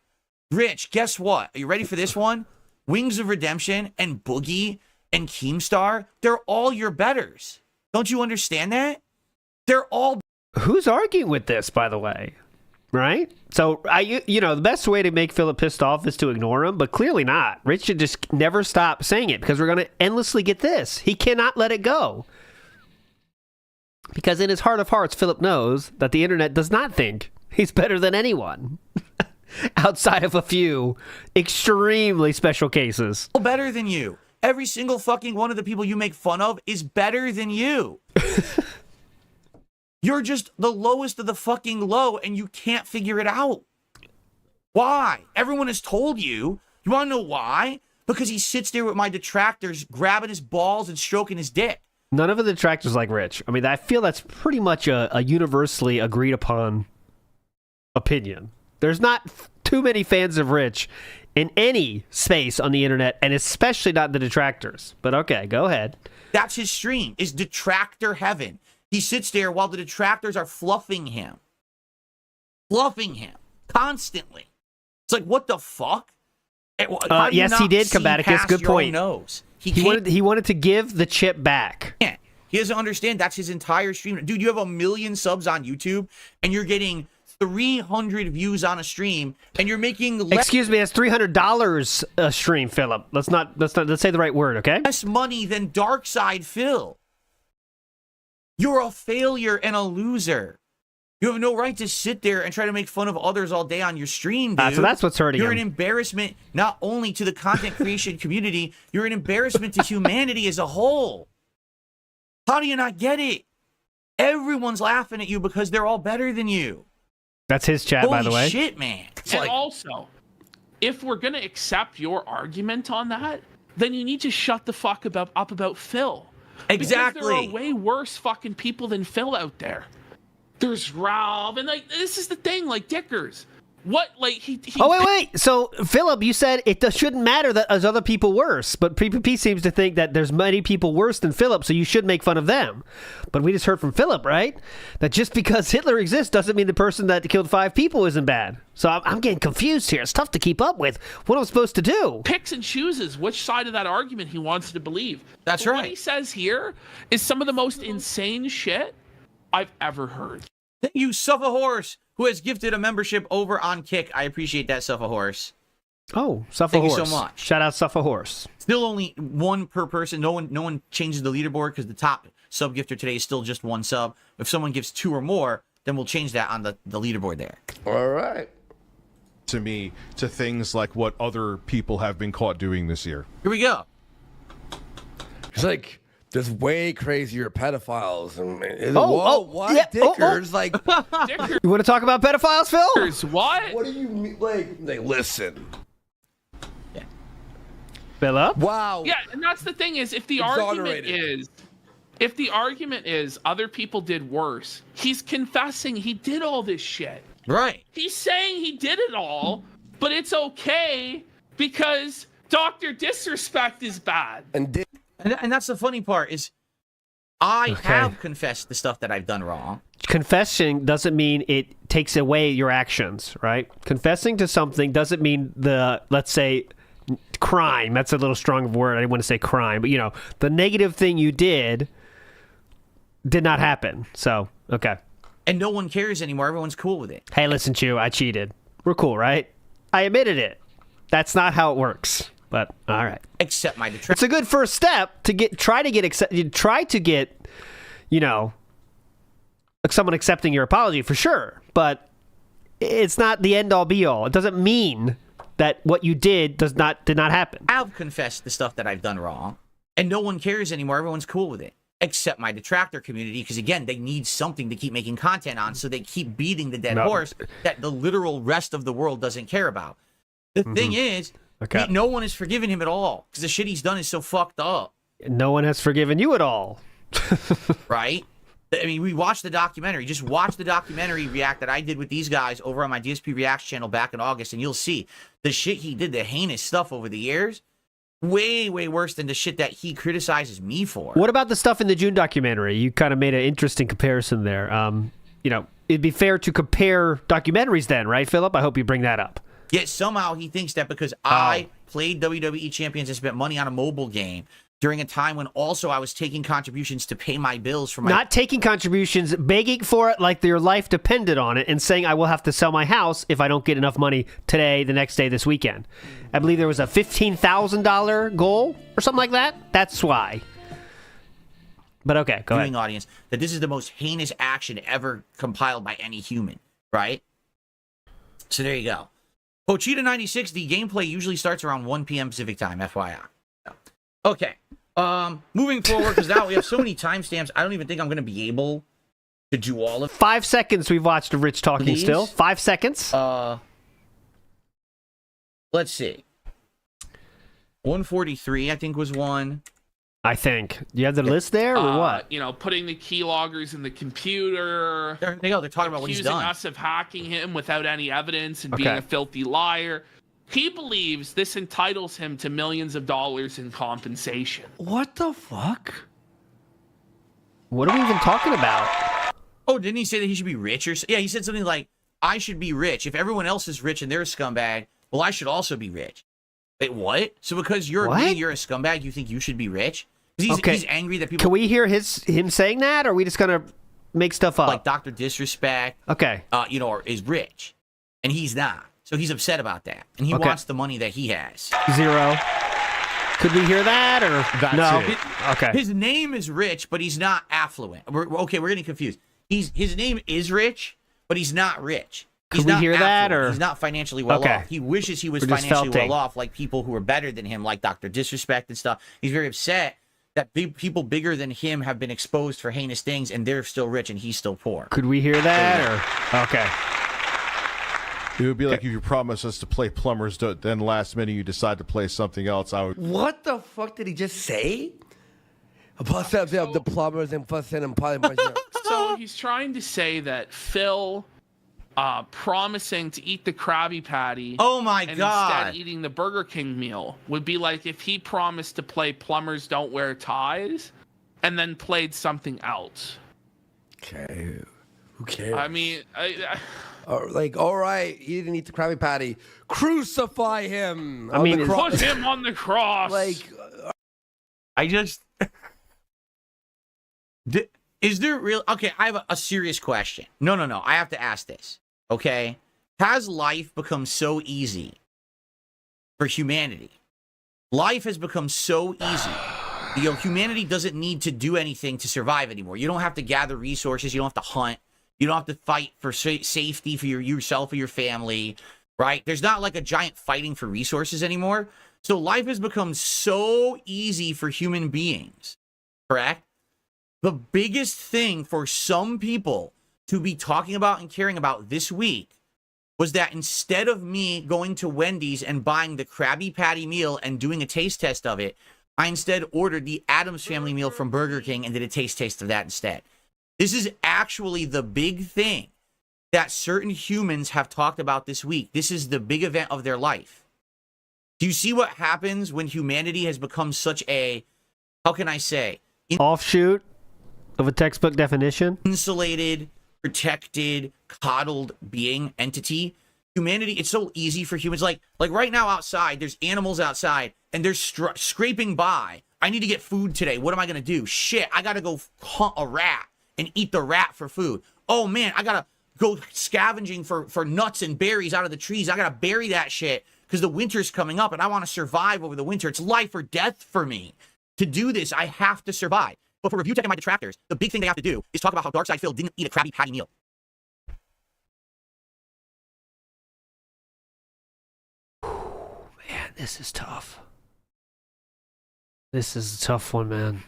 Rich, guess what? Are you ready for this one? Wings of Redemption and Boogie and Keemstar, they're all your betters. Don't you understand that? They're all. Who's arguing with this, by the way? Right? So, the best way to make Philip pissed off is to ignore him, but clearly not. Rich should just never stop saying it because we're going to endlessly get this. He cannot let it go. Because in his heart of hearts, Philip knows that the internet does not think he's better than anyone. Outside of a few extremely special cases. Better than you. Every single fucking one of the people you make fun of is better than you. You're just the lowest of the fucking low, and you can't figure it out. Why? Everyone has told you. You want to know why? Because he sits there with my detractors, grabbing his balls and stroking his dick. None of the detractors like Rich. I mean, I feel that's pretty much a universally agreed upon opinion. There's not too many fans of Rich in any space on the internet, and especially not the detractors. But okay, go ahead. That's his stream, is detractor heaven. He sits there while the detractors are fluffing him. Fluffing him. Constantly. It's like, what the fuck? Yes, he did, Combaticus. Good point. Nose? He wanted to give the chip back. Yeah. He doesn't understand that's his entire stream. Dude, you have 1 million subs on YouTube, and you're getting 300 views on a stream, and you're making Excuse me, that's $300 a stream, Philip. Let's say the right word, okay? Less money than Darkside Phil. You're a failure and a loser. You have no right to sit there and try to make fun of others all day on your stream, dude. So that's what's hurting You're him. an embarrassment not only to the content creation community, you're an embarrassment to humanity as a whole. How do you not get it? Everyone's laughing at you because they're all better than you. That's his chat, by the way. Holy shit, man. And also, if we're going to accept your argument on that, then you need to shut the fuck up about Phil. Exactly. Because there are way worse fucking people than Phil out there. There's Ralph, and like, this is the thing, like Dickers. What, like, he Oh, wait. So, Philip, you said it shouldn't matter that there's other people worse, but PPP seems to think that there's many people worse than Philip, so you should make fun of them. But we just heard from Philip, right? That just because Hitler exists doesn't mean the person that killed 5 people isn't bad. So I'm getting confused here. It's tough to keep up with. What am I supposed to do? picks and chooses which side of that argument he wants to believe. That's But right. What he says here is some of the most insane shit I've ever heard. Thank you, Suffa Horse, who has gifted a membership over on Kick. I appreciate that, Suffa Horse. Oh, Suffa Thank Horse. you so much. Shout out Suffa Horse. Still only 1 per person. No one changes the leaderboard because the top sub gifter today is still just 1 sub. If someone gives 2 or more, then we'll change that on the leaderboard there. All right. To me, to things like what other people have been caught doing this year. Here we go. It's like there's way crazier pedophiles and what yeah, dickers like. Dickers, You want to talk about pedophiles, Phil? what? What do you mean? Like listen. Philip? Wow. Yeah, and that's the thing is, if the argument is other people did worse, he's confessing he did all this shit. Right. He's saying he did it all, but it's okay because Dr. Disrespect is bad. And that's the funny part is I have confessed the stuff that I've done wrong. Confessing doesn't mean it takes away your actions, right? Confessing to something doesn't mean let's say, crime. That's a little strong of a word. I didn't want to say crime, but, the negative thing you did not happen. So, okay. And no one cares anymore. Everyone's cool with it. Hey, listen, Chew, I cheated. We're cool, right? I admitted it. That's not how it works. But all right. Except my detractor. It's a good first step to try to get someone accepting your apology for sure. But it's not the end all be all. It doesn't mean that what you did did not happen. I've confessed the stuff that I've done wrong, and no one cares anymore. Everyone's cool with it. Except my detractor community, because again, they need something to keep making content on, so they keep beating the dead horse that the literal rest of the world doesn't care about. The thing is, no one has forgiven him at all, because the shit he's done is so fucked up. No one has forgiven you at all. Right? I mean, we watched the documentary. Just watch the documentary react that I did with these guys over on my DSP Reacts channel back in August, and you'll see the shit he did, the heinous stuff over the years, way, way worse than the shit that he criticizes me for. What about the stuff in the June documentary? You kind of made an interesting comparison there. It'd be fair to compare documentaries then, right, Philip? I hope you bring that up. Yet somehow he thinks that because I played WWE Champions and spent money on a mobile game during a time when also I was taking contributions to pay my bills for my... Not taking contributions, begging for it like your life depended on it, and saying, I will have to sell my house if I don't get enough money today, the next day, this weekend. I believe there was a $15,000 goal or something like that. That's why. But okay, go ahead. Audience, that this is the most heinous action ever compiled by any human, right? So there you go. Pochita96, the gameplay usually starts around 1 p.m. Pacific time, FYI. Okay. Moving forward, because now we have so many timestamps, I don't even think I'm going to be able to do all of 5 seconds we've watched of Rich talking Please? still. 5 seconds. Let's see. 143, I think, was one. I think. Do you have the list there or what? Putting the keyloggers in the computer. There they go. They're talking about what he's accusing done. us of hacking him without any evidence and being a filthy liar. He believes this entitles him to millions of dollars in compensation. What the fuck? What are we even talking about? Oh, didn't he say that he should be rich or yeah, he said something like, I should be rich. If everyone else is rich and they're a scumbag, well, I should also be rich. Wait, what? So because you're a scumbag, you think you should be rich? He's angry that people... Can we hear him saying that, or are we just going to make stuff up? Like Dr. Disrespect, or is rich, and he's not. So he's upset about that, and he wants the money that he has. 0. Could we hear that, or no? His name is Rich, but he's not affluent. We're getting confused. His name is Rich, but he's not rich. He's Could we hear that, affluent. or he's not financially well off? He wishes he was financially well off, like people who are better than him, like Dr. Disrespect and stuff. He's very upset that people bigger than him have been exposed for heinous things, and they're still rich and he's still poor. Could we hear that, or okay? It would be like if you promise us to play plumbers, then last minute you decide to play something else. What the fuck did he just say? Plus up the plumbers and plus and So he's trying to say that Phil promising to eat the Krabby Patty. Oh my and God. instead eating the Burger King meal would be like if he promised to play Plumbers Don't Wear Ties and then played something else. Okay. Who cares? I mean, like, all right, he didn't eat the Krabby Patty. Crucify him. I mean, put him on the cross. Like, I just. Is there real? Okay, I have a serious question. No. I have to ask this. Okay, has life become so easy for humanity? Life has become so easy. You know, humanity doesn't need to do anything to survive anymore. You don't have to gather resources. You don't have to hunt. You don't have to fight for safety for yourself or your family, right? There's not like a giant fighting for resources anymore. So life has become so easy for human beings, correct? The biggest thing for some people to be talking about and caring about this week was that instead of me going to Wendy's and buying the Krabby Patty meal and doing a taste test of it, I instead ordered the Addams Family meal from Burger King and did a taste of that instead. This is actually the big thing that certain humans have talked about this week. This is the big event of their life. Do you see what happens when humanity has become such a, how can I say? Offshoot of a textbook definition? Insulated, protected, coddled being, entity. Humanity, it's so easy for humans. Like right now outside, there's animals outside, and they're scraping by. I need to get food today. What am I going to do? Shit, I got to go hunt a rat and eat the rat for food. Oh, man, I got to go scavenging for nuts and berries out of the trees. I got to bury that shit because the winter's coming up, and I want to survive over the winter. It's life or death for me. To do this, I have to survive. But for Review Tech and my detractors, the big thing they have to do is talk about how Darkside Phil didn't eat a Krabby Patty meal. Man, this is tough. This is a tough one, man.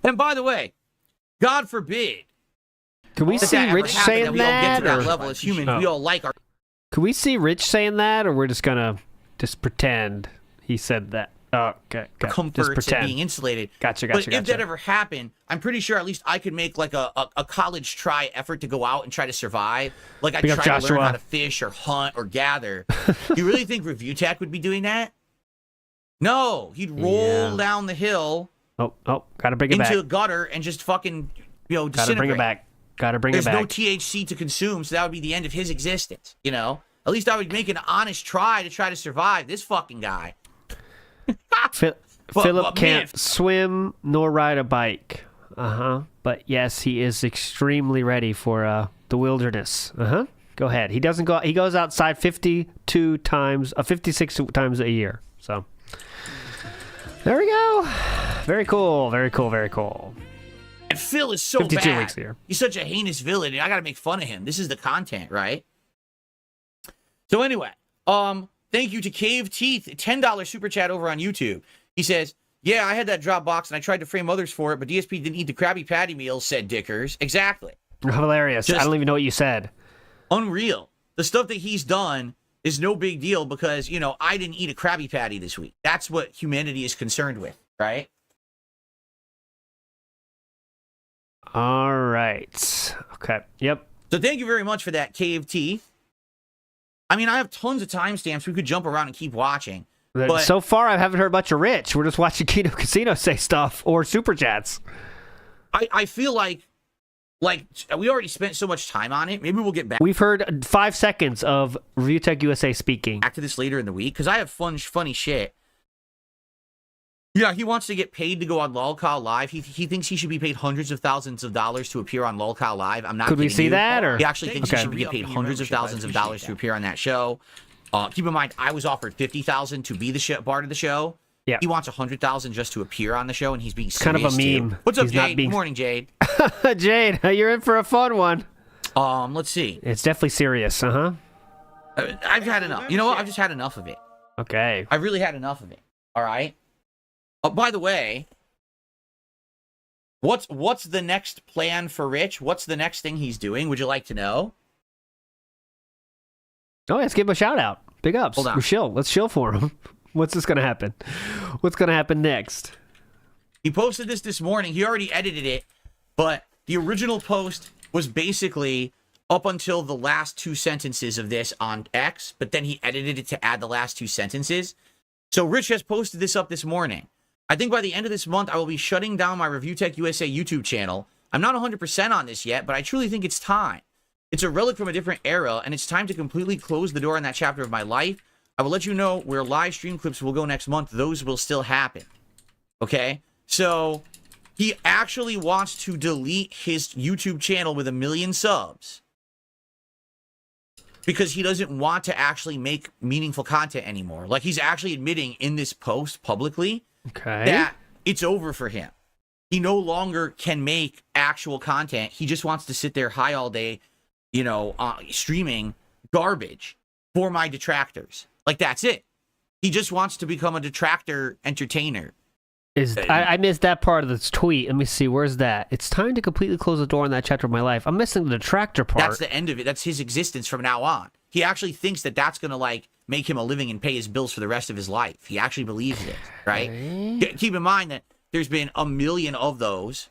And by the way, God forbid. Can we see Rich saying that? We all get to that or... level as humans. We all like our. Can we see Rich saying that, or we're just gonna pretend he said that? Oh, okay. Comforts and being insulated. Gotcha. But if that ever happened, I'm pretty sure at least I could make like a college try effort to go out and try to survive. Like I try to learn how to fish or hunt or gather. You really think Review Tech would be doing that? No, he'd roll down the hill. Oh, gotta bring it back. Into a gutter and just fucking, disintegrate. Gotta bring it back. There's no THC to consume, so that would be the end of his existence, you know? At least I would make an honest try to survive this fucking guy. Philip can't swim nor ride a bike. But yes, he is extremely ready for the wilderness. Go ahead. He doesn't go. He goes outside 56 times a year. So there we go. Very cool. And Phil is so 52 bad. weeks a year. He's such a heinous villain, and I gotta make fun of him. This is the content, right? So anyway, thank you to Cave Teeth, $10 super chat over on YouTube. He says, yeah, I had that drop box and I tried to frame others for it, but DSP didn't eat the Krabby Patty meal, said Dickers. Exactly. Hilarious. I don't even know what you said. Unreal. The stuff that he's done is no big deal because, I didn't eat a Krabby Patty this week. That's what humanity is concerned with, right? All right. Okay. Yep. So thank you very much for that, Cave Teeth. I mean, I have tons of timestamps. We could jump around and keep watching. But so far, I haven't heard much of Rich. We're just watching Kino Casino say stuff or super chats. I feel like we already spent so much time on it. Maybe we'll get back. We've heard 5 seconds of Review Tech USA speaking. Back to this later in the week because I have funny shit. Yeah, he wants to get paid to go on LOLCOW Live. He thinks he should be paid hundreds of thousands of dollars to appear on LOLCOW Live. I'm not. Could we see that? Or he actually thinks he should get paid hundreds of thousands of dollars to appear on that show. Keep in mind, I was offered $50,000 to be the part of the show. Yeah. He wants $100,000 just to appear on the show, and he's being serious kind of a meme. Too. What's up, Jade? Good morning, Jade. Jade, you're in for a fun one. Let's see. It's definitely serious, I've had enough. You know what? I've just had enough of it. Okay. I've really had enough of it. All right. By the way, what's the next plan for Rich? What's the next thing he's doing? Would you like to know? Oh, let's give him a shout out. Big ups. Hold on. Let's chill for him. What's this gonna happen? What's gonna happen next? He posted this morning. He already edited it, but The original post was basically up until the last 2 sentences of this on X, but then he edited it to add the last 2 sentences. So Rich has posted this up this morning. I think by the end of this month, I will be shutting down my Review Tech USA YouTube channel. I'm not 100% on this yet, but I truly think it's time. It's a relic from a different era, and it's time to completely close the door on that chapter of my life. I will let you know where live stream clips will go next month. Those will still happen. Okay? So he actually wants to delete his YouTube channel with 1 million subs because he doesn't want to actually make meaningful content anymore. Like, he's actually admitting in this post publicly that it's over for him. He no longer can make actual content. He just wants to sit there high all day, you know, streaming garbage for my detractors. Like, that's it. He just wants to become a detractor entertainer. I missed that part of this tweet. Let me see. Where's that? It's time to completely close the door on that chapter of my life. I'm missing the detractor part. That's the end of it. That's his existence from now on. He actually thinks that that's going to, like, make him a living and pay his bills for the rest of his life. He actually believes it, right? Keep in mind that there's been 1 million of those,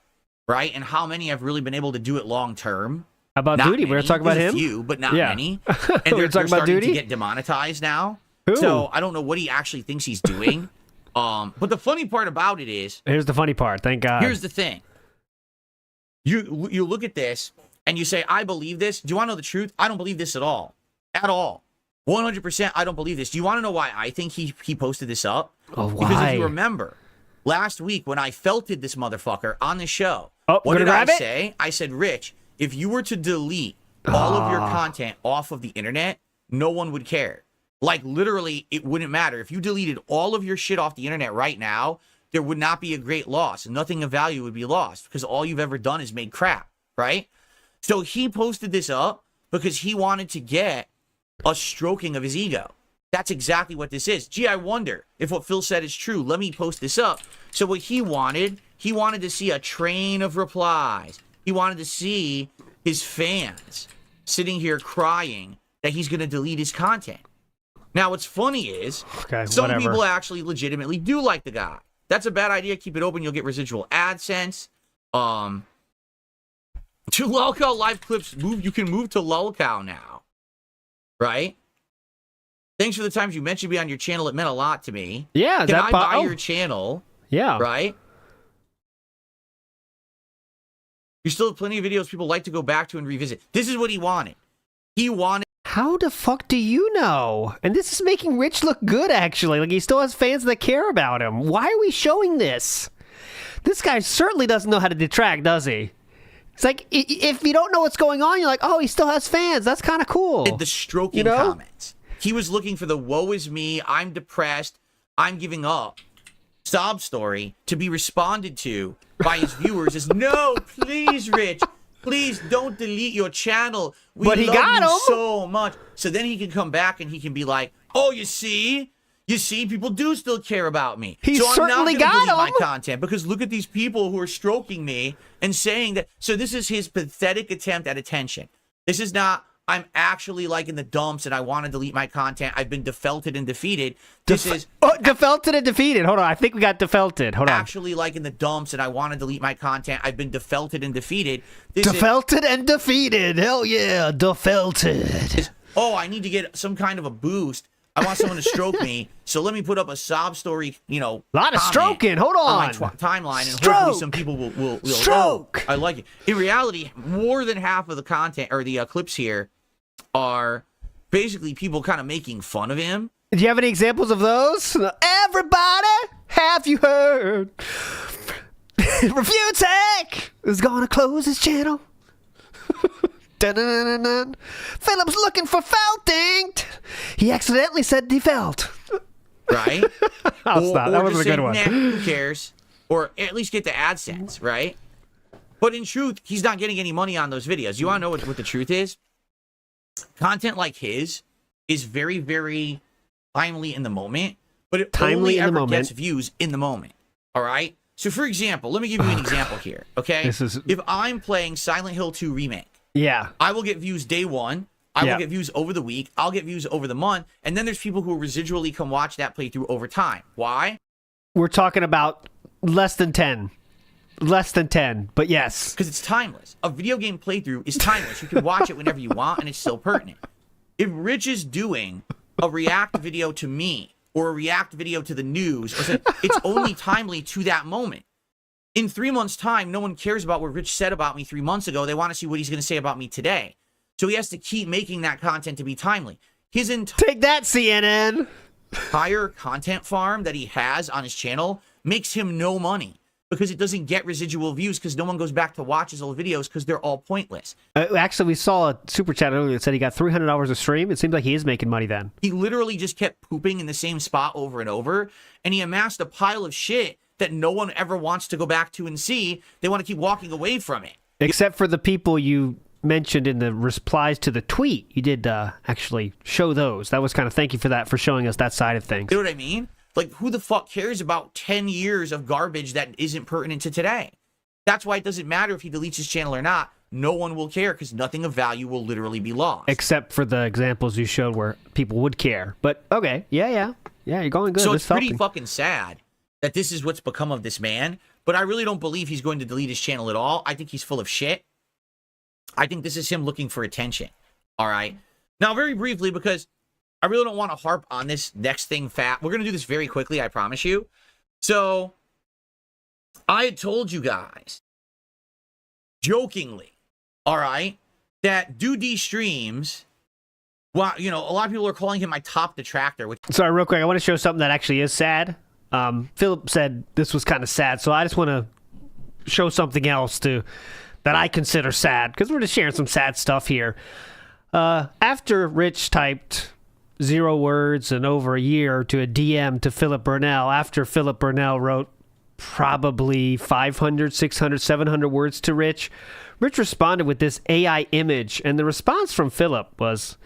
right? And how many have really been able to do it long term? How about Duty? We were talking about him? A few, but not many. And we were talking about Duty? To get demonetized now. Who? So I don't know what he actually thinks he's doing. But the funny part about it is... Here's the funny part. Thank God. Here's the thing. You look at this and you say, I believe this. Do you want to know the truth? I don't believe this at all. At all. 100% I don't believe this. Do you want to know why I think he posted this up? Oh, why? Because if you remember, last week when I felted this motherfucker on the show, what did I say? I said, Rich, if you were to delete all of your content off of the internet, no one would care. Like, literally, it wouldn't matter. If you deleted all of your shit off the internet right now, there would not be a great loss. Nothing of value would be lost because all you've ever done is made crap, right? So he posted this up because he wanted to get a stroking of his ego. That's exactly what this is. Gee, I wonder if what Phil said is true. Let me post this up. So what he wanted to see a train of replies. He wanted to see his fans sitting here crying that he's going to delete his content. Now, what's funny is some people actually legitimately do like the guy. That's a bad idea. Keep it open. You'll get residual AdSense. To Lolcow live clips, you can move to Lolcow now. Right? Thanks for the times you mentioned me on your channel. It meant a lot to me. Yeah. Can I buy your channel? Yeah. Right? You still have plenty of videos people like to go back to and revisit. This is what he wanted. He wanted... How the fuck do you know? And this is making Rich look good, actually. Like, he still has fans that care about him. Why are we showing this? This guy certainly doesn't know how to detract, does he? It's like, if you don't know what's going on, you're like, oh, he still has fans. That's kind of cool. The stroking comments. He was looking for the woe is me, I'm depressed, I'm giving up sob story to be responded to by his viewers as, no, please, Rich. Please don't delete your channel. We love you so much. So then he can come back and he can be like, oh, you see, people do still care about me. He so certainly I'm not got delete my content because look at these people who are stroking me and saying that. So this is his pathetic attempt at attention. This is not, I'm actually like in the dumps and I want to delete my content. I've been defelted and defeated. This is defelted and defeated. Hold on, I think we got defelted. Hold on. Actually like in the dumps and I want to delete my content. I've been defelted and defeated. Defelted and defeated. Hell yeah, defelted. I need to get some kind of a boost. I want someone to stroke me, so let me put up a sob story, a lot of stroking. Hold on. My timeline, and hopefully some people will stroke. I like it. In reality, more than half of the content or the clips here are basically people kind of making fun of him. Do you have any examples of those? Everybody, have you heard? Review Tech is gonna close his channel. Philip's looking for felting. He accidentally said defelt. Right? I'll stop. That was a good one. Nah, who cares? Or at least get the AdSense, right? But in truth, he's not getting any money on those videos. You want to know what the truth is? Content like his is very, very timely in the moment, but it only ever gets views in the moment. All right? So, for example, let me give you an example here, okay? If I'm playing Silent Hill 2 Remake, I will get views day one. I will get views over the week. I'll get views over the month. And then there's people who residually come watch that playthrough over time. Why? We're talking about less than 10. less than 10, but yes. Because it's timeless. A video game playthrough is timeless. You can watch it whenever you want, and it's still pertinent. If Rich is doing a react video to me or a react video to the news, it's only timely to that moment. In 3 months' time, no one cares about what Rich said about me 3 months ago. They want to see what he's going to say about me today. So he has to keep making that content to be timely. His Take that, CNN! entire content farm that he has on his channel makes him no money because it doesn't get residual views because no one goes back to watch his old videos because they're all pointless. Actually, we saw a super chat earlier that said he got $300 a stream. It seems like he is making money then. He literally just kept pooping in the same spot over and over, and he amassed a pile of shit that no one ever wants to go back to and see. They want to keep walking away from it. Except for the people you mentioned in the replies to the tweet. You did actually show those. That was kind of thank you for that, for showing us that side of things. You know what I mean? Like, who the fuck cares about 10 years of garbage that isn't pertinent to today? That's why it doesn't matter if he deletes his channel or not. No one will care because nothing of value will literally be lost. Except for the examples you showed where people would care. But, okay, yeah, you're going good. So it's pretty fucking sad that this is what's become of this man, but I really don't believe he's going to delete his channel at all. I think he's full of shit. I think this is him looking for attention. All right. Now, very briefly, because I really don't want to harp on this next thing fat. We're going to do this very quickly, I promise you. So, I had told you guys, jokingly, all right, that D00dy streams, well, you know, a lot of people are calling him my top detractor. Sorry, real quick, I want to show something that actually is sad. Philip said this was kind of sad, so I just want to show something else that I consider sad, because we're just sharing some sad stuff here. After Rich typed 0 words and over a year to a DM to Philip Burnell, after Philip Burnell wrote probably 500, 600, 700 words to Rich responded with this AI image, and the response from Philip was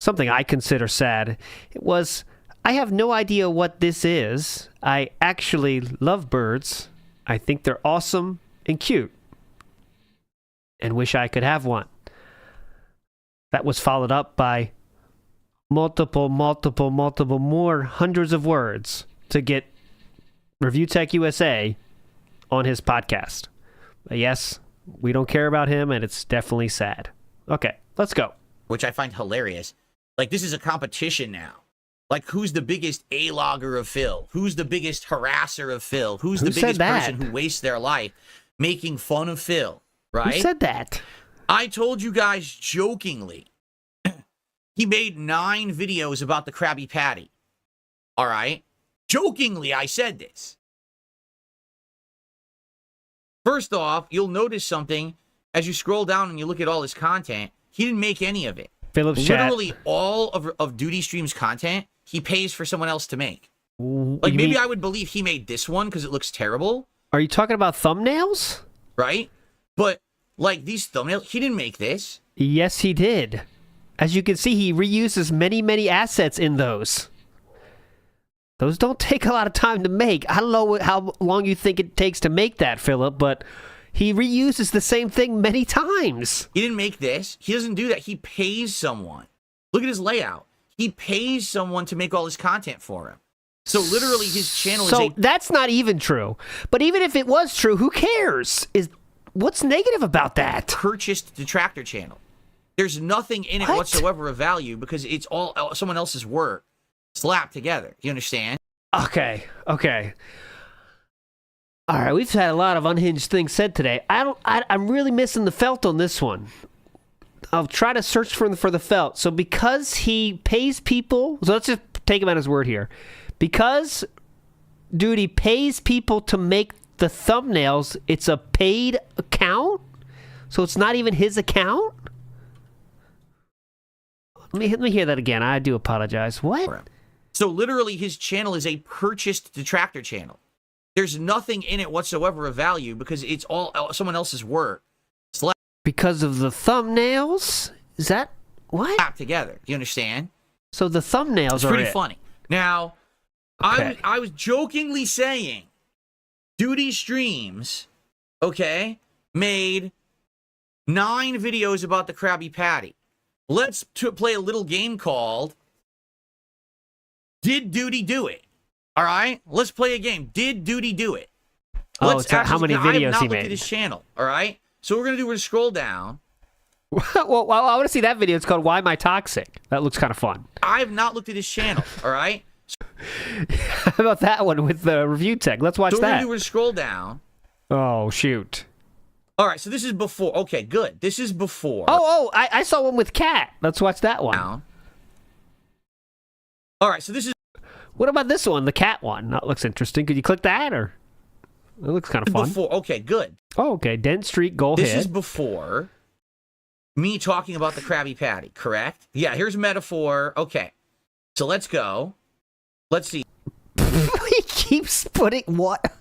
something I consider sad. It was, I have no idea what this is. I actually love birds. I think they're awesome and cute, and wish I could have one. That was followed up by multiple more hundreds of words to get Review Tech USA on his podcast. But yes, we don't care about him, and it's definitely sad. Okay, let's go. Which I find hilarious. Like, this is a competition now. Like, who's the biggest A-logger of Phil? Who's the biggest harasser of Phil? Who's the biggest person who wastes their life making fun of Phil? Right? Who said that? I told you guys jokingly, he made 9 videos about the Krabby Patty. All right? Jokingly, I said this. First off, you'll notice something as you scroll down and you look at all his content. He didn't make any of it. Philip's Literally chat. all of D00dy Stream's content, he pays for someone else to make. Like, maybe I would believe he made this one because it looks terrible. Are you talking about thumbnails? Right? But, like, these thumbnails, he didn't make this. Yes, he did. As you can see, he reuses many assets in those. Those don't take a lot of time to make. I don't know how long you think it takes to make that, Philip, but he reuses the same thing many times. He didn't make this. He doesn't do that. He pays someone. Look at his layout. He pays someone to make all his content for him. So literally his channel is that's not even true. But even if it was true, who cares? What's negative about that? Purchased detractor channel. There's nothing in it whatsoever of value because it's all someone else's work slapped together. You understand? Okay. All right, we've had a lot of unhinged things said today. I'm really missing the felt on this one. I'll try to search for the felt. So because he pays people, so let's just take him at his word here. Because D00dy pays people to make the thumbnails, it's a paid account? So it's not even his account? Let me hear that again. I do apologize. What? So literally his channel is a purchased detractor channel. There's nothing in it whatsoever of value because it's all someone else's work. Because of the thumbnails? Is that what? Slapped together. You understand? So the thumbnails it's pretty funny. Now, okay. I was jokingly saying D00dy Streams, okay, made 9 videos about the Krabby Patty. Let's play a little game called Did D00dy Do It? All right? Let's play a game. Did D00dy do it? How many videos he I have not looked made? at his channel. All right. So we're gonna scroll down. Well, I want to see that video. It's called "Why Am I Toxic?" That looks kind of fun. I have not looked at his channel. All right. How about that one with the review tech? Let's watch that. So we're gonna scroll down. Oh shoot! All right. So this is before. Okay, good. This is before. I saw one with Cat. Let's watch that one. Down. All right. So this is. What about this one, the Cat one? That looks interesting. Could you click that, or it looks kind of fun? Before. Okay, good. Oh, okay. Dent Street Goal This hit. is before me talking about the Krabby Patty, correct? Yeah, here's a metaphor. Okay. So let's go. Let's see. He keeps putting what?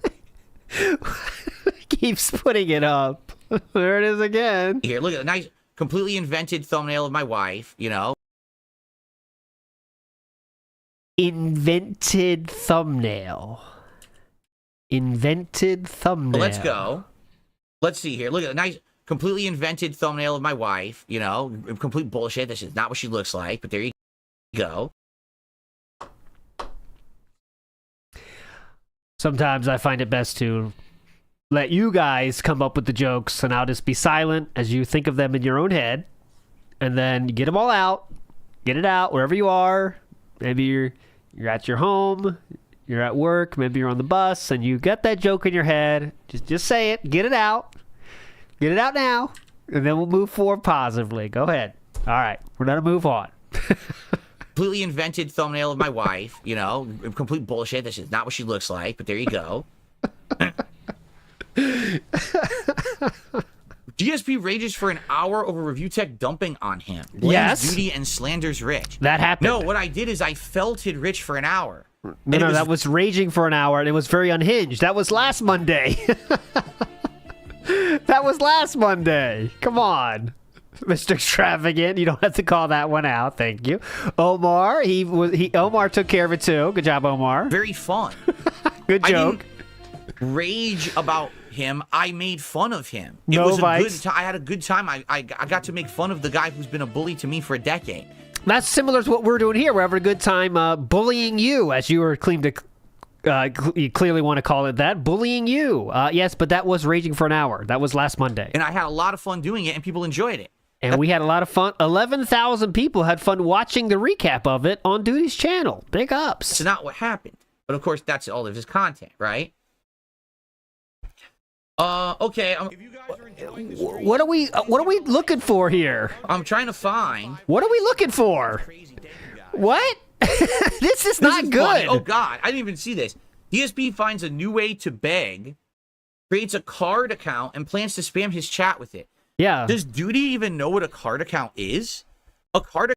Keeps putting it up. There it is again. Here, look at the nice, completely invented thumbnail of my wife, you know. Invented thumbnail. Invented thumbnail. Let's go. Let's see here. Look at the nice, completely invented thumbnail of my wife, you know. Complete bullshit. This is not what she looks like, but there you go. Sometimes I find it best to let you guys come up with the jokes, and I'll just be silent as you think of them in your own head, and then you get them all out. Get it out wherever you are. Maybe you're at your home, you're at work, maybe you're on the bus, and you get that joke in your head. Just say it. Get it out. Get it out now, and then we'll move forward positively. Go ahead. All right, we're gonna move on. Completely invented thumbnail of my wife, you know. Complete bullshit. This is not what she looks like, but there you go. DSP rages for an hour over review tech dumping on him. Blames Yes. Duty and slanders Rich. That happened. No, what I did is I felted Rich for an hour. No, that was raging for an hour, and it was very unhinged. That was last Monday. That was last Monday. Come on, Mr. Extravagant. You don't have to call that one out. Thank you. Omar, Omar took care of it too. Good job, Omar. Very fun. Good joke. I didn't rage about him. I made fun of him. It No was a bites. good time. I had a good time. I got to make fun of the guy who's been a bully to me for a decade. That's similar to what we're doing here. We're having a good time bullying you, as you were claimed to. You clearly want to call it that. Bullying you. Yes, but that was raging for an hour. That was last Monday. And I had a lot of fun doing it, and people enjoyed it. And we had a lot of fun. 11,000 people had fun watching the recap of it on Duty's channel. Big ups. It's not what happened. But of course, that's all of his content, right? Okay. What are we looking for here? I'm trying to find. What are we looking for? What? This is not good. Funny. Oh God, I didn't even see this. DSP finds a new way to beg, creates a card account, and plans to spam his chat with it. Yeah. Does Duty even know what a card account is? A card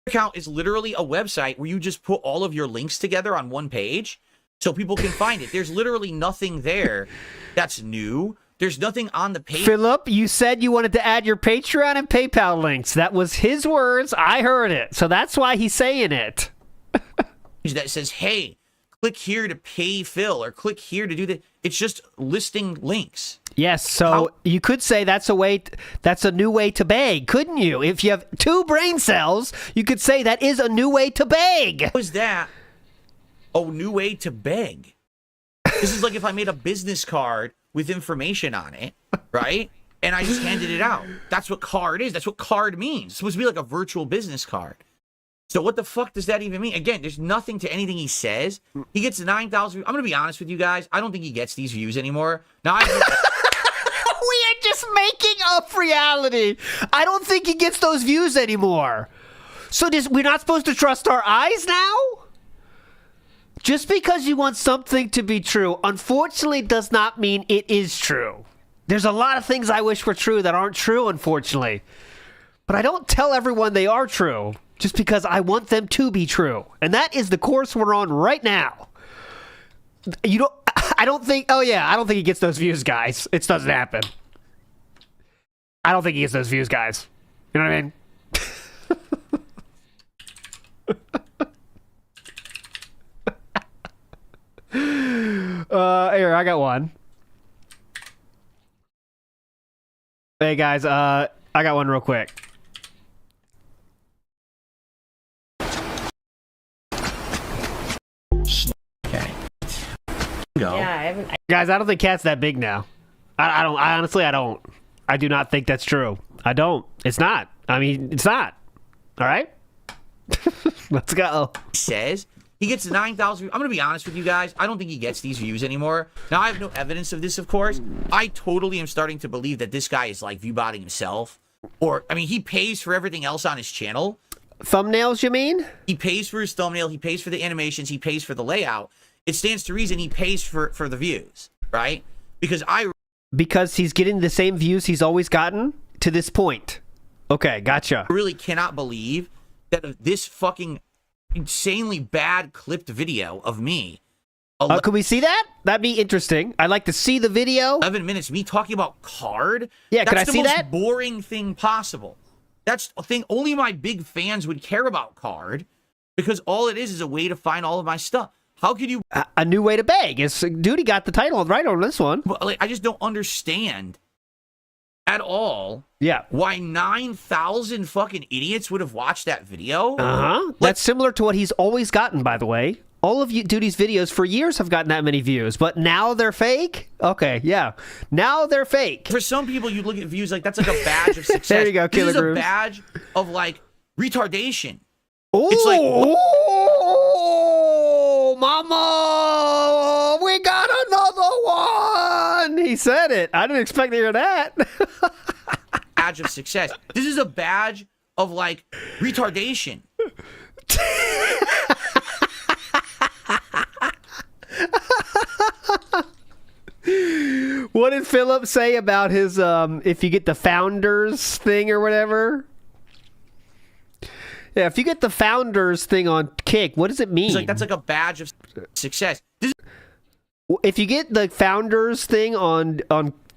account is literally a website where you just put all of your links together on one page so people can find it. There's literally nothing there that's new. There's nothing on the page. Philip, you said you wanted to add your Patreon and PayPal links. That was his words. I heard it. So that's why he's saying it. That says, hey, click here to pay Phil or click here to do that. It's just listing links. Yes, so you could say that's a new way to beg, couldn't you? If you have 2 brain cells, you could say that is a new way to beg. How is that a new way to beg? This is like if I made a business card with information on it, right? And I just handed it out. That's what card is. That's what card means. It's supposed to be like a virtual business card. So what the fuck does that even mean? Again, there's nothing to anything he says. He gets 9,000 views. I'm going to be honest with you guys. I don't think he gets these views anymore. Now, We are just making up reality. I don't think he gets those views anymore. So we're not supposed to trust our eyes now? Just because you want something to be true, unfortunately, does not mean it is true. There's a lot of things I wish were true that aren't true, unfortunately. But I don't tell everyone they are true just because I want them to be true. And that is the course we're on right now. I don't think he gets those views, guys. It doesn't happen. I don't think he gets those views, guys. You know what I mean? Here, I got one. Hey, guys, I got one real quick. Okay. Go. Yeah, I haven't. Guys, I don't think Cat's that big now. I don't. I don't. I do not think that's true. I don't. It's not. I mean, it's not. All right? Let's go. Says he gets 9,000. I'm going to be honest with you guys. I don't think he gets these views anymore. Now, I have no evidence of this, of course. I totally am starting to believe that this guy is like viewbotting himself. Or, I mean, he pays for everything else on his channel. Thumbnails, you mean? He pays for his thumbnail. He pays for the animations. He pays for the layout. It stands to reason he pays for the views, right? Because he's getting the same views he's always gotten to this point. Okay, gotcha. I really cannot believe that this fucking insanely bad clipped video of me. Could we see that? That'd be interesting. I'd like to see the video. 11 minutes, me talking about card? Yeah, can I see that? That's the most boring thing possible. That's a thing only my big fans would care about card, because all it is a way to find all of my stuff. How could you... A new way to beg. D00dy got the title right on this one. But, like, I just don't understand at all. Yeah. Why 9,000 fucking idiots would have watched that video. Uh-huh. That's similar to what he's always gotten, by the way. All of D00dy's videos for years have gotten that many views, but now they're fake? Okay, yeah. Now they're fake. For some people, you look at views like that's like a badge of success. There you go, This is Grooves. a badge of, like, retardation. Ooh, it's like... Oh, mama! We got another one! He said it. I didn't expect to hear that. Badge of success. This is a badge of, like, retardation. What did Philip say about his if you get the founders thing or whatever? Yeah, if you get the founders thing on Kick, what does it mean? It's like that's like a badge of success. If you get the founders thing on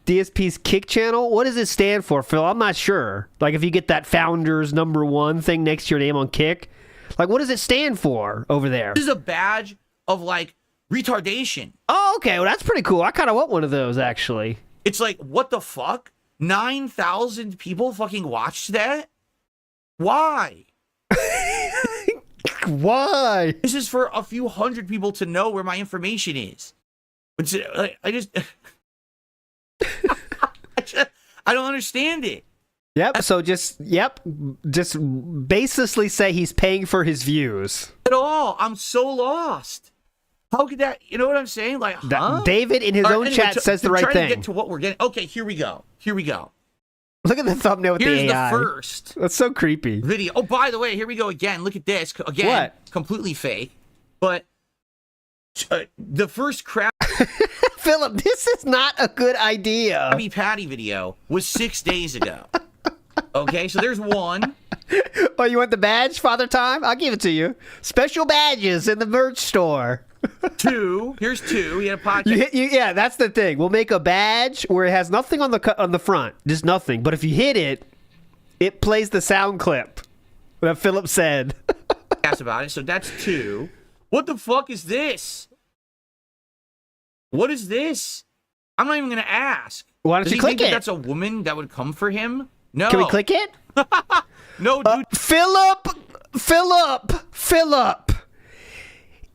DSP's Kick channel, what does it stand for, Phil? I'm not sure. Like if you get that founders #1 thing next to your name on Kick, like what does it stand for over there? This is a badge of like retardation. Oh, okay. Well, that's pretty cool. I kind of want one of those, actually. It's like, what the fuck? 9,000 people fucking watched that? Why? Why? This is for a few hundred people to know where my information is. It's, I just... I don't understand it. Yep. So just baselessly say he's paying for his views. At all. I'm so lost. How could that, you know what I'm saying? Like, huh? David in his own chat says the right thing. Trying to get to what we're getting. Okay, here we go. Look at the thumbnail with Here's the AI. the first. That's so creepy. Video. Oh, by the way, here we go again. Look at this. Again, what? Completely fake. But the first crab... Philip, this is not a good idea. Krabby Patty video was 6 days ago. Okay, so there's one. Oh, you want the badge, Father Time? I'll give it to you. Special badges in the merch store. Here's two. He had a podcast. Yeah, that's the thing. We'll make a badge where it has nothing on the front, just nothing. But if you hit it, it plays the sound clip that Philip said. Asked about it. So that's 2. What the fuck is this? What is this? I'm not even gonna ask. Why don't you click it? That's a woman that would come for him. No. Can we click it? No, dude. Philip.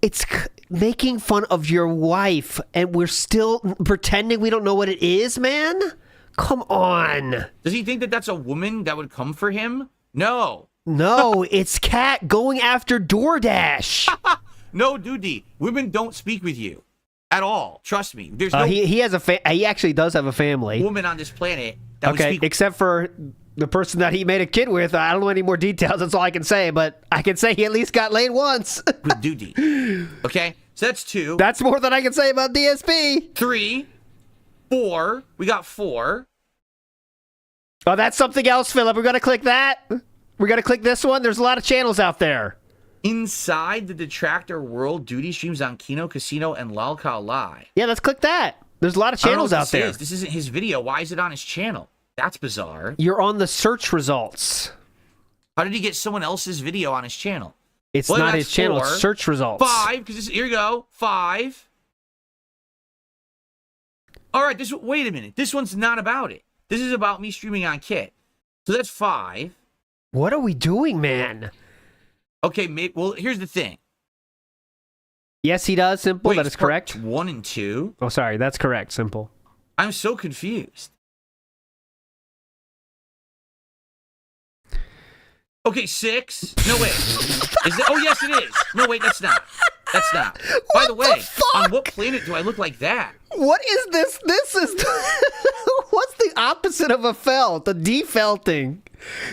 It's making fun of your wife, and we're still pretending we don't know what it is, man? Come on. Does he think that that's a woman that would come for him? No. No, it's Cat going after DoorDash. No, D00dy. Women don't speak with you at all. Trust me. There's no he has he actually does have a family. Woman on this planet that would speak. Except for the person that he made a kid with. I don't know any more details. That's all I can say. But I can say he at least got laid once. With D00dy. Okay, so that's 2. That's more than I can say about DSP. 3, 4. We got 4. Oh, that's something else, Philip. We're going to click that. We're going to click this one. There's a lot of channels out there. Inside the Detractor world, D00dy streams on Kino, Casino, and Lalcow Live. Yeah, let's click that. There's a lot of channels out there. This isn't his video. Why is it on his channel? That's bizarre. You're on the search results. How did he get someone else's video on his channel? It's not his channel. It's search results. 5, because here you go. 5. All right. Wait a minute. This one's not about it. This is about me streaming on Kit. So that's 5. What are we doing, man? Okay. Well, here's the thing. Yes, he does, Simple. Wait, That is correct. 1 and 2? Oh, sorry. That's correct, Simple. I'm so confused. Okay, 6. No, wait. Is it? Oh, yes, it is. No, wait, that's not. That's not. By the way, on what planet do I look like that? What is this? This is... What's the opposite of a felt? A defelting.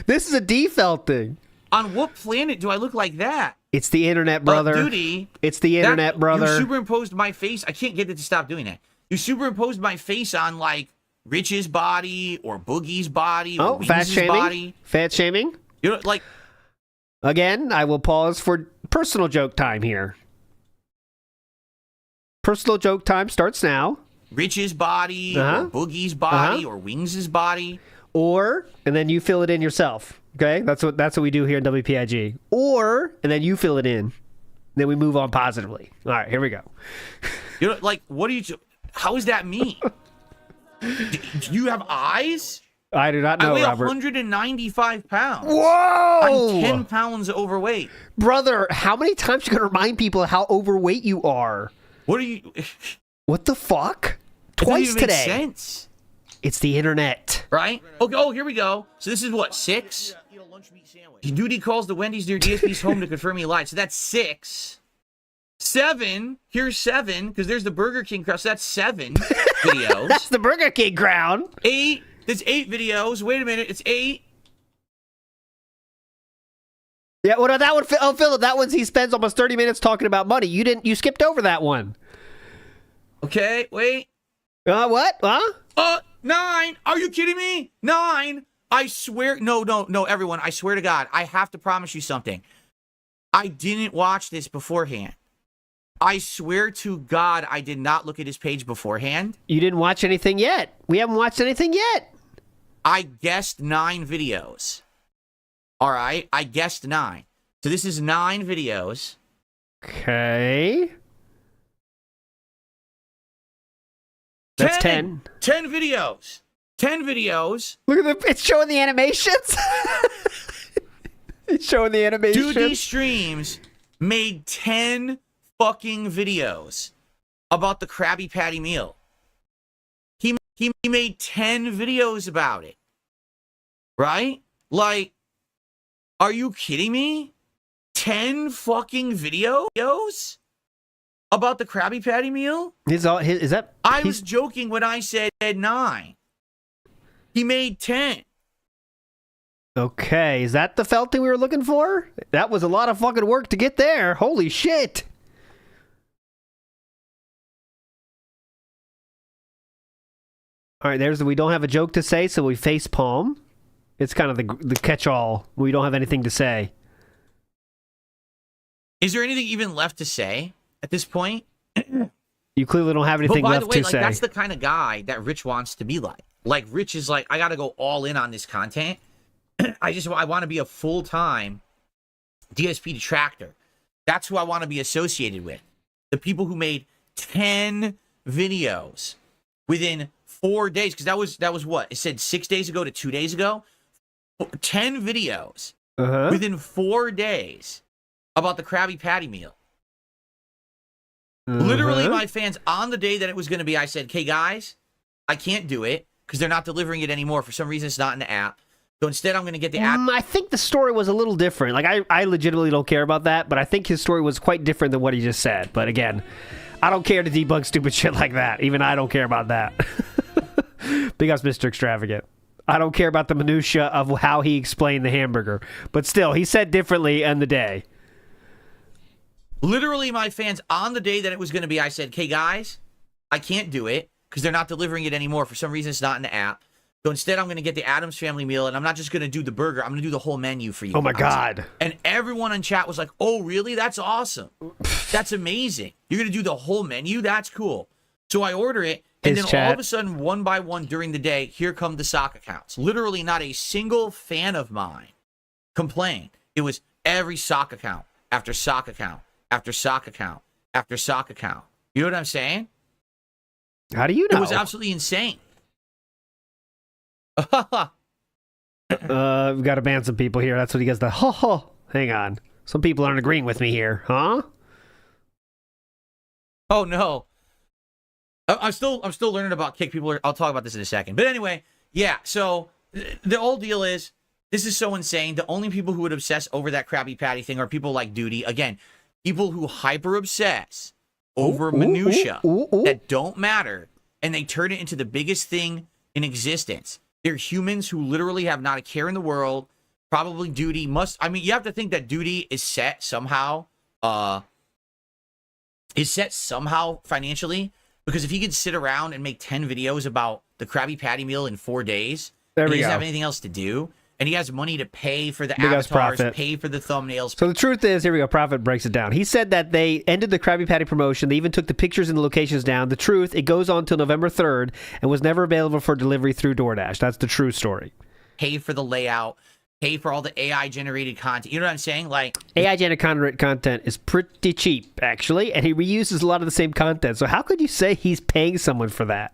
This is a defelting. On what planet do I look like that? It's the internet, brother. Duty. It's the internet, brother. You superimposed my face. I can't get it to stop doing that. You superimposed my face on, like, Rich's body or Boogie's body or fat Weeze's shaming? body. Fat shaming? You know, like... Again, I will pause for personal joke time here. Personal joke time starts now. Rich's body or Boogie's body or Wings' body. Or, and then you fill it in yourself. Okay? That's what we do here in WPIG. Or, and then you fill it in. Then we move on positively. All right, here we go. You know, like, what do you... How is that me? Do you have eyes? I do not know, I weigh Robert. 195 pounds. Whoa! I'm 10 pounds overweight. Brother, how many times are you going to remind people how overweight you are? What are you... What the fuck? It Twice doesn't even today. make sense. It's the internet. Right? Okay, oh, here we go. So this is what, 6? Duty calls the Wendy's near DSP's home to confirm he lied. So that's 6. 7. Here's 7, because there's the Burger King crowd. So that's 7 videos. That's the Burger King crown. 8. There's 8 videos. Wait a minute. It's 8. Yeah, well, that one, oh, Philip, that one's he spends almost 30 minutes talking about money. You skipped over that one. Okay, wait. What? Huh? 9. Are you kidding me? 9. I swear. No, everyone. I swear to God. I have to promise you something. I didn't watch this beforehand. I swear to God, I did not look at his page beforehand. You didn't watch anything yet. We haven't watched anything yet. I guessed 9 videos. All right? I guessed 9. So this is 9 videos. Okay. That's 10. 10 videos. 10 videos. Look at it's showing the animations. It's showing the animations. Dude, these streams made 10 fucking videos about the Krabby Patty meal. He made 10 videos about it. Right? Like, are you kidding me? 10 fucking videos about the Krabby Patty meal? Is that? I was joking when I said 9. He made 10. Okay, is that the felting we were looking for? That was a lot of fucking work to get there. Holy shit. All right, we don't have a joke to say, so we face palm. It's kind of the catch-all. We don't have anything to say. Is there anything even left to say at this point? You clearly don't have anything left to say. But by the way, that's the kind of guy that Rich wants to be like. Like, Rich is like, I got to go all in on this content. I want to be a full-time DSP detractor. That's who I want to be associated with. The people who made 10 videos within 4 days. Because that was what? It said 6 days ago to 2 days ago. 10 videos within 4 days about the Krabby Patty meal. Literally, my fans, on the day that it was going to be, I said, "Okay, guys, I can't do it because they're not delivering it anymore. For some reason, it's not in the app. So instead, I'm going to get the app." I think the story was a little different. Like, I legitimately don't care about that, but I think his story was quite different than what he just said. But again, I don't care to debug stupid shit like that. Even I don't care about that. Big ups, Mr. Extravagant. I don't care about the minutia of how he explained the hamburger. But still, he said differently in the day. Literally, my fans, on the day that it was going to be, I said, "Okay, guys, I can't do it because they're not delivering it anymore. For some reason, it's not in the app. So instead, I'm going to get the Addams Family meal, and I'm not just going to do the burger. I'm going to do the whole menu for you." Oh, my God. And everyone in chat was like, "Oh, really? That's awesome. That's amazing. You're going to do the whole menu? That's cool." So I order it, and then all of a sudden, one by one during the day, here come the sock accounts. Literally, not a single fan of mine complained. It was every sock account after sock account after sock account after sock account. You know what I'm saying? How do you know? It was absolutely insane. We've got to ban some people here. That's what he gets the ho ho. Hang on. Some people aren't agreeing with me here, huh? Oh no. I'm still learning about kick. I'll talk about this in a second. But anyway, yeah. So the whole deal is, this is so insane. The only people who would obsess over that Krabby Patty thing are people like D00dy. Again, people who hyper obsess over minutia that don't matter, and they turn it into the biggest thing in existence. They're humans who literally have not a care in the world. Probably D00dy must. I mean, you have to think that D00dy is set somehow. Financially, because if he could sit around and make 10 videos about the Krabby Patty meal in 4 days, he doesn't have anything else to do, and he has money to pay for the avatars, pay for the thumbnails. So the truth is, here we go, Prophet breaks it down. He said that they ended the Krabby Patty promotion. They even took the pictures and the locations down. The truth, it goes on till November 3rd and was never available for delivery through DoorDash. That's the true story. Pay for the layout, pay for all the AI-generated content. You know what I'm saying? Like, AI-generated content is pretty cheap, actually, and he reuses a lot of the same content. So how could you say he's paying someone for that?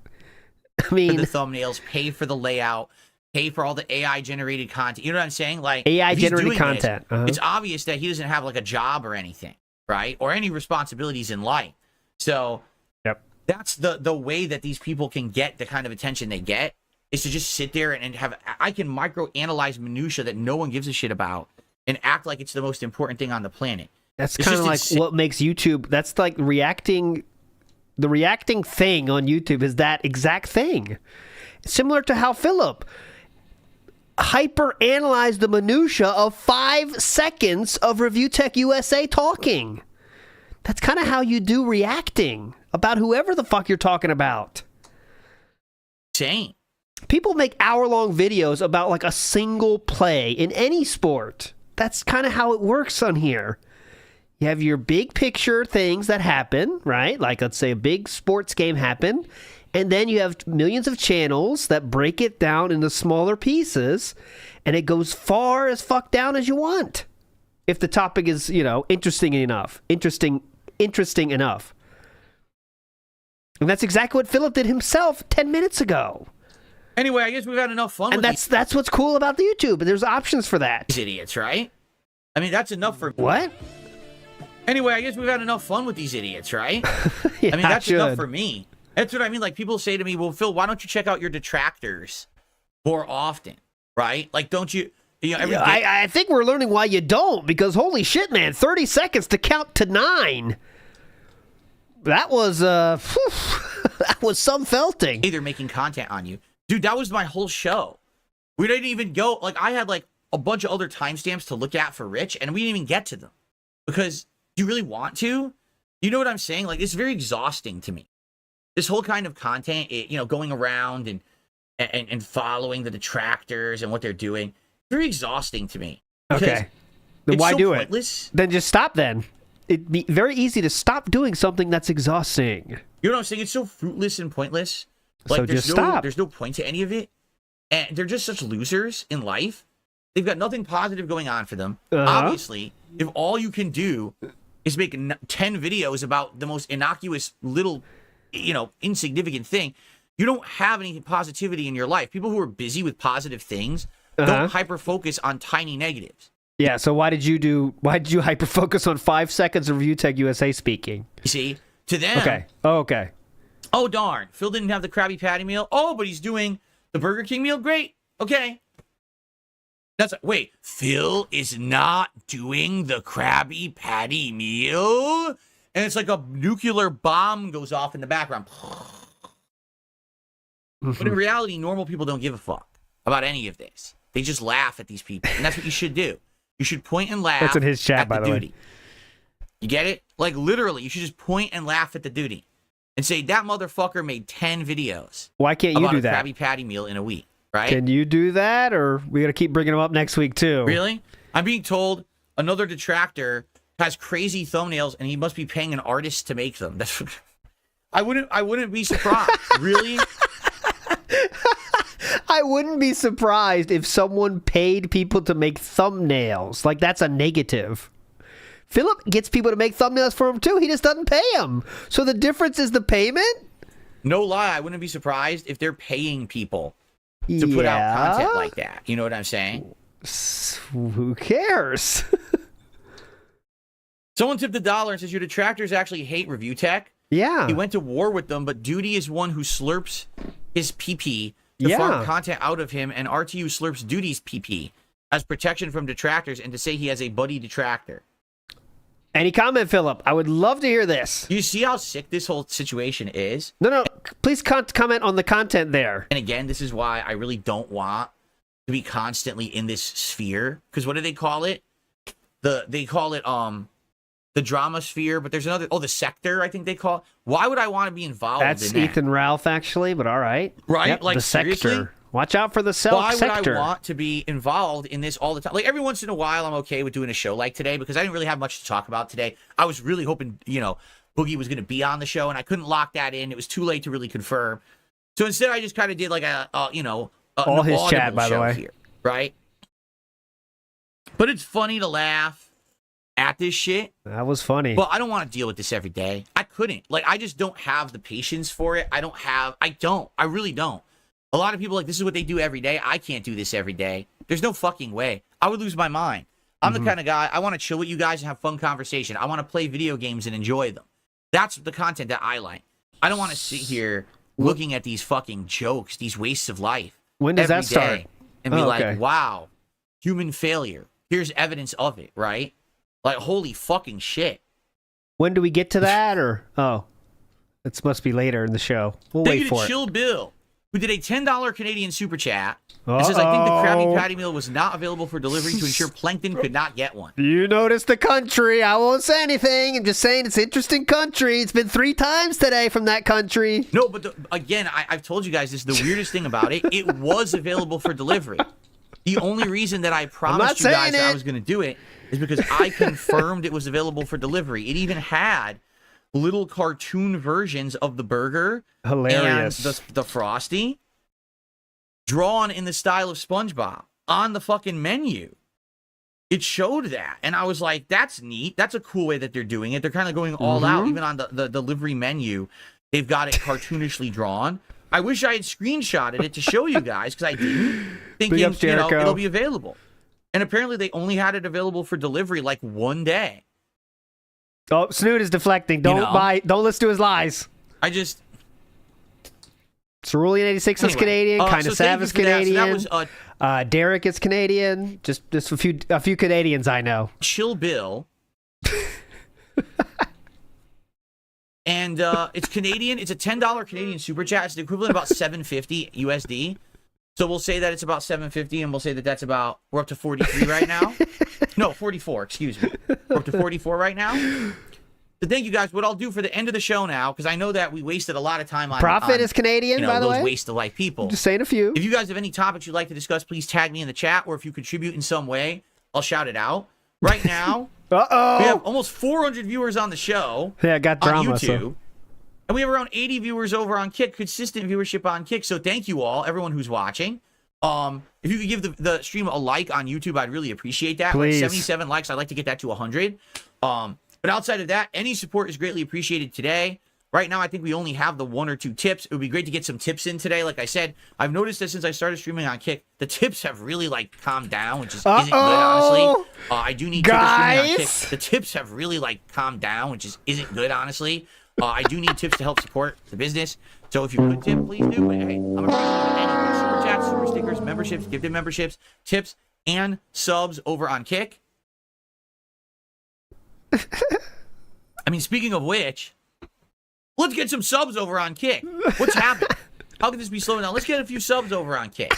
I mean, for the thumbnails, pay for the layout, pay for all the AI-generated content. You know what I'm saying? Like, AI-generated content. It's obvious that he doesn't have like a job or anything, right? Or any responsibilities in life. So that's the way that these people can get the kind of attention they get, is to just sit there and have, I can micro-analyze minutia that no one gives a shit about and act like it's the most important thing on the planet. That's kind of like what makes YouTube, that's like the reacting thing on YouTube is that exact thing. Similar to how Philip hyper-analyzed the minutia of 5 seconds of Review Tech USA talking. That's kind of how you do reacting about whoever the fuck you're talking about. Insane. People make hour-long videos about like a single play in any sport. That's kind of how it works on here. You have your big picture things that happen, right? Like, let's say a big sports game happened, and then you have millions of channels that break it down into smaller pieces, and it goes far as fuck down as you want. If the topic is, you know, interesting enough. Interesting enough. And that's exactly what Philip did himself 10 minutes ago. Anyway, I guess we've had enough fun and with that's what's cool about the YouTube. There's options for that. These idiots, right? I mean, that's enough for... What? Anyway, I guess we've had enough fun with these idiots, right? Yeah, I mean, that's enough for me. That's what I mean. Like, people say to me, well, Phil, why don't you check out your detractors more often, right? Like, don't you... I think we're learning why you don't, because holy shit, man, 30 seconds to count to 9. That was, that was some felting. They're making content on you. Dude, that was my whole show. We didn't even go, like, I had, like, a bunch of other timestamps to look at for Rich, and we didn't even get to them. Because, do you really want to? You know what I'm saying? Like, it's very exhausting to me. This whole kind of content, going around and following the detractors and what they're doing, very exhausting to me. Okay. Then why do pointless. It? Then just stop then. It'd be very easy to stop doing something that's exhausting. You know what I'm saying? It's so fruitless and pointless. Like, so just stop. There's no point to any of it. And they're just such losers in life. They've got nothing positive going on for them. Obviously, if all you can do is make 10 videos about the most innocuous little, insignificant thing, you don't have any positivity in your life. People who are busy with positive things don't hyper-focus on tiny negatives. Yeah, so why did you hyper-focus on 5 seconds of Review Tech USA speaking? You see, to them... Okay. Oh, okay. Oh, darn. Phil didn't have the Krabby Patty meal. Oh, but he's doing the Burger King meal? Great. Okay. Wait, Phil is not doing the Krabby Patty meal? And it's like a nuclear bomb goes off in the background. But in reality, normal people don't give a fuck about any of this. They just laugh at these people. And that's what you should do. You should point and laugh. That's in his chat, at by the D00dy. way. You get it? Like, literally, you should just point and laugh at the D00dy. And say, that motherfucker made 10 videos. Why can't you do that? About a Krabby Patty meal in a week, right? Can you do that, or we got to keep bringing them up next week too? Really? I'm being told another detractor has crazy thumbnails, and he must be paying an artist to make them. That's I wouldn't be surprised. Really? I wouldn't be surprised if someone paid people to make thumbnails. Like, that's a negative. Philip gets people to make thumbnails for him too. He just doesn't pay them. So the difference is the payment? No lie. I wouldn't be surprised if they're paying people to put out content like that. You know what I'm saying? Who cares? Someone tipped $1 and says, your detractors actually hate Review Tech. Yeah. He went to war with them, but D00dy is one who slurps his PP to farm content out of him, and RTU slurps D00dy's PP as protection from detractors and to say he has a buddy detractor. Any comment, Philip? I would love to hear this. You see how sick this whole situation is? No. Please comment on the content there. And again, this is why I really don't want to be constantly in this sphere. Because what do they call it? They call it the drama sphere, but there's another, the sector, I think they call it. Why would I want to be involved in that? That's Ethan Ralph, actually, but all right. Right? Yep, like, the seriously? sector. Watch out for the sector. Why would I want to be involved in this all the time? Like, every once in a while, I'm okay with doing a show like today because I didn't really have much to talk about today. I was really hoping, Boogie was going to be on the show, and I couldn't lock that in. It was too late to really confirm. So instead, I just kind of did like all his chat, by the way. Here, right? But it's funny to laugh at this shit. That was funny. But I don't want to deal with this every day. I couldn't. Like, I just don't have the patience for it. I really don't. A lot of people this is what they do every day. I can't do this every day. There's no fucking way. I would lose my mind. I'm the kind of guy, I want to chill with you guys and have fun conversation. I want to play video games and enjoy them. That's the content that I like. I don't want to sit here looking at these fucking jokes, these wastes of life. When does that start? And be like, wow, human failure. Here's evidence of it, right? Like, holy fucking shit. When do we get to that? Or it must be later in the show. We'll wait for it. Chill Bill, who did a $10 Canadian super chat. It says, I think the Krabby Patty meal was not available for delivery to ensure Plankton could not get one. You noticed the country. I won't say anything. I'm just saying it's interesting country. It's been 3 times today from that country. No, but again, I've told you guys this. The weirdest thing about it, it was available for delivery. The only reason that I promised you guys that I was going to do it is because I confirmed it was available for delivery. It even had little cartoon versions of the burger. Hilarious. And the Frosty drawn in the style of SpongeBob on the fucking menu. It showed that. And I was like, that's neat. That's a cool way that they're doing it. They're kind of going all out. Even on the delivery menu, they've got it cartoonishly drawn. I wish I had screenshotted it to show you guys because I didn't. Thinking, it'll be available. And apparently they only had it available for delivery like one day. Oh, Snoot is deflecting. Don't listen to his lies. Cerulean 86 is Canadian. Kind of Sav is Canadian. So that was, Derek is Canadian. Just a few Canadians I know. Chill Bill. And it's Canadian. It's a $10 Canadian super chat. It's the equivalent of about $7.50 USD. So we'll say that it's about $7.50, and we'll say that that's about, we're up to 43 right now. No, 44, excuse me. We're up to 44 right now. So thank you guys. What I'll do for the end of the show now, because I know that we wasted a lot of time on Profit is Canadian, by the way. Those waste of life people. Just saying a few. If you guys have any topics you'd like to discuss, please tag me in the chat, or if you contribute in some way, I'll shout it out. Right now, we have almost 400 viewers on the show. Yeah, I got drama, on YouTube. So. And we have around 80 viewers over on Kick, consistent viewership on Kick. So thank you all, everyone who's watching. If you could give the stream a like on YouTube, I'd really appreciate that. Please. Like 77 likes, I'd like to get that to 100. But outside of that, any support is greatly appreciated today. Right now, I think we only have the 1 or 2 tips. It would be great to get some tips in today. Like I said, I've noticed that since I started streaming on Kick, the tips have really calmed down, which isn't good, honestly. I do need tips streaming on Kick. The tips have really calmed down, which isn't good, honestly. I do need tips to help support the business. So if you could tip, please do. But hey, I'm appreciating any super chats, super stickers, memberships, gifted memberships, tips, and subs over on Kick. I mean, speaking of which, let's get some subs over on Kick. What's happening? How can this be slowing down? Let's get a few subs over on Kick.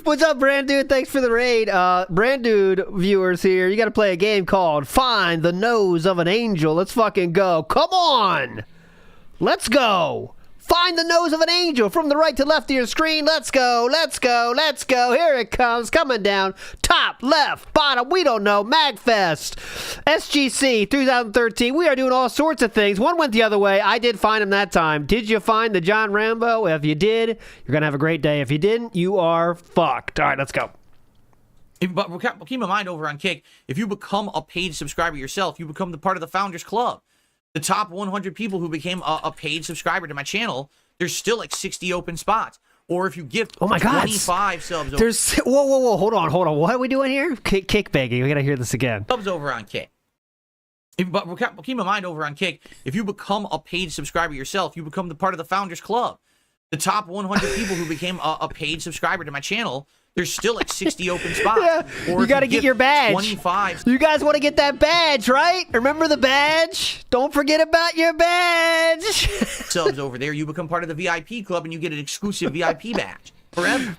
What's up, Brand Dude? Thanks for the raid. Brand Dude viewers here, you got to play a game called Find the Nose of an Angel. Let's fucking go. Come on. Let's go. Find the nose of an angel from the right to left of your screen. Let's go. Let's go. Let's go. Here it comes. Coming down. Top, left, bottom. We don't know. MagFest. SGC 2013. We are doing all sorts of things. One went the other way. I did find him that time. Did you find the John Rambo? If you did, you're going to have a great day. If you didn't, you are fucked. All right, let's go. But keep in mind over on Kick, if you become a paid subscriber yourself, you become the part of the Founders Club. The top 100 people who became a paid subscriber to my channel, there's still 60 open spots. Or if you give 25 subs over... There's... Whoa. Hold on. What are we doing here? Kick begging. We got to hear this again. Subs over on Kick. But keep in mind, over on Kick, if you become a paid subscriber yourself, you become the part of the Founders Club. The top 100 people who became a paid subscriber to my channel, there's still like 60 open spots. Yeah, or you got to get your badge. 25. You guys want to get that badge, right? Remember the badge? Don't forget about your badge. Subs over there, you become part of the VIP club and you get an exclusive VIP badge forever.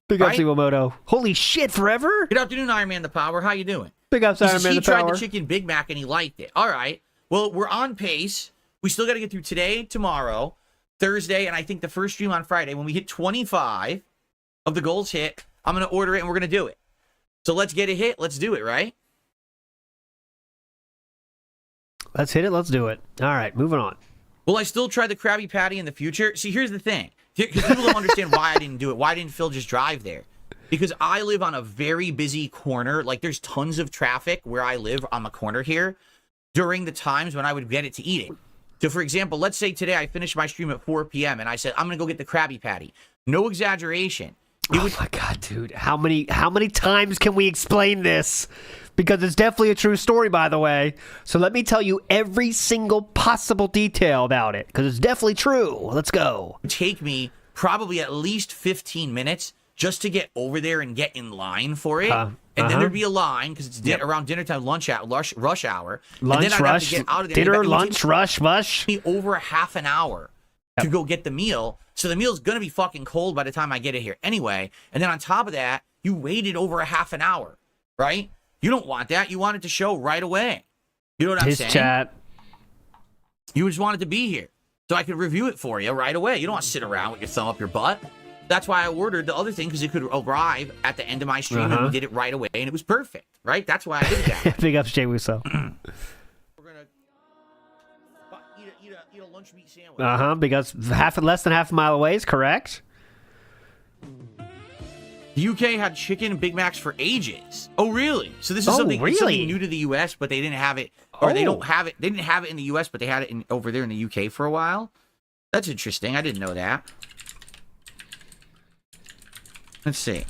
Big ups, Iwamoto. Holy shit, forever? Good afternoon, Iron Man the Power. How you doing? Big ups, Iron Man the Power. He tried the chicken Big Mac and he liked it. All right. Well, we're on pace. We still got to get through today, tomorrow, Thursday, and I think the first stream on Friday. When we hit 25 of the goals hit, I'm going to order it and we're going to do it. So let's get a hit. Let's do it, right? Let's hit it. Let's do it. All right, moving on. Will I still try the Krabby Patty in the future? See, here's the thing. Because people don't understand why I didn't do it. Why didn't Phil just drive there? Because I live on a very busy corner. Like, there's tons of traffic where I live on the corner here during the times when I would get it to eat it. So, for example, let's say today I finished my stream at 4 p.m. and I said, I'm going to go get the Krabby Patty. No exaggeration. Oh my God, dude. How many times can we explain this? Because it's definitely a true story, by the way. So let me tell you every single possible detail about it, because it's definitely true. Let's go. It would take me probably at least 15 minutes just to get over there and get in line for it. And then there'd be a line, because it's around dinner time, rush hour. Lunch, and then I'd rush, have to get out of there. dinner, lunch, rush. Me over a half an hour to go get the meal. So the meal's going to be fucking cold by the time I get it here anyway. And then on top of that, you waited over a half an hour, right? You don't want that. You want it to show right away. You know what I'm saying? Chat. You just want it to be here so I could review it for you right away. You don't want to sit around with your thumb up your butt. That's why I ordered the other thing, because it could arrive at the end of my stream and we did it right away and it was perfect, right? That's why I did it that way. Big ups, Jay Wusso. We're going to eat a lunch meat sandwich. Because less than half a mile away is correct. The UK had chicken and Big Macs for ages. Oh, really? So this is something new to the US, but they didn't have it, or they don't have it. They didn't have it in the US, but they had it over there in the UK for a while. That's interesting. I didn't know that. Let's see.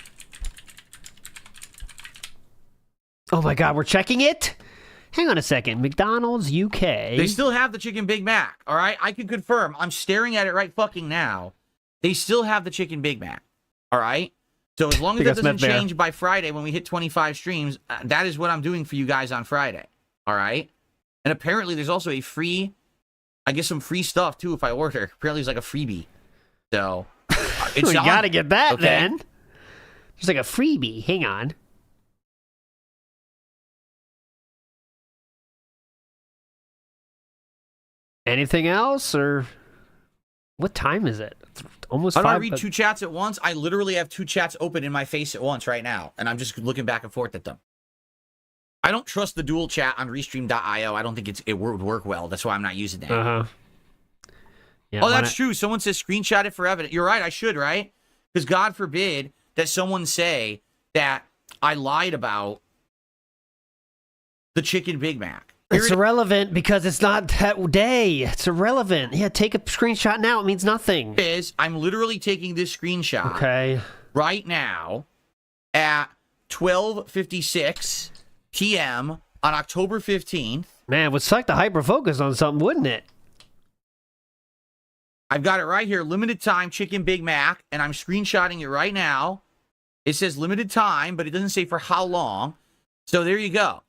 Oh my God, we're checking it? Hang on a second. McDonald's UK. They still have the chicken Big Mac, all right? I can confirm. I'm staring at it right fucking now. They still have the chicken Big Mac, all right? So as long as that doesn't change by Friday when we hit 25 streams, that is what I'm doing for you guys on Friday, all right? And apparently there's also a free, I get some free stuff too if I order. Apparently there's like a freebie. So it's we got to get that okay? then. There's like a freebie. Hang on. Anything else, or what time is it? It's almost 5. I read 2 chats at once. I literally have 2 chats open in my face at once right now, and I'm just looking back and forth at them. I don't trust the dual chat on Restream.io. I don't think it would work well. That's why I'm not using that. Yeah, oh, that's true. Someone says screenshot it for evidence. You're right. I should, right? Because God forbid that someone say that I lied about the chicken Big Mac. It's irrelevant because it's not that day. It's irrelevant. Yeah, take a screenshot now. It means nothing. I'm literally taking this screenshot right now at 12:56 p.m. on October 15th. Man, it would suck to hyper-focus on something, wouldn't it? I've got it right here. Limited time chicken Big Mac, and I'm screenshotting it right now. It says limited time, but it doesn't say for how long. So there you go.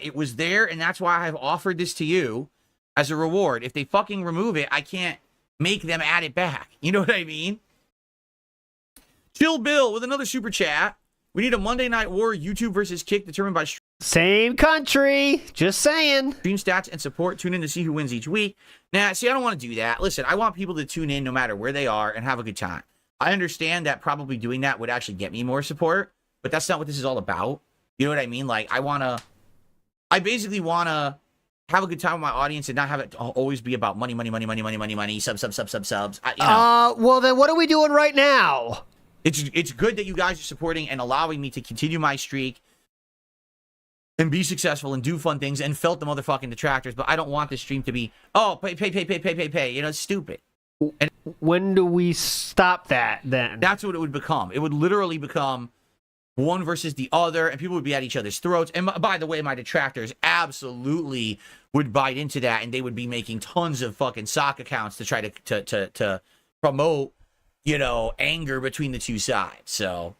It was there, and that's why I've offered this to you as a reward. If they fucking remove it, I can't make them add it back. You know what I mean? Chill Bill with another super chat. We need a Monday Night War YouTube versus Kick determined by same country. Just saying. Stream stats and support. Tune in to see who wins each week. Now, see, I don't want to do that. Listen, I want people to tune in no matter where they are and have a good time. I understand that probably doing that would actually get me more support, but that's not what this is all about. You know what I mean? Like, I basically want to have a good time with my audience and not have it always be about money, subs. Well, then what are we doing right now? It's good that you guys are supporting and allowing me to continue my streak and be successful and do fun things and felt the motherfucking detractors, but I don't want this stream to be, pay. You know, it's stupid. And when do we stop that then? That's what it would become. It would literally become one versus the other, and people would be at each other's throats. And by the way, my detractors absolutely would bite into that, and they would be making tons of fucking sock accounts to try to promote, anger between the two sides. So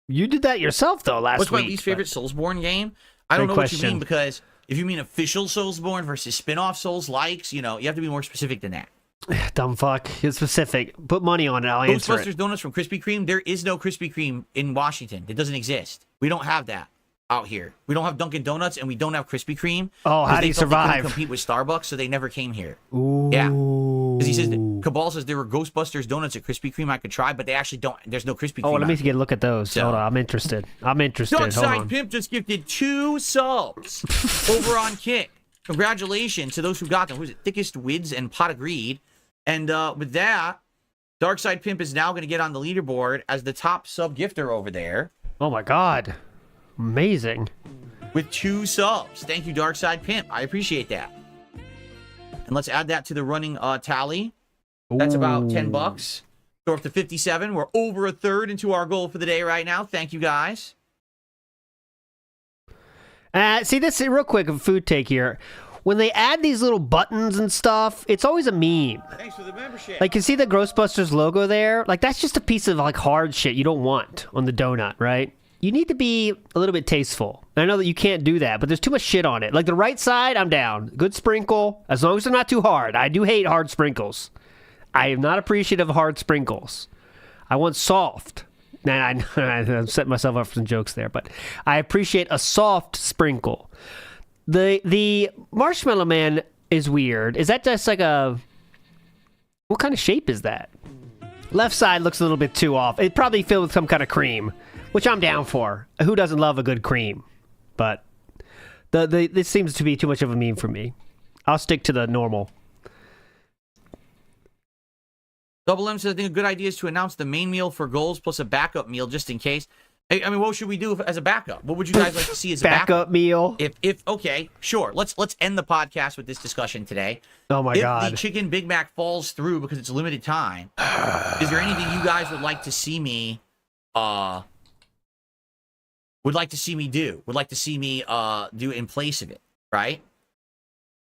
you did that yourself though last week. What's my least favorite Soulsborne game? I don't know what you mean, because if you mean official Soulsborne versus spin-off Souls likes, you have to be more specific than that. Dumb fuck. It's specific. Put money on it. I'll answer it. Ghostbusters donuts from Krispy Kreme. There is no Krispy Kreme in Washington. It doesn't exist. We don't have that out here. We don't have Dunkin' Donuts, and we don't have Krispy Kreme. Oh, how do you survive? They compete with Starbucks, so they never came here. Ooh. Yeah. Because he says, Cabal says there were Ghostbusters donuts at Krispy Kreme I could try, but they actually don't. There's no Krispy Kreme. Oh, let me get a look at those. So, hold on. I'm interested. Darkside Pimp just gifted 2 subs over on Kick. Congratulations to those who got them. Who was it? Thickest Wids and Pot of Greed. And with that, Darkside Pimp is now going to get on the leaderboard as the top sub gifter over there. Oh my God. Amazing. With 2 subs. Thank you, Darkside Pimp. I appreciate that. And let's add that to the running tally. That's about $10. Go up to 57. We're over a third into our goal for the day right now. Thank you, guys. See, this real quick, a food take here. When they add these little buttons and stuff, it's always a meme. Thanks for the membership. Like, you see the Ghostbusters logo there? Like, that's just a piece of, like, hard shit you don't want on the donut, right? You need to be a little bit tasteful. I know that you can't do that, but there's too much shit on it. Like, the right side, I'm down. Good sprinkle, as long as they're not too hard. I do hate hard sprinkles. I am not appreciative of hard sprinkles. I want soft. And I'm setting myself up for some jokes there, but I appreciate a soft sprinkle. The Marshmallow Man is weird. Is that just like a... What kind of shape is that? Left side looks a little bit too off. It probably filled with some kind of cream, which I'm down for. Who doesn't love a good cream? But this seems to be too much of a meme for me. I'll stick to the normal. Double M says, I think a good idea is to announce the main meal for goals plus a backup meal just in case. I mean, what should we do as a backup? What would you guys like to see as a backup meal? If okay, sure. Let's end the podcast with this discussion today. Oh my God! If the chicken Big Mac falls through because it's limited time, is there anything you guys would like to see me do? Would like to see me do in place of it, right?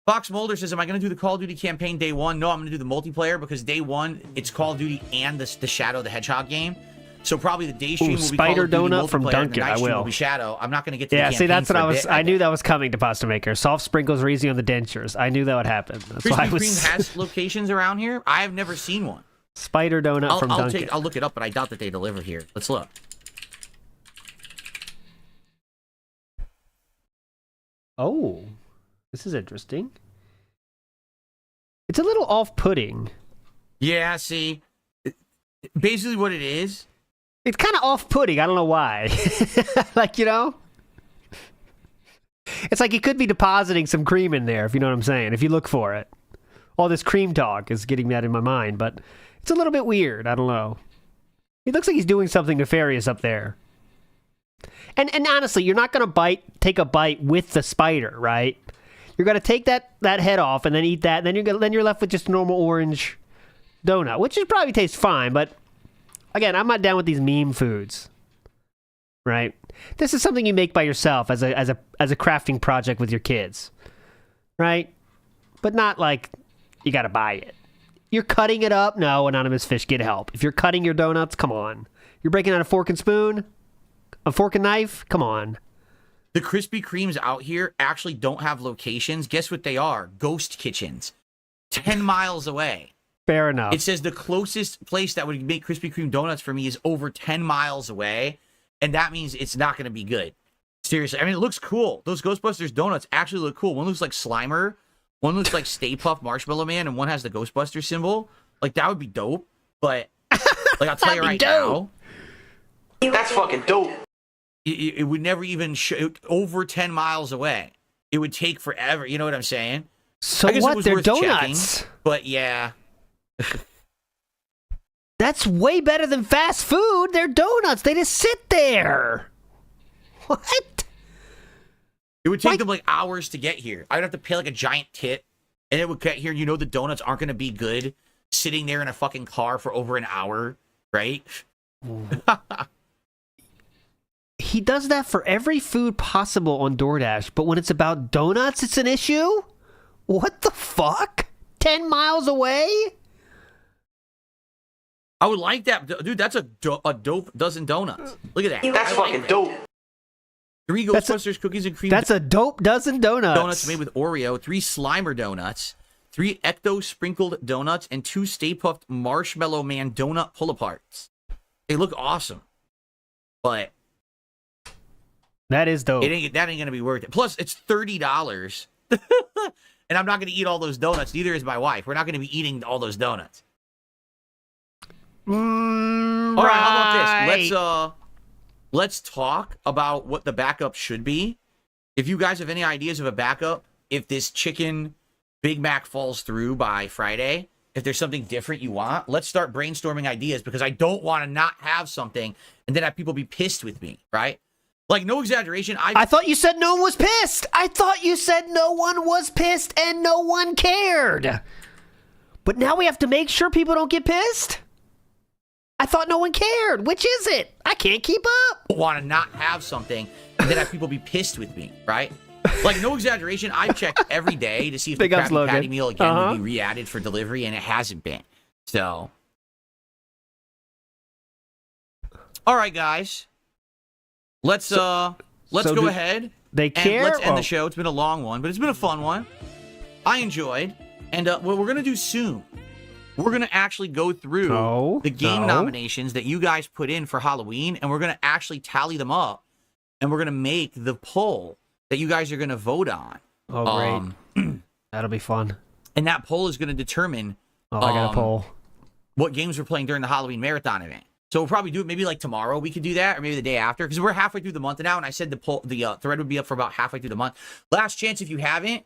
Fox Mulder says, am I going to do the Call of Duty campaign day 1? No, I'm going to do the multiplayer because day 1, it's Call of Duty and the Shadow the Hedgehog game. So probably the day stream will be Spider Call of Duty Donut from multiplayer, Duncan. the night I stream will be Shadow. I'm not going to get to the yeah, campaign see, that's for what a I was. bit. I knew that was coming to Pasta Maker. Soft sprinkles were easy on the dentures. I knew that would happen. That's why I Krispy was. Kreme has locations around here. I have never seen one. Spider Donut from Duncan. I'll look it up, but I doubt that they deliver here. Let's look. Oh, this is interesting. It's a little off-putting. Yeah, see, basically what it is. It's kind of off-putting. I don't know why. Like, it's like you could be depositing some cream in there, if you know what I'm saying, if you look for it. All this cream talk is getting that in my mind, but it's a little bit weird. I don't know. He looks like he's doing something nefarious up there. And honestly, you're not going to take a bite with the spider, right? You're going to take that head off and then eat that, and then you're left with just a normal orange donut, which would probably taste fine, but again, I'm not down with these meme foods. Right? This is something you make by yourself as a crafting project with your kids. Right? But not like you got to buy it. You're cutting it up? No, Anonymous Fish, get help. If you're cutting your donuts, come on. You're breaking out a fork and spoon? A fork and knife? Come on. The Krispy Kremes out here actually don't have locations. Guess what they are? Ghost kitchens. 10 miles away. Fair enough. It says the closest place that would make Krispy Kreme donuts for me is over 10 miles away, and that means it's not going to be good. Seriously. I mean, it looks cool. Those Ghostbusters donuts actually look cool. One looks like Slimer, one looks like Stay Puft Marshmallow Man, and one has the Ghostbuster symbol. Like, that would be dope, but like, I'll tell you right now. That's fucking dope. It would never even show over 10 miles away. It would take forever. You know what I'm saying? So I guess what? It was They're worth donuts. Checking, but yeah. That's way better than fast food. They're donuts. They just sit there. What? It would take them like hours to get here. I'd have to pay like a giant tip, and it would get here. You know the donuts aren't going to be good sitting there in a fucking car for over an hour, right? he does that for every food possible on DoorDash, but when it's about donuts, it's an issue? What the fuck? 10 miles away? I would like that. Dude, that's a dope dozen donuts. Look at that. That's fucking dope. 3 Ghostbusters cookies and cream. That's a dope dozen donuts. Donuts made with Oreo, 3 Slimer donuts, 3 Ecto sprinkled donuts, and 2 Stay Puft Marshmallow Man donut pull-aparts. They look awesome. But that is dope. That ain't gonna be worth it. Plus, it's $30. And I'm not gonna eat all those donuts. Neither is my wife. We're not gonna be eating all those donuts. All right, how about this? Let's talk about what the backup should be. If you guys have any ideas of a backup, if this chicken Big Mac falls through by Friday, if there's something different you want, let's start brainstorming ideas, because I don't want to not have something and then have people be pissed with me, right? Like, no exaggeration. I thought you said no one was pissed. I thought you said no one was pissed and no one cared. But now we have to make sure people don't get pissed? I thought no one cared. Which is it? I can't keep up. Want to not have something and then have people be pissed with me, right? Like, no exaggeration. I've checked every day to see if the Krabby Patty meal again would be re-added for delivery, and it hasn't been. So, all right, guys. Let's go ahead. They care. And let's end the show. It's been a long one, but it's been a fun one. I enjoyed. And what we're gonna do soon, we're gonna actually go through the game nominations that you guys put in for Halloween, and we're gonna actually tally them up, and we're gonna make the poll that you guys are gonna vote on. Oh, great! That'll be fun. And that poll is gonna determine. I got a poll. What games we're playing during the Halloween marathon event. So we'll probably do it maybe like tomorrow. We could do that, or maybe the day after, because we're halfway through the month now. And I said the thread would be up for about halfway through the month. Last chance, if you haven't,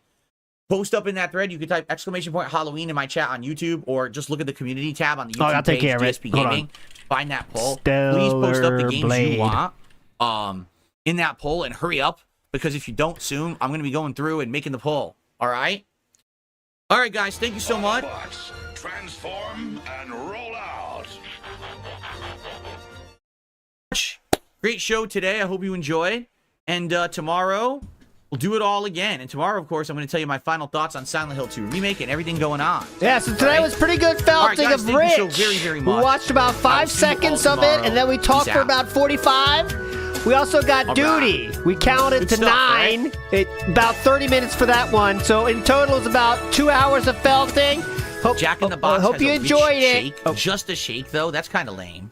post up in that thread. You can type !Halloween in my chat on YouTube, or just look at the community tab on the YouTube page, DSP Gaming. Find that poll. Please post up the games you want in that poll, and hurry up, because if you don't soon, I'm going to be going through and making the poll. All right? All right, guys. Thank you so much. Transform and roll out. Great show today. I hope you enjoyed. And tomorrow, we'll do it all again. And tomorrow, of course, I'm going to tell you my final thoughts on Silent Hill 2 Remake and everything going on. Yeah, so today was pretty good felting of Rich. Thank you so very, very much. We watched about 5 seconds of it, and then we talked for about 45. We also got D00dy. We counted to 9. About 30 minutes for that one. So in total, it's about 2 hours of felting. Jack in the Box. Hope you enjoyed it. Just a shake, though. That's kind of lame.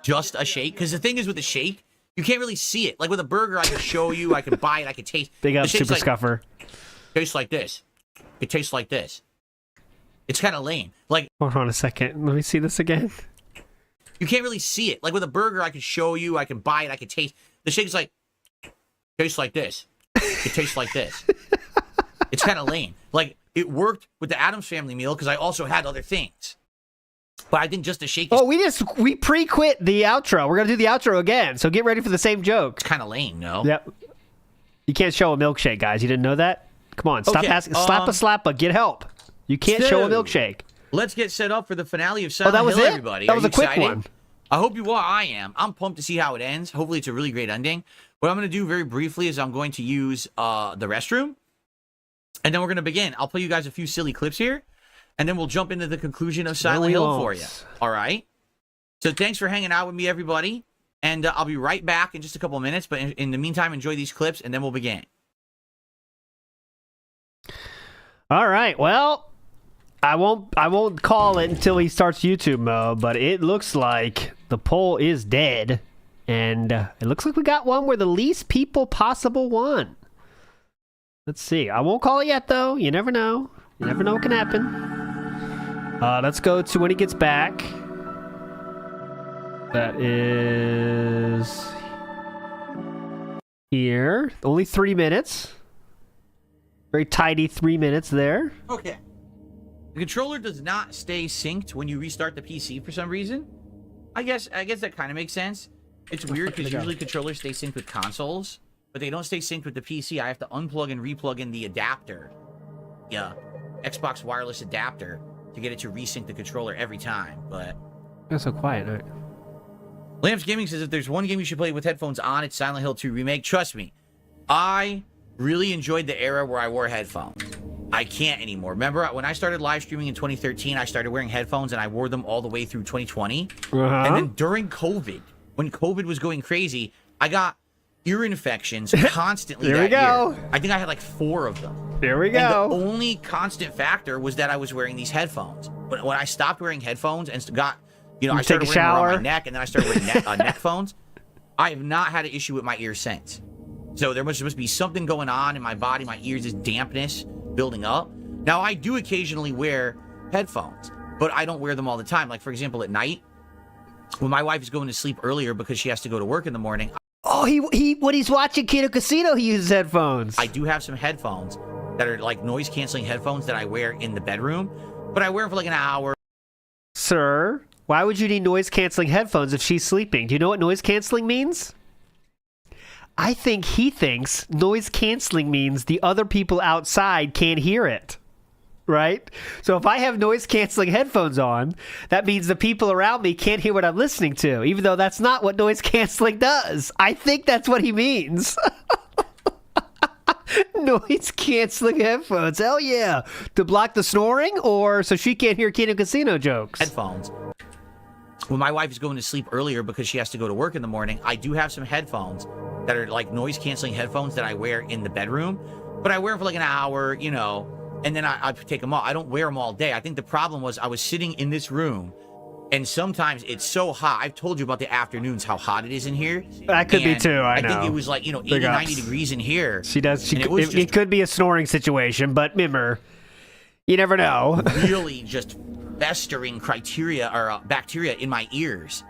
Just a shake, because the thing is with the shake, you can't really see it. Like with a burger, I can show you, I can buy it, I can taste. Big up, Super Scuffer. Tastes like this. It tastes like this. It's kind of lame. Like, hold on a second. Let me see this again. You can't really see it. Like with a burger, I can show you, I can buy it, I can taste. The shake's like, tastes like this. It tastes like this. It's kind of lame. Like, it worked with the Addams Family meal because I also had other things. But I think just a shake. We pre-quit the outro. We're gonna do the outro again, so get ready for the same joke. It's kind of lame, no? Yep. You can't show a milkshake, guys. You didn't know that? Come on, stop asking. Slap a get help. You can't show a milkshake. Let's get set up for the finale of Silent Hill, everybody. That was a quick one. I hope you are. I am. I'm pumped to see how it ends. Hopefully, it's a really great ending. What I'm going to do very briefly is I'm going to use the restroom, and then we're going to begin. I'll play you guys a few silly clips here. And then we'll jump into the conclusion of Silent Hill for you. All right? So thanks for hanging out with me, everybody. And I'll be right back in just a couple of minutes. But in the meantime, enjoy these clips, and then we'll begin. All right. Well, I won't call it until he starts YouTube mode. But it looks like the poll is dead. And it looks like we got one where the least people possible won. Let's see. I won't call it yet, though. You never know. You never know what can happen. Let's go to when he gets back. That is here. Only 3 minutes. Very tidy 3 minutes there. Okay. The controller does not stay synced when you restart the PC for some reason. I guess that kind of makes sense. It's weird because usually controllers stay synced with consoles, but they don't stay synced with the PC. I have to unplug and replug in the adapter. Yeah. Xbox wireless adapter to get it to resync the controller every time, but that's so quiet. Right? Lamps Gaming says if there's one game you should play with headphones on, it's Silent Hill 2 Remake. Trust me, I really enjoyed the era where I wore headphones. I can't anymore. Remember when I started live streaming in 2013, I started wearing headphones and I wore them all the way through 2020. And then during COVID, when COVID was going crazy, I got ear infections constantly that year. I think I had like 4 of them. There we go. And the only constant factor was that I was wearing these headphones. But when I stopped wearing headphones and got, I started wearing them around my neck, and then I started wearing neck phones, I have not had an issue with my ears since. So there must be something going on in my body, my ears, is dampness building up. Now, I do occasionally wear headphones, but I don't wear them all the time. Like, for example, at night, when my wife is going to sleep earlier because she has to go to work in the morning. Oh, when he's watching Kino Casino, he uses headphones. I do have some headphones that are like noise-canceling headphones that I wear in the bedroom, but I wear them for like an hour. Sir, why would you need noise-canceling headphones if she's sleeping? Do you know what noise-canceling means? I think he thinks noise-canceling means the other people outside can't hear it. Right? So if I have noise-canceling headphones on, that means the people around me can't hear what I'm listening to, even though that's not what noise-canceling does. I think that's what he means. Noise-canceling headphones. Hell yeah. To block the snoring or so she can't hear Kino Casino jokes? Headphones. When my wife is going to sleep earlier because she has to go to work in the morning, I do have some headphones that are like noise-canceling headphones that I wear in the bedroom, but I wear them for like an hour, and then I take them off. I don't wear them all day. I think the problem was I was sitting in this room, and sometimes it's so hot. I've told you about the afternoons, how hot it is in here. That could be too, I know. I think it was like, 80, 90 degrees in here. It could be a snoring situation, but remember, you never know. Really just festering bacteria in my ears.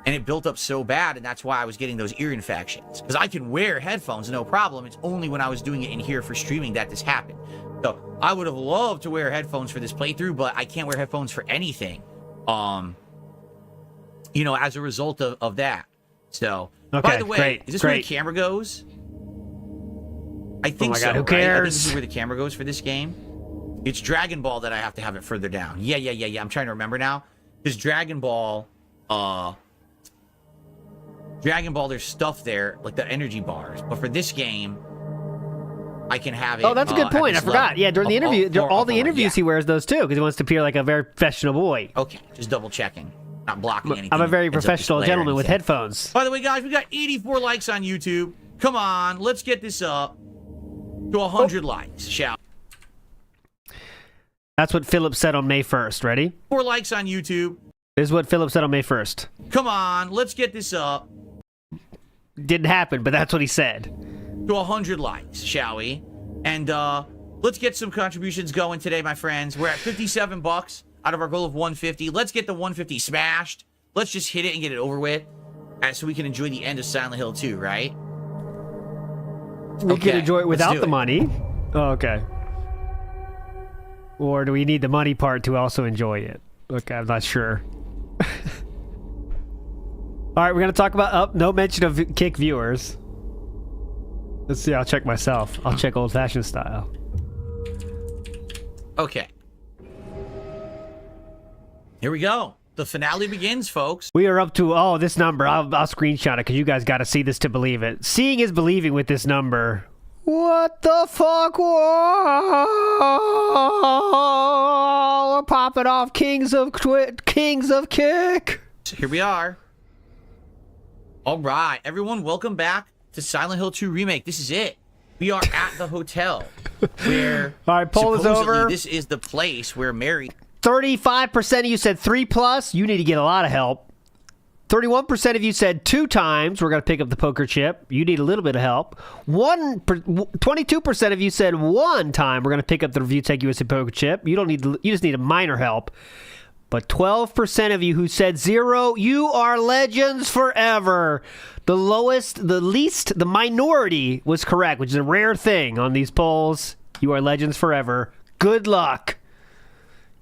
And it built up so bad, and that's why I was getting those ear infections. Because I can wear headphones, no problem. It's only when I was doing it in here for streaming that this happened. So I would have loved to wear headphones for this playthrough, but I can't wear headphones for anything. As a result of that. So, okay, by the way, is this where the camera goes? I think so. Who cares? Right? I think this is where the camera goes for this game. It's Dragon Ball that I have to have it further down. Yeah. I'm trying to remember now. Because Dragon Ball, there's stuff there, like the energy bars. But for this game, I can have it. Oh, that's a good point. I forgot. Yeah, during the interview, all the interviews he wears those too, because he wants to appear like a very professional boy. Okay, just double checking. Not blocking anything. I'm a very professional gentleman with headphones. By the way, guys, we got 84 likes on YouTube. Come on, let's get this up to 100 likes, shall we? That's what Philip said on May 1st. Ready? 4 likes on YouTube. This is what Philip said on May 1st. Come on, let's get this up. Didn't happen, but that's what he said. To 100 likes, shall we? And let's get some contributions going today, my friends. We're at $57 out of our goal of 150. Let's get the 150 smashed. Let's just hit it and get it over with, so we can enjoy the end of Silent Hill 2, right? We can enjoy it without the money. Oh, okay. Or do we need the money part to also enjoy it? Okay, I'm not sure. All right, we're going to talk about... no mention of Kick viewers. Let's see, I'll check myself. I'll check old-fashioned style. Okay. Here we go. The finale begins, folks. We are up to... this number. I'll screenshot it because you guys got to see this to believe it. Seeing is believing with this number. What the fuck? Whoa! We're popping off Kings of Kick. Here we are. All right, everyone, welcome back to Silent Hill 2 Remake. This is it. We are at the hotel where all right, poll is over. This is the place where Mary... 35% of you said 3+. You need to get a lot of help. 31% of you said 2 times. We're going to pick up the poker chip. You need a little bit of help. 22% of you said 1 time. We're going to pick up the Review Tech USA poker chip. You don't need. You just need a minor help. But 12% of you who said 0, you are legends forever. The lowest, the least, the minority was correct, which is a rare thing on these polls. You are legends forever. Good luck.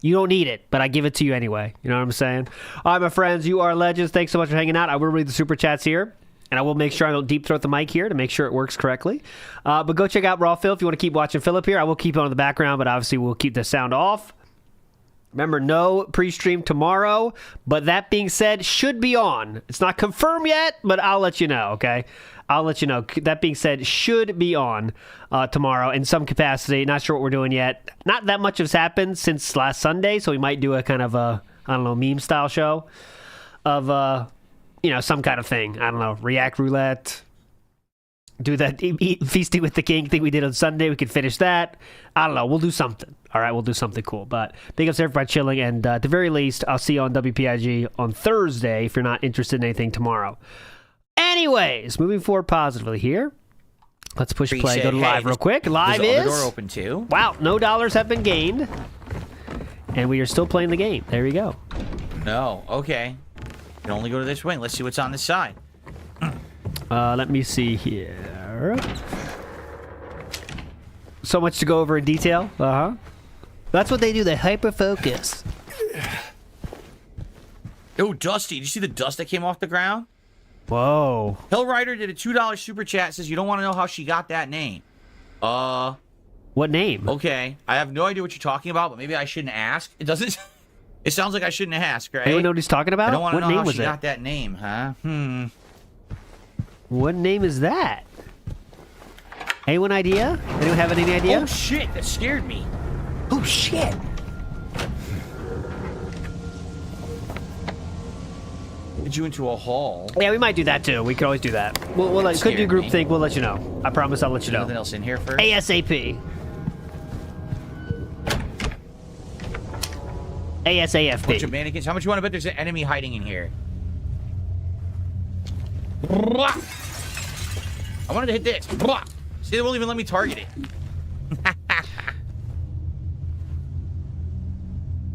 You don't need it, but I give it to you anyway. You know what I'm saying? All right, my friends, you are legends. Thanks so much for hanging out. I will read the super chats here, and I will make sure I don't deep throat the mic here to make sure it works correctly. But go check out Raw Phil if you want to keep watching Philip here. I will keep it on the background, but obviously we'll keep the sound off. Remember, no pre-stream tomorrow, but that being said, should be on. It's not confirmed yet, but I'll let you know, okay? I'll let you know. That being said, should be on tomorrow in some capacity. Not sure what we're doing yet. Not that much has happened since last Sunday, so we might do a kind of a, I don't know, meme-style show of, some kind of thing. I don't know, React Roulette. Do that Feasting with the King thing we did on Sunday. We could finish that. I don't know. We'll do something. All right, we'll do something cool. But big ups to everybody chilling. And at the very least, I'll see you on WPIG on Thursday if you're not interested in anything tomorrow. Anyways, moving forward positively here. Let's push play. Go to live real quick. Live is... the door open too. Wow, no dollars have been gained. And we are still playing the game. There we go. No, okay. You can only go to this wing. Let's see what's on this side. Let me see here. So much to go over in detail. That's what they do. They hyper focus. Oh, Dusty! Did you see the dust that came off the ground? Whoa. Hill Rider did a $2 super chat. Says you don't want to know how she got that name. What name? Okay, I have no idea what you're talking about, but maybe I shouldn't ask. It doesn't. It sounds like I shouldn't ask, right? Anyone know what he's talking about? I don't want to know name how was she it? got that name, huh? What name is that? Anyone idea? Anyone have any idea? Oh shit! That scared me. Oh shit! Get you into a hall. Yeah, we might do that too. We could always do that. We'll could do group think. We'll let you know. I promise I'll let you know. Nothing else in here first? ASAP. ASAFP. Bunch of mannequins. How much you want to bet there's an enemy hiding in here? I wanted to hit this. See, they won't even let me target it.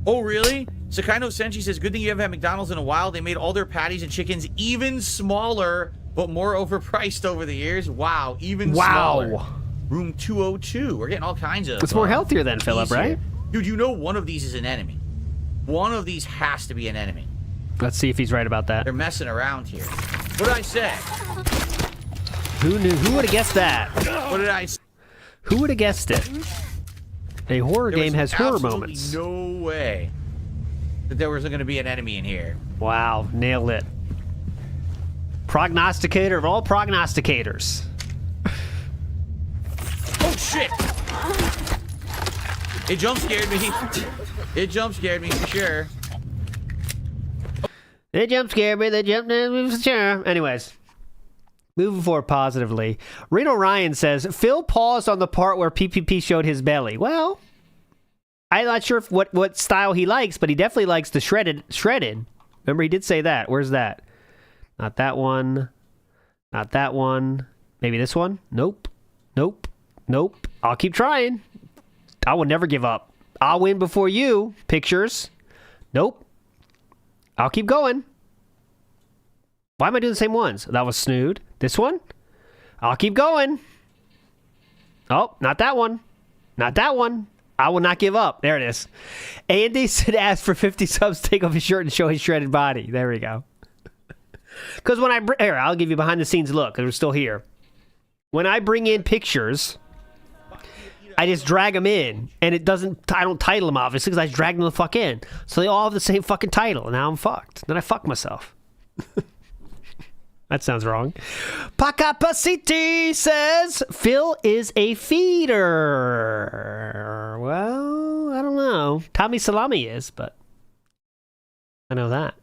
Oh, really? Sakaino Senshi says, good thing you haven't had McDonald's in a while. They made all their patties and chickens even smaller, but more overpriced over the years. Wow, even smaller. Room 202. We're getting all kinds of... It's more healthier than Philip, right? Dude, you know one of these is an enemy. One of these has to be an enemy. Let's see if he's right about that. They're messing around here. What did I say? Who knew? Who would have guessed that? What did I say? Who would have guessed it? A horror game has horror moments. No way that there was going to be an enemy in here. Wow, nailed it. Prognosticator of all prognosticators. Oh shit! It jump scared me. It jump scared me for sure. They jump scared me. They jumped in for sure. Anyways, moving forward positively. Reno Ryan says Phil paused on the part where PPP showed his belly. Well, I'm not sure what style he likes, but he definitely likes the shredded. Remember, he did say that. Where's that? Not that one. Not that one. Maybe this one? Nope. Nope. Nope. I'll keep trying. I will never give up. I'll win before you. Pictures. Nope. I'll keep going. Why am I doing the same ones? That was Snood. This one? I'll keep going. Oh, not that one. Not that one. I will not give up. There it is. Andy said ask for 50 subs, take off his shirt and show his shredded body. There we go. Because when here, I'll give you behind the scenes look, because we're still here. When I bring in pictures, I just drag them in, and it doesn't, I don't title them, obviously, because I just drag them the fuck in. So they all have the same fucking title, and now I'm fucked. Then I fuck myself. That sounds wrong. Pakapasiti says, Phil is a feeder. Well, I don't know. Tommy Salami is, but I know that.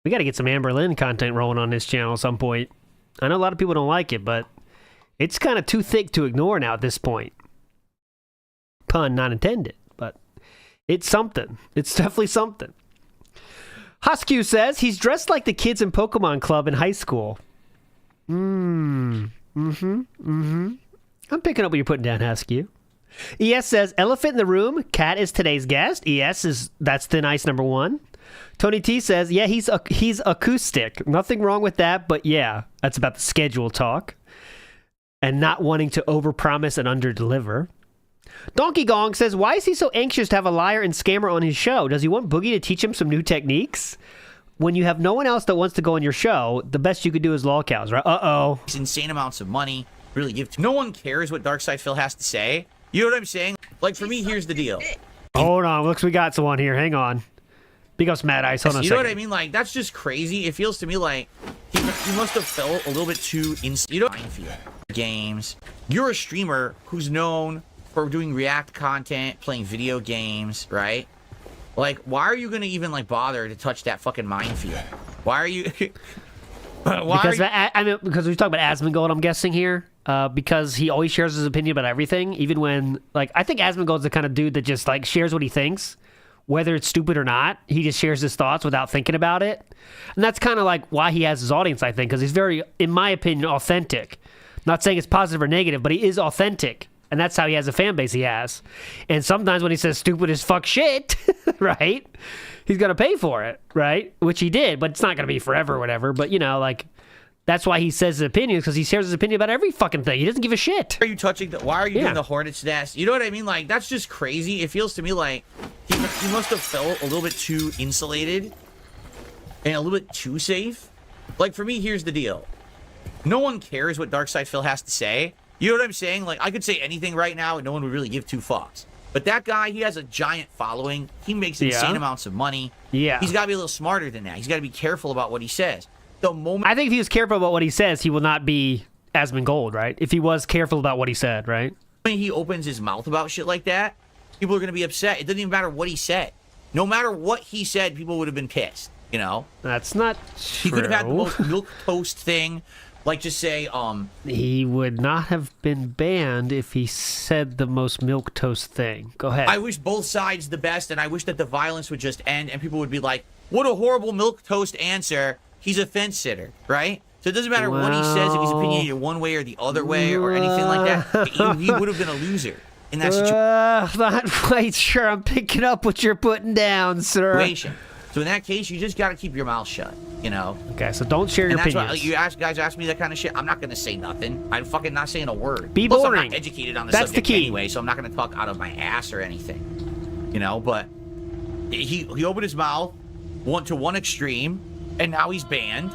We got to get some Amber Lynn content rolling on this channel at some point. I know a lot of people don't like it, but it's kind of too thick to ignore now at this point. Pun not intended, but it's something. It's definitely something. Husky says he's dressed like the kids in Pokemon Club in high school. I'm picking up what you're putting down, Husky. ES says elephant in the room. Cat is today's guest. That's thin ice number 1. Tony T says, yeah, he's acoustic. Nothing wrong with that, but yeah, that's about the schedule talk and not wanting to overpromise and underdeliver. Donkey Gong says, why is he so anxious to have a liar and scammer on his show? Does he want Boogie to teach him some new techniques? When you have no one else that wants to go on your show, the best you could do is lolcows, right? Uh-oh. Insane amounts of money. Really give to... No one cares what Darkside Phil has to say. You know what I'm saying? Like, for me, here's the deal. Hold on. Looks we got someone here. Hang on. Big ups, Mad Ice. Hold on a You know second. what I mean? Like, that's just crazy. It feels to me like he must have felt a little bit too you know, games. You're a streamer who's known for doing react content, playing video games, right? Like, why are you gonna even like bother to touch that fucking minefield? Why are you? Because we talk about Asmongold, I'm guessing here. Because he always shares his opinion about everything, even when like I think Asmongold's the kind of dude that just like shares what he thinks, whether it's stupid or not. He just shares his thoughts without thinking about it, and that's kind of like why he has his audience, I think, because he's very, in my opinion, authentic. Not saying it's positive or negative, but he is authentic. And that's how he has a fan base he has. And sometimes when he says stupid as fuck shit, right, he's going to pay for it, right? Which he did, but it's not going to be forever or whatever. But, you know, like, that's why he says his opinion, because he shares his opinion about every fucking thing. He doesn't give a shit. Why are you touching why are you doing the hornet's nest? You know what I mean? Like, that's just crazy. It feels to me like he must have felt a little bit too insulated and a little bit too safe. Like, for me, here's the deal. No one cares what Darkside Phil has to say. You know what I'm saying? Like, I could say anything right now and no one would really give two fucks. But that guy, he has a giant following. He makes insane amounts of money. Yeah. He's got to be a little smarter than that. He's got to be careful about what he says. The moment I think if he was careful about what he says, he will not be Asmongold, right? If he was careful about what he said, right? when he opens his mouth about shit like that, people are going to be upset. It doesn't even matter what he said. No matter what he said, people would have been pissed, you know? That's not true. He could have had the most milquetoast thing. Like, just say, He would not have been banned if he said the most milquetoast thing. Go ahead. I wish both sides the best, and I wish that the violence would just end, and people would be like, what a horrible milquetoast answer. He's a fence sitter, right? So it doesn't matter what he says, if he's opinionated one way or the other way or anything like that. He would have been a loser in that situation. Not quite sure I'm picking up what you're putting down, sir. So in that case, you just got to keep your mouth shut, you know? Okay, so don't share your opinions. opinions. Why, guys ask me that kind of shit, I'm not going to say nothing. I'm fucking not saying a word. Be Plus, boring. I'm not educated on the That's subject the key. anyway, so I'm not going to talk out of my ass or anything, you know? But he opened his mouth to one extreme, and now he's banned,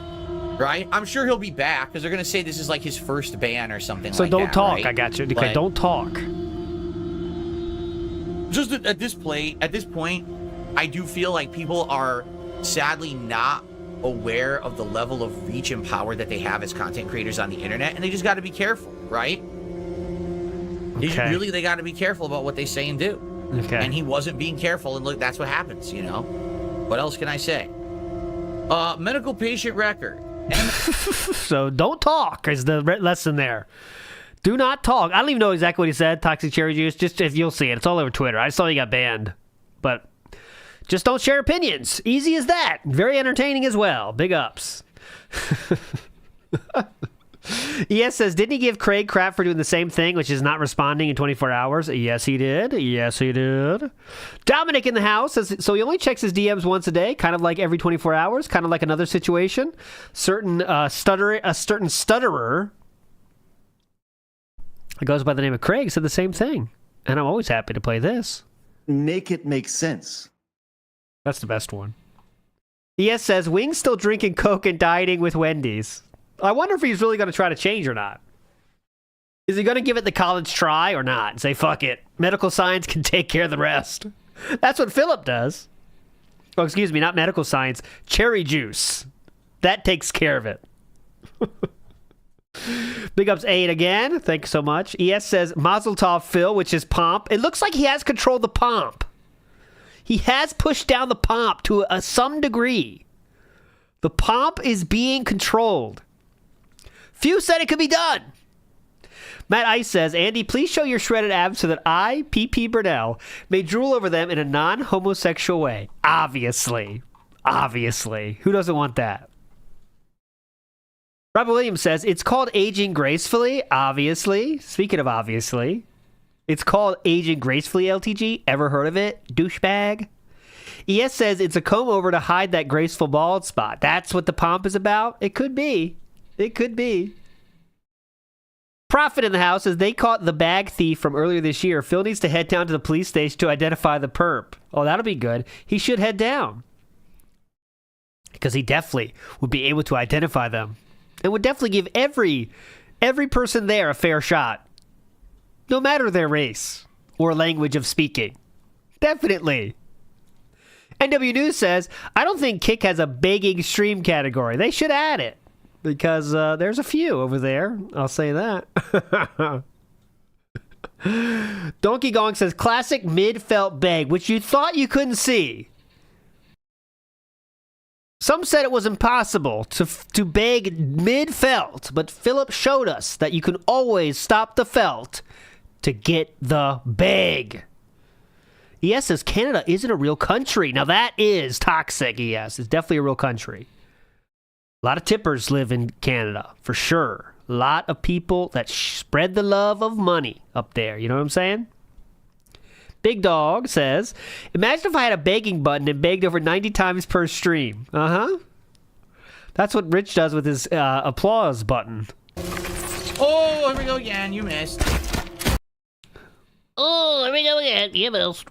right? I'm sure he'll be back, because they're going to say this is like his first ban or something like that, So don't talk, right? I got you. Okay, But don't talk. just at this point, I do feel like people are sadly not aware of the level of reach and power that they have as content creators on the internet, and they just got to be careful, right? Okay. They got to be careful about what they say and do. Okay. And he wasn't being careful, and look, that's what happens, you know? What else can I say? Medical patient record. So don't talk is the lesson there. Do not talk. I don't even know exactly what he said, Toxic Cherry Juice. Just if you'll see it. It's all over Twitter. I saw he got banned. But just don't share opinions. Easy as that. Very entertaining as well. Big ups. ES says, didn't he give Craig crap for doing the same thing, which is not responding in 24 hours? Yes, he did. Yes, he did. Dominic in the house says, so he only checks his DMs once a day, kind of like every 24 hours, kind of like another situation. A certain stutterer that goes by the name of Craig said the same thing. And I'm always happy to play this. Make it make sense. That's the best one. ES says, Wing's still drinking Coke and dieting with Wendy's. I wonder if he's really going to try to change or not. Is he going to give it the college try or not? And say, fuck it. Medical science can take care of the rest. That's what Philip does. Oh, excuse me, not medical science. Cherry juice. That takes care of it. Big ups 8 again. Thanks so much. ES says, Mazel Tov Phil, which is pomp. It looks like he has controlled the pomp. He has pushed down the pomp to some degree. The pomp is being controlled. Few said it could be done. Matt Ice says, Andy, please show your shredded abs so that I, PP Burnell, may drool over them in a non-homosexual way. Obviously. Obviously. Who doesn't want that? Robert Williams says, it's called aging gracefully. Obviously. Speaking of obviously. It's called aging gracefully, LTG. Ever heard of it? Douchebag. ES says, it's a comb over to hide that graceful bald spot. That's what the pomp is about? It could be. It could be. Prophet in the house says they caught the bag thief from earlier this year. Phil needs to head down to the police station to identify the perp. Oh, that'll be good. He should head down. Because he definitely would be able to identify them. And would definitely give every person there a fair shot. No matter their race or language of speaking. Definitely. NW News says, I don't think Kick has a begging stream category. They should add it. Because there's a few over there. I'll say that. Donkey Gong says, classic mid-felt beg, which you thought you couldn't see. Some said it was impossible to beg mid-felt, but Philip showed us that you can always stop the felt to get the beg. ES says Canada isn't a real country. Now that is toxic, ES. It's definitely a real country. A lot of tippers live in Canada, for sure. A lot of people that spread the love of money up there. You know what I'm saying? Big Dog says, imagine if I had a begging button and begged over 90 times per stream. Uh-huh. That's what Rich does with his applause button. Oh, here we go again. You missed. Oh, here we go again. You missed.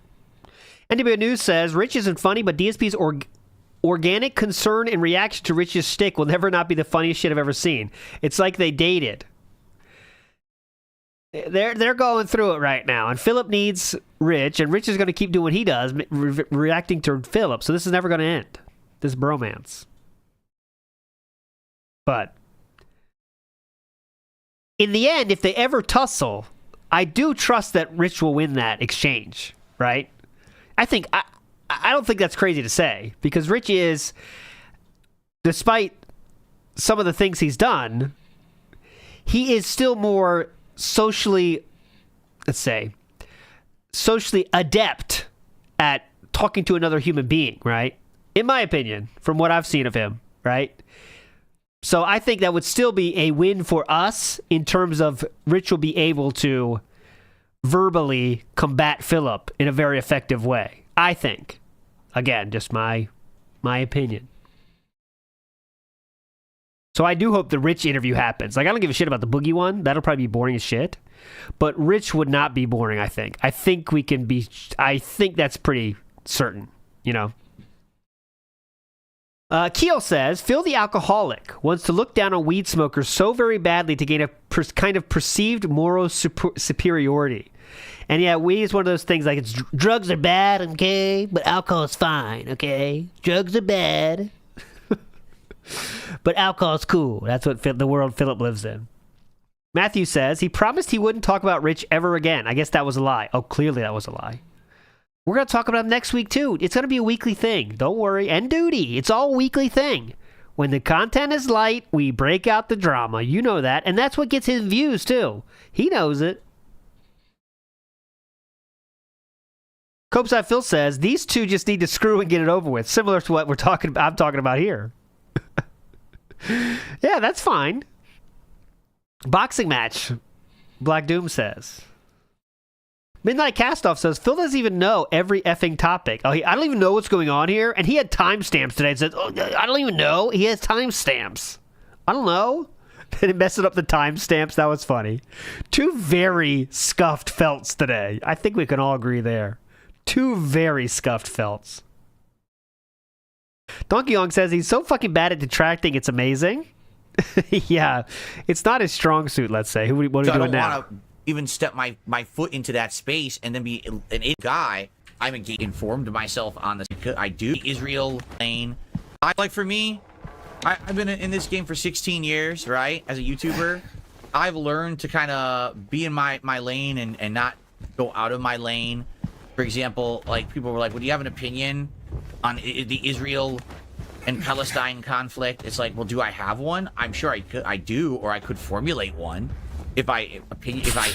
NW News says, Rich isn't funny, but DSP's organic concern and reaction to Rich's shtick will never not be the funniest shit I've ever seen. It's like they dated. They're going through it right now, and Philip needs Rich, and Rich is going to keep doing what he does, reacting to Philip, so this is never going to end, this bromance. But in the end, if they ever tussle, I do trust that Rich will win that exchange, right? I don't think that's crazy to say, because Rich is, despite some of the things he's done, he is still more socially, let's say, socially adept at talking to another human being, right? In my opinion, from what I've seen of him, right? So I think that would still be a win for us in terms of Rich will be able to verbally combat Philip in a very effective way. I think. Again, just my opinion. So I do hope the Rich interview happens. Like, I don't give a shit about the Boogie one. That'll probably be boring as shit. But Rich would not be boring, I think. I think that's pretty certain, you know. Keel says, Phil the alcoholic wants to look down on weed smokers so very badly to gain a kind of perceived moral superiority. And yeah, weed is one of those things like drugs are bad, okay, but alcohol is fine, okay? Drugs are bad, but alcohol's cool. That's what the world Philip lives in. Matthew says, he promised he wouldn't talk about Rich ever again. I guess that was a lie. Oh, clearly that was a lie. We're going to talk about him next week, too. It's going to be a weekly thing. Don't worry. And duty. It's all a weekly thing. When the content is light, we break out the drama. You know that. And that's what gets his views, too. He knows it. Copeside Phil says, these two just need to screw and get it over with. Similar to what I'm talking about here. Yeah, that's fine. Boxing match. Black Doom says. Midnight Castoff says, Phil doesn't even know every effing topic. Oh, I don't even know what's going on here. And he had timestamps today and said, oh, I don't even know. He has timestamps. I don't know. And it messed up the timestamps. That was funny. Two very scuffed felts today. I think we can all agree there. Two very scuffed felts. Donkey Kong says he's so fucking bad at detracting, it's amazing. Yeah. It's not his strong suit, let's say. What are we doing now? I don't want to even step my foot into that space and then be an idiot guy. I'm informed myself on this. I do Israel lane. For me, I've been in this game for 16 years, right? As a YouTuber, I've learned to kind of be in my lane and not go out of my lane. For example, like people were like, "Well, do you have an opinion on the Israel and Palestine conflict?" It's like, well, do I have one? I'm sure I do, or I could formulate one if I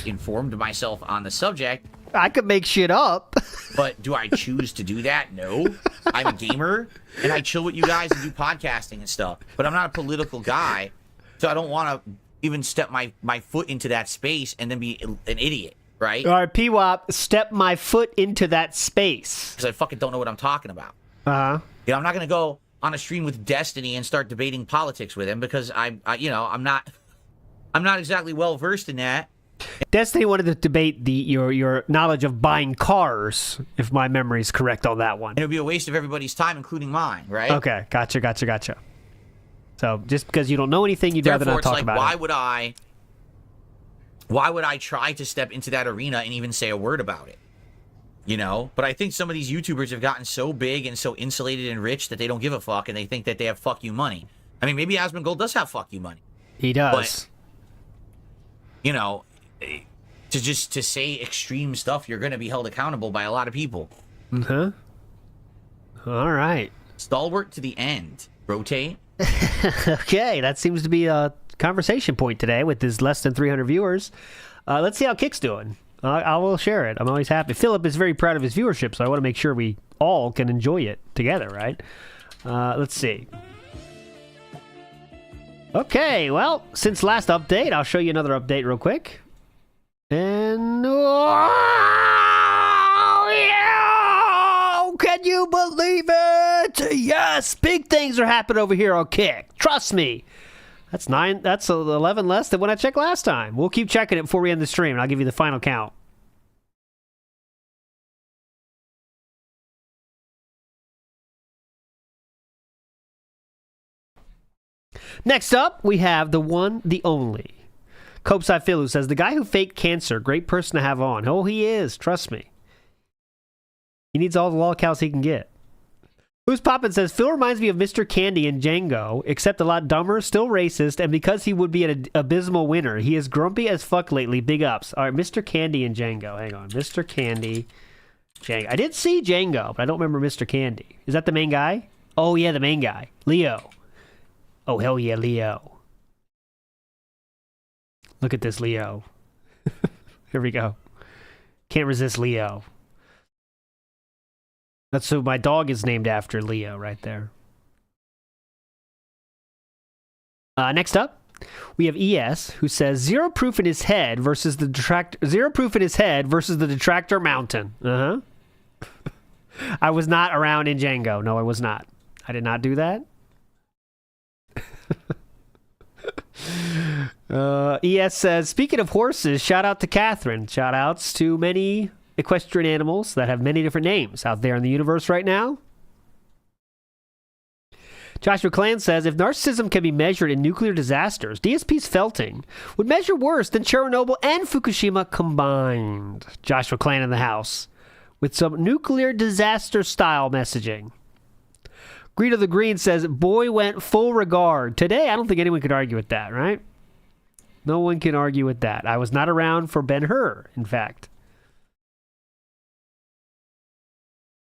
informed myself on the subject. I could make shit up. But do I choose to do that? No. I'm a gamer, and I chill with you guys and do podcasting and stuff. But I'm not a political guy, so I don't want to even step my foot into that space and then be an idiot, right? All right, P-Wop, step my foot into that space. Because I fucking don't know what I'm talking about. Uh-huh. You know, I'm not going to go on a stream with Destiny and start debating politics with him because I'm not exactly well versed in that. Destiny wanted to debate your knowledge of buying cars, if my memory is correct on that one. It would be a waste of everybody's time, including mine, right? Okay, gotcha. So just because you don't know anything, you'd rather not talk about it. Why would I try to step into that arena and even say a word about it? you know? But I think some of these YouTubers have gotten so big and so insulated and rich that they don't give a fuck and they think that they have fuck you money. I mean, maybe Asmongold does have fuck you money. He does. But, you know, to say extreme stuff, you're going to be held accountable by a lot of people. Uh-huh. All right. Stalwart to the end. Rotate. Okay, that seems to be a conversation point today with his less than 300 viewers. Let's see how Kick's doing. I will share it. I'm always happy. Philip is very proud of his viewership, so I want to make sure we all can enjoy it together, right? Let's see. Okay, well, since last update, I'll show you another update real quick. And... Oh, yeah! Can you believe it? Yes! Big things are happening over here on Kick. Trust me. That's 9. That's 11 less than when I checked last time. We'll keep checking it before we end the stream, and I'll give you the final count. Next up, we have the one, the only. Copeside Phil, who says, the guy who faked cancer, great person to have on. Oh, he is. Trust me. He needs all the lolcows he can get. Who's Poppin' says, Phil reminds me of Mr. Candy in Django, except a lot dumber, still racist, and because he would be an abysmal winner, he is grumpy as fuck lately. Big ups. All right, Mr. Candy in Django. Hang on. Mr. Candy, Django. I did see Django, but I don't remember Mr. Candy. Is that the main guy? Oh, yeah, the main guy. Leo. Oh, hell yeah, Leo. Look at this, Leo. Here we go. Can't resist Leo. That's so my dog is named after Leo right there. Next up, we have ES, who says zero proof in his head versus the detractor mountain. I was not around in Django. No, I was not. I did not do that. ES says, speaking of horses, shout out to Catherine. Shout outs to many equestrian animals that have many different names out there in the universe right now. Joshua Clan says, if narcissism can be measured in nuclear disasters, DSP's felting would measure worse than Chernobyl and Fukushima combined. Joshua Clan in the house with some nuclear disaster style messaging. Greedo the Green says, boy went full regard. Today, I don't think anyone could argue with that, right? No one can argue with that. I was not around for Ben-Hur, in fact.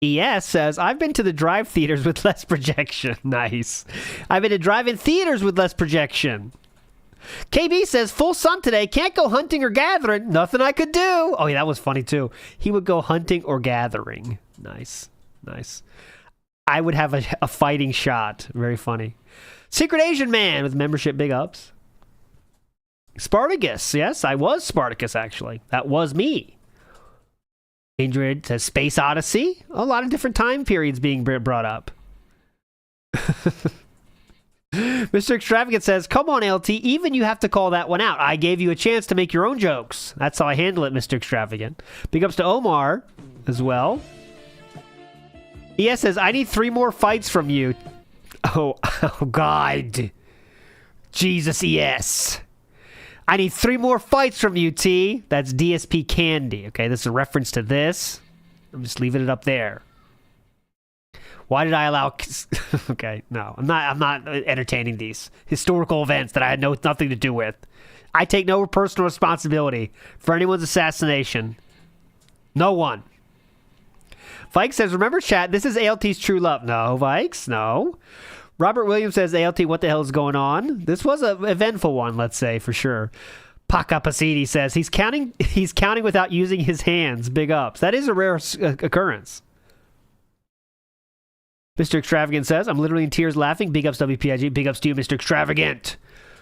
ES says, I've been to the drive theaters with less projection. Nice. I've been to drive-in theaters with less projection. KB says, full sun today. Can't go hunting or gathering. Nothing I could do. Oh, yeah, that was funny, too. He would go hunting or gathering. Nice. Nice. I would have a fighting shot. Very funny. Secret Asian Man with membership, big ups. Spartacus. Yes, I was Spartacus, actually. That was me. Indrid says Space Odyssey. A lot of different time periods being brought up. Mr. Extravagant says, come on, LT, even you have to call that one out. I gave you a chance to make your own jokes. That's how I handle it, Mr. Extravagant. Big ups to Omar as well. ES says, I need 3 more fights from you. Oh God. Jesus, ES. I need 3 more fights from you, T. That's DSP Candy. Okay, this is a reference to this. I'm just leaving it up there. Why did I allow... Okay, no. I'm not entertaining these historical events that I had nothing to do with. I take no personal responsibility for anyone's assassination. No one. Vike says, remember chat, this is ALT's true love. No, Vikes, no. Robert Williams says, ALT, what the hell is going on? This was an eventful one, let's say, for sure. Paka Pasidi says, he's counting without using his hands. Big ups. That is a rare occurrence. Mr. Extravagant says, I'm literally in tears laughing. Big ups, WPIG. Big ups to you, Mr. Extravagant.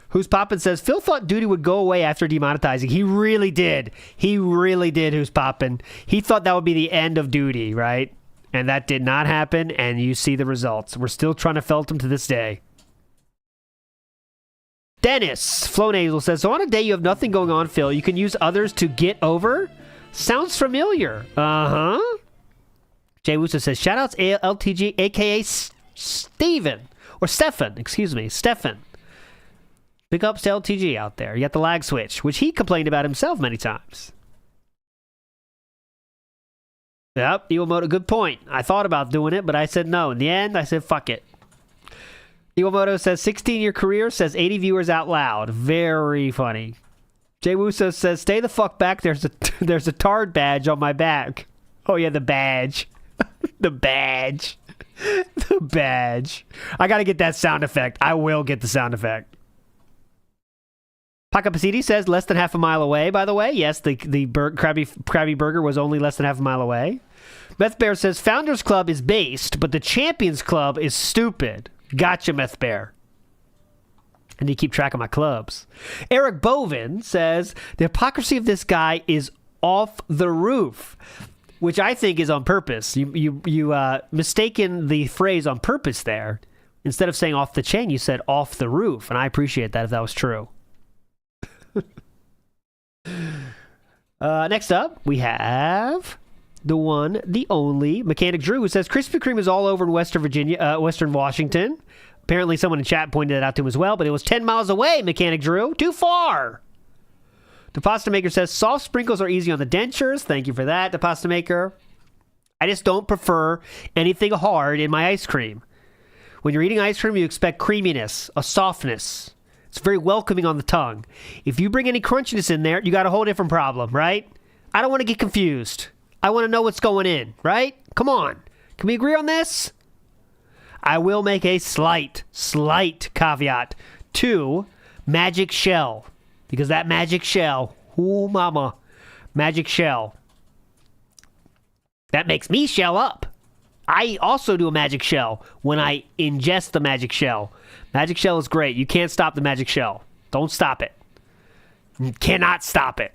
Who's Poppin' says, Phil thought Duty would go away after demonetizing. He really did. He really did, Who's Poppin'. He thought that would be the end of Duty, right? And that did not happen, and you see the results. We're still trying to felt him to this day. Dennis Flonasal says, so on a day you have nothing going on, Phil, you can use others to get over? Sounds familiar. Uh-huh. Jay Wusa says, shoutouts LTG, a.k.a. Steven. Or Stefan, excuse me. Stefan. Big ups to LTG out there. You got the lag switch, which he complained about himself many times. Yep, Iwamoto, good point. I thought about doing it, but I said no. In the end, I said fuck it. Iwamoto says 16-year career, says 80 viewers out loud. Very funny. Jay Wuso says, stay the fuck back. There's a tard badge on my back. Oh, yeah, the badge. The badge. The badge. I got to get that sound effect. I will get the sound effect. Pakapasiti says less than half a mile away, by the way. Yes, the Krabby Burger was only less than half a mile away. Meth Bear says Founders Club is based, but the Champions Club is stupid. Gotcha, Meth Bear. I need to keep track of my clubs. Eric Bovin says the hypocrisy of this guy is off the roof, which I think is on purpose. You mistaken the phrase on purpose there. Instead of saying off the chain, you said off the roof, and I appreciate that if that was true. Next up, we have the one, the only Mechanic Drew, who says Krispy Kreme is all over in Western Washington. Apparently, someone in chat pointed that out to him as well, but it was 10 miles away, Mechanic Drew. Too far. The Pasta Maker says soft sprinkles are easy on the dentures. Thank you for that, the Pasta Maker. I just don't prefer anything hard in my ice cream. When you're eating ice cream, you expect creaminess, a softness. It's very welcoming on the tongue. If you bring any crunchiness in there, you got a whole different problem, right? I don't want to get confused. I want to know what's going in, right? Come on. Can we agree on this? I will make a slight caveat to Magic Shell. Because that Magic Shell, ooh mama, Magic Shell, that makes me shell up. I also do a Magic Shell when I ingest the Magic Shell. Magic Shell is great. You can't stop the Magic Shell. Don't stop it. You cannot stop it.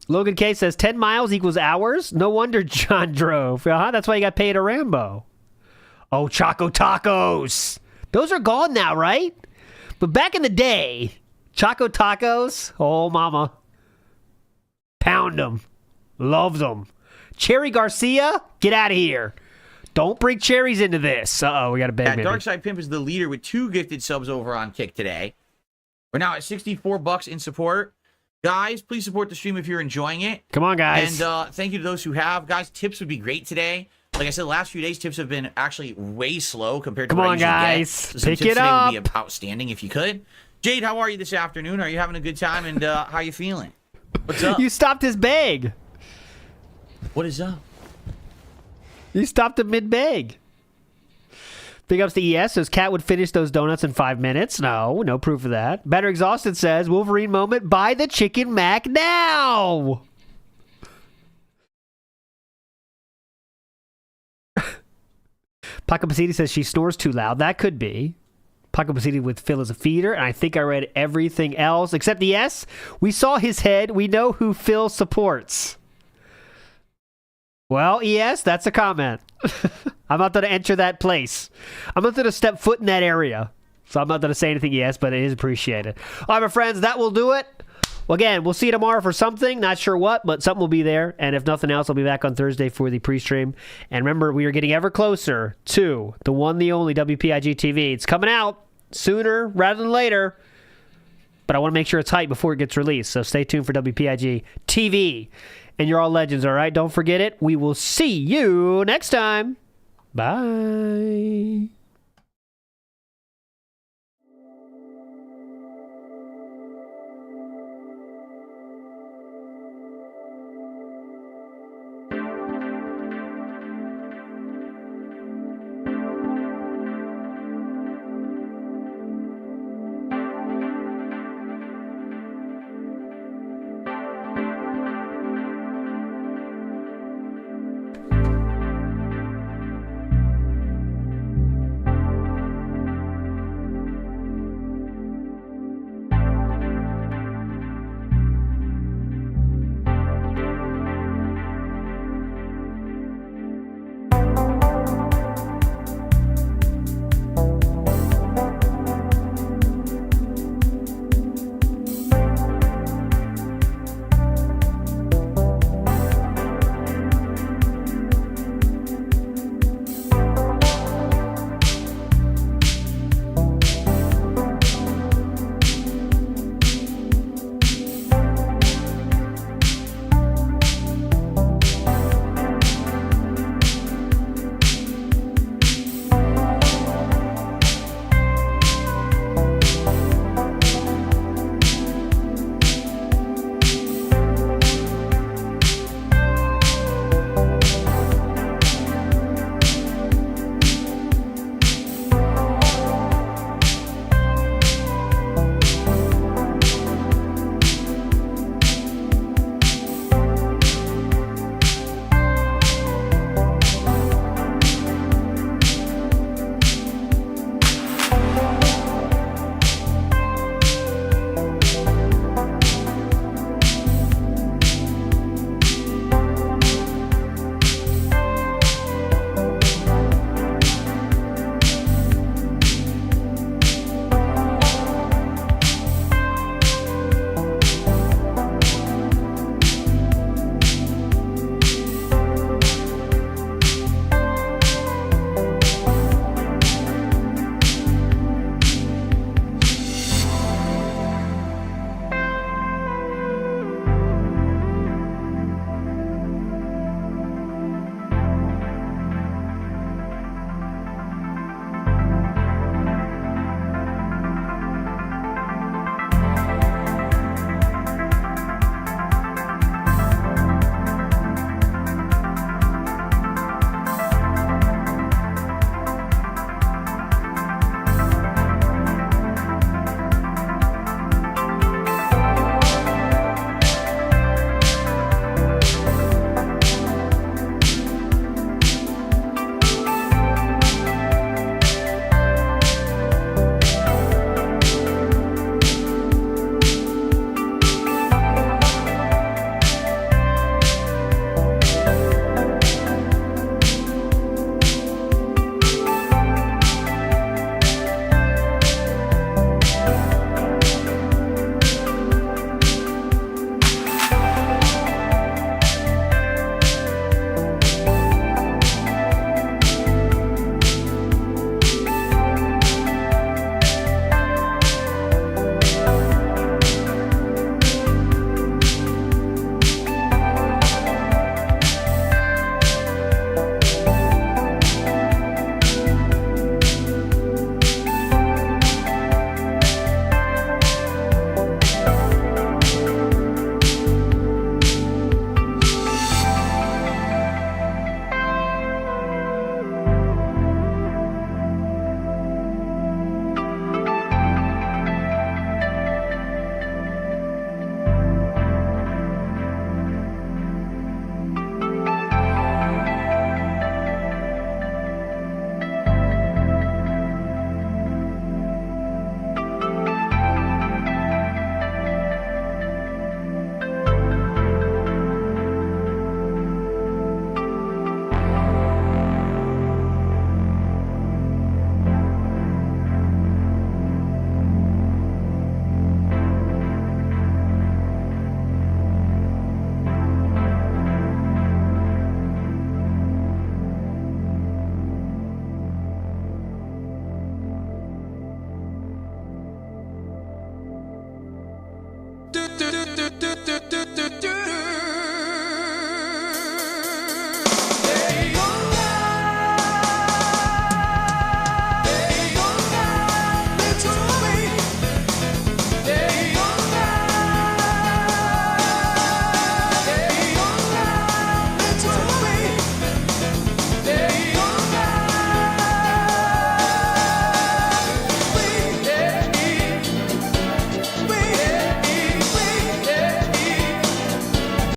Logan K says 10 miles equals hours. No wonder John drove. That's why you got paid a Rambo. Oh, Choco Tacos. Those are gone now, right? But back in the day, Choco Tacos, oh, mama. Pound them. Loved them. Cherry Garcia, get out of here. Don't bring cherries into this. Uh-oh, we got a bad Dark Side Pimp is the leader with 2 gifted subs over on Kick today. We're now at $64 in support. Guys, please support the stream if you're enjoying it. Come on, guys. And thank you to those who have. Guys, tips would be great today. Like I said, the last few days, tips have been actually way slow compared to what I usually guys. get. So pick tips it today up. would be outstanding if you could. Jade, how are you this afternoon? Are you having a good time? And how are you feeling? What's up? You stopped his bag. What is up? You stopped him mid-bag. Big ups to ES says Cat would finish those donuts in 5 minutes. No proof of that. Better Exhausted says Wolverine moment, buy the Chicken Mac now. Pakapaciti says she snores too loud. That could be. Pakapaciti with Phil as a feeder, and I think I read everything else except the S. We saw his head. We know who Phil supports. Well, ES, that's a comment. I'm not going to enter that place. I'm not going to step foot in that area. So I'm not going to say anything, ES, but it is appreciated. All right, my friends, that will do it. Well, again, we'll see you tomorrow for something. Not sure what, but something will be there. And if nothing else, I'll be back on Thursday for the pre-stream. And remember, we are getting ever closer to the one, the only WPIG TV. It's coming out sooner rather than later. But I want to make sure it's hype before it gets released. So stay tuned for WPIG TV. And you're all legends, all right? Don't forget it. We will see you next time. Bye.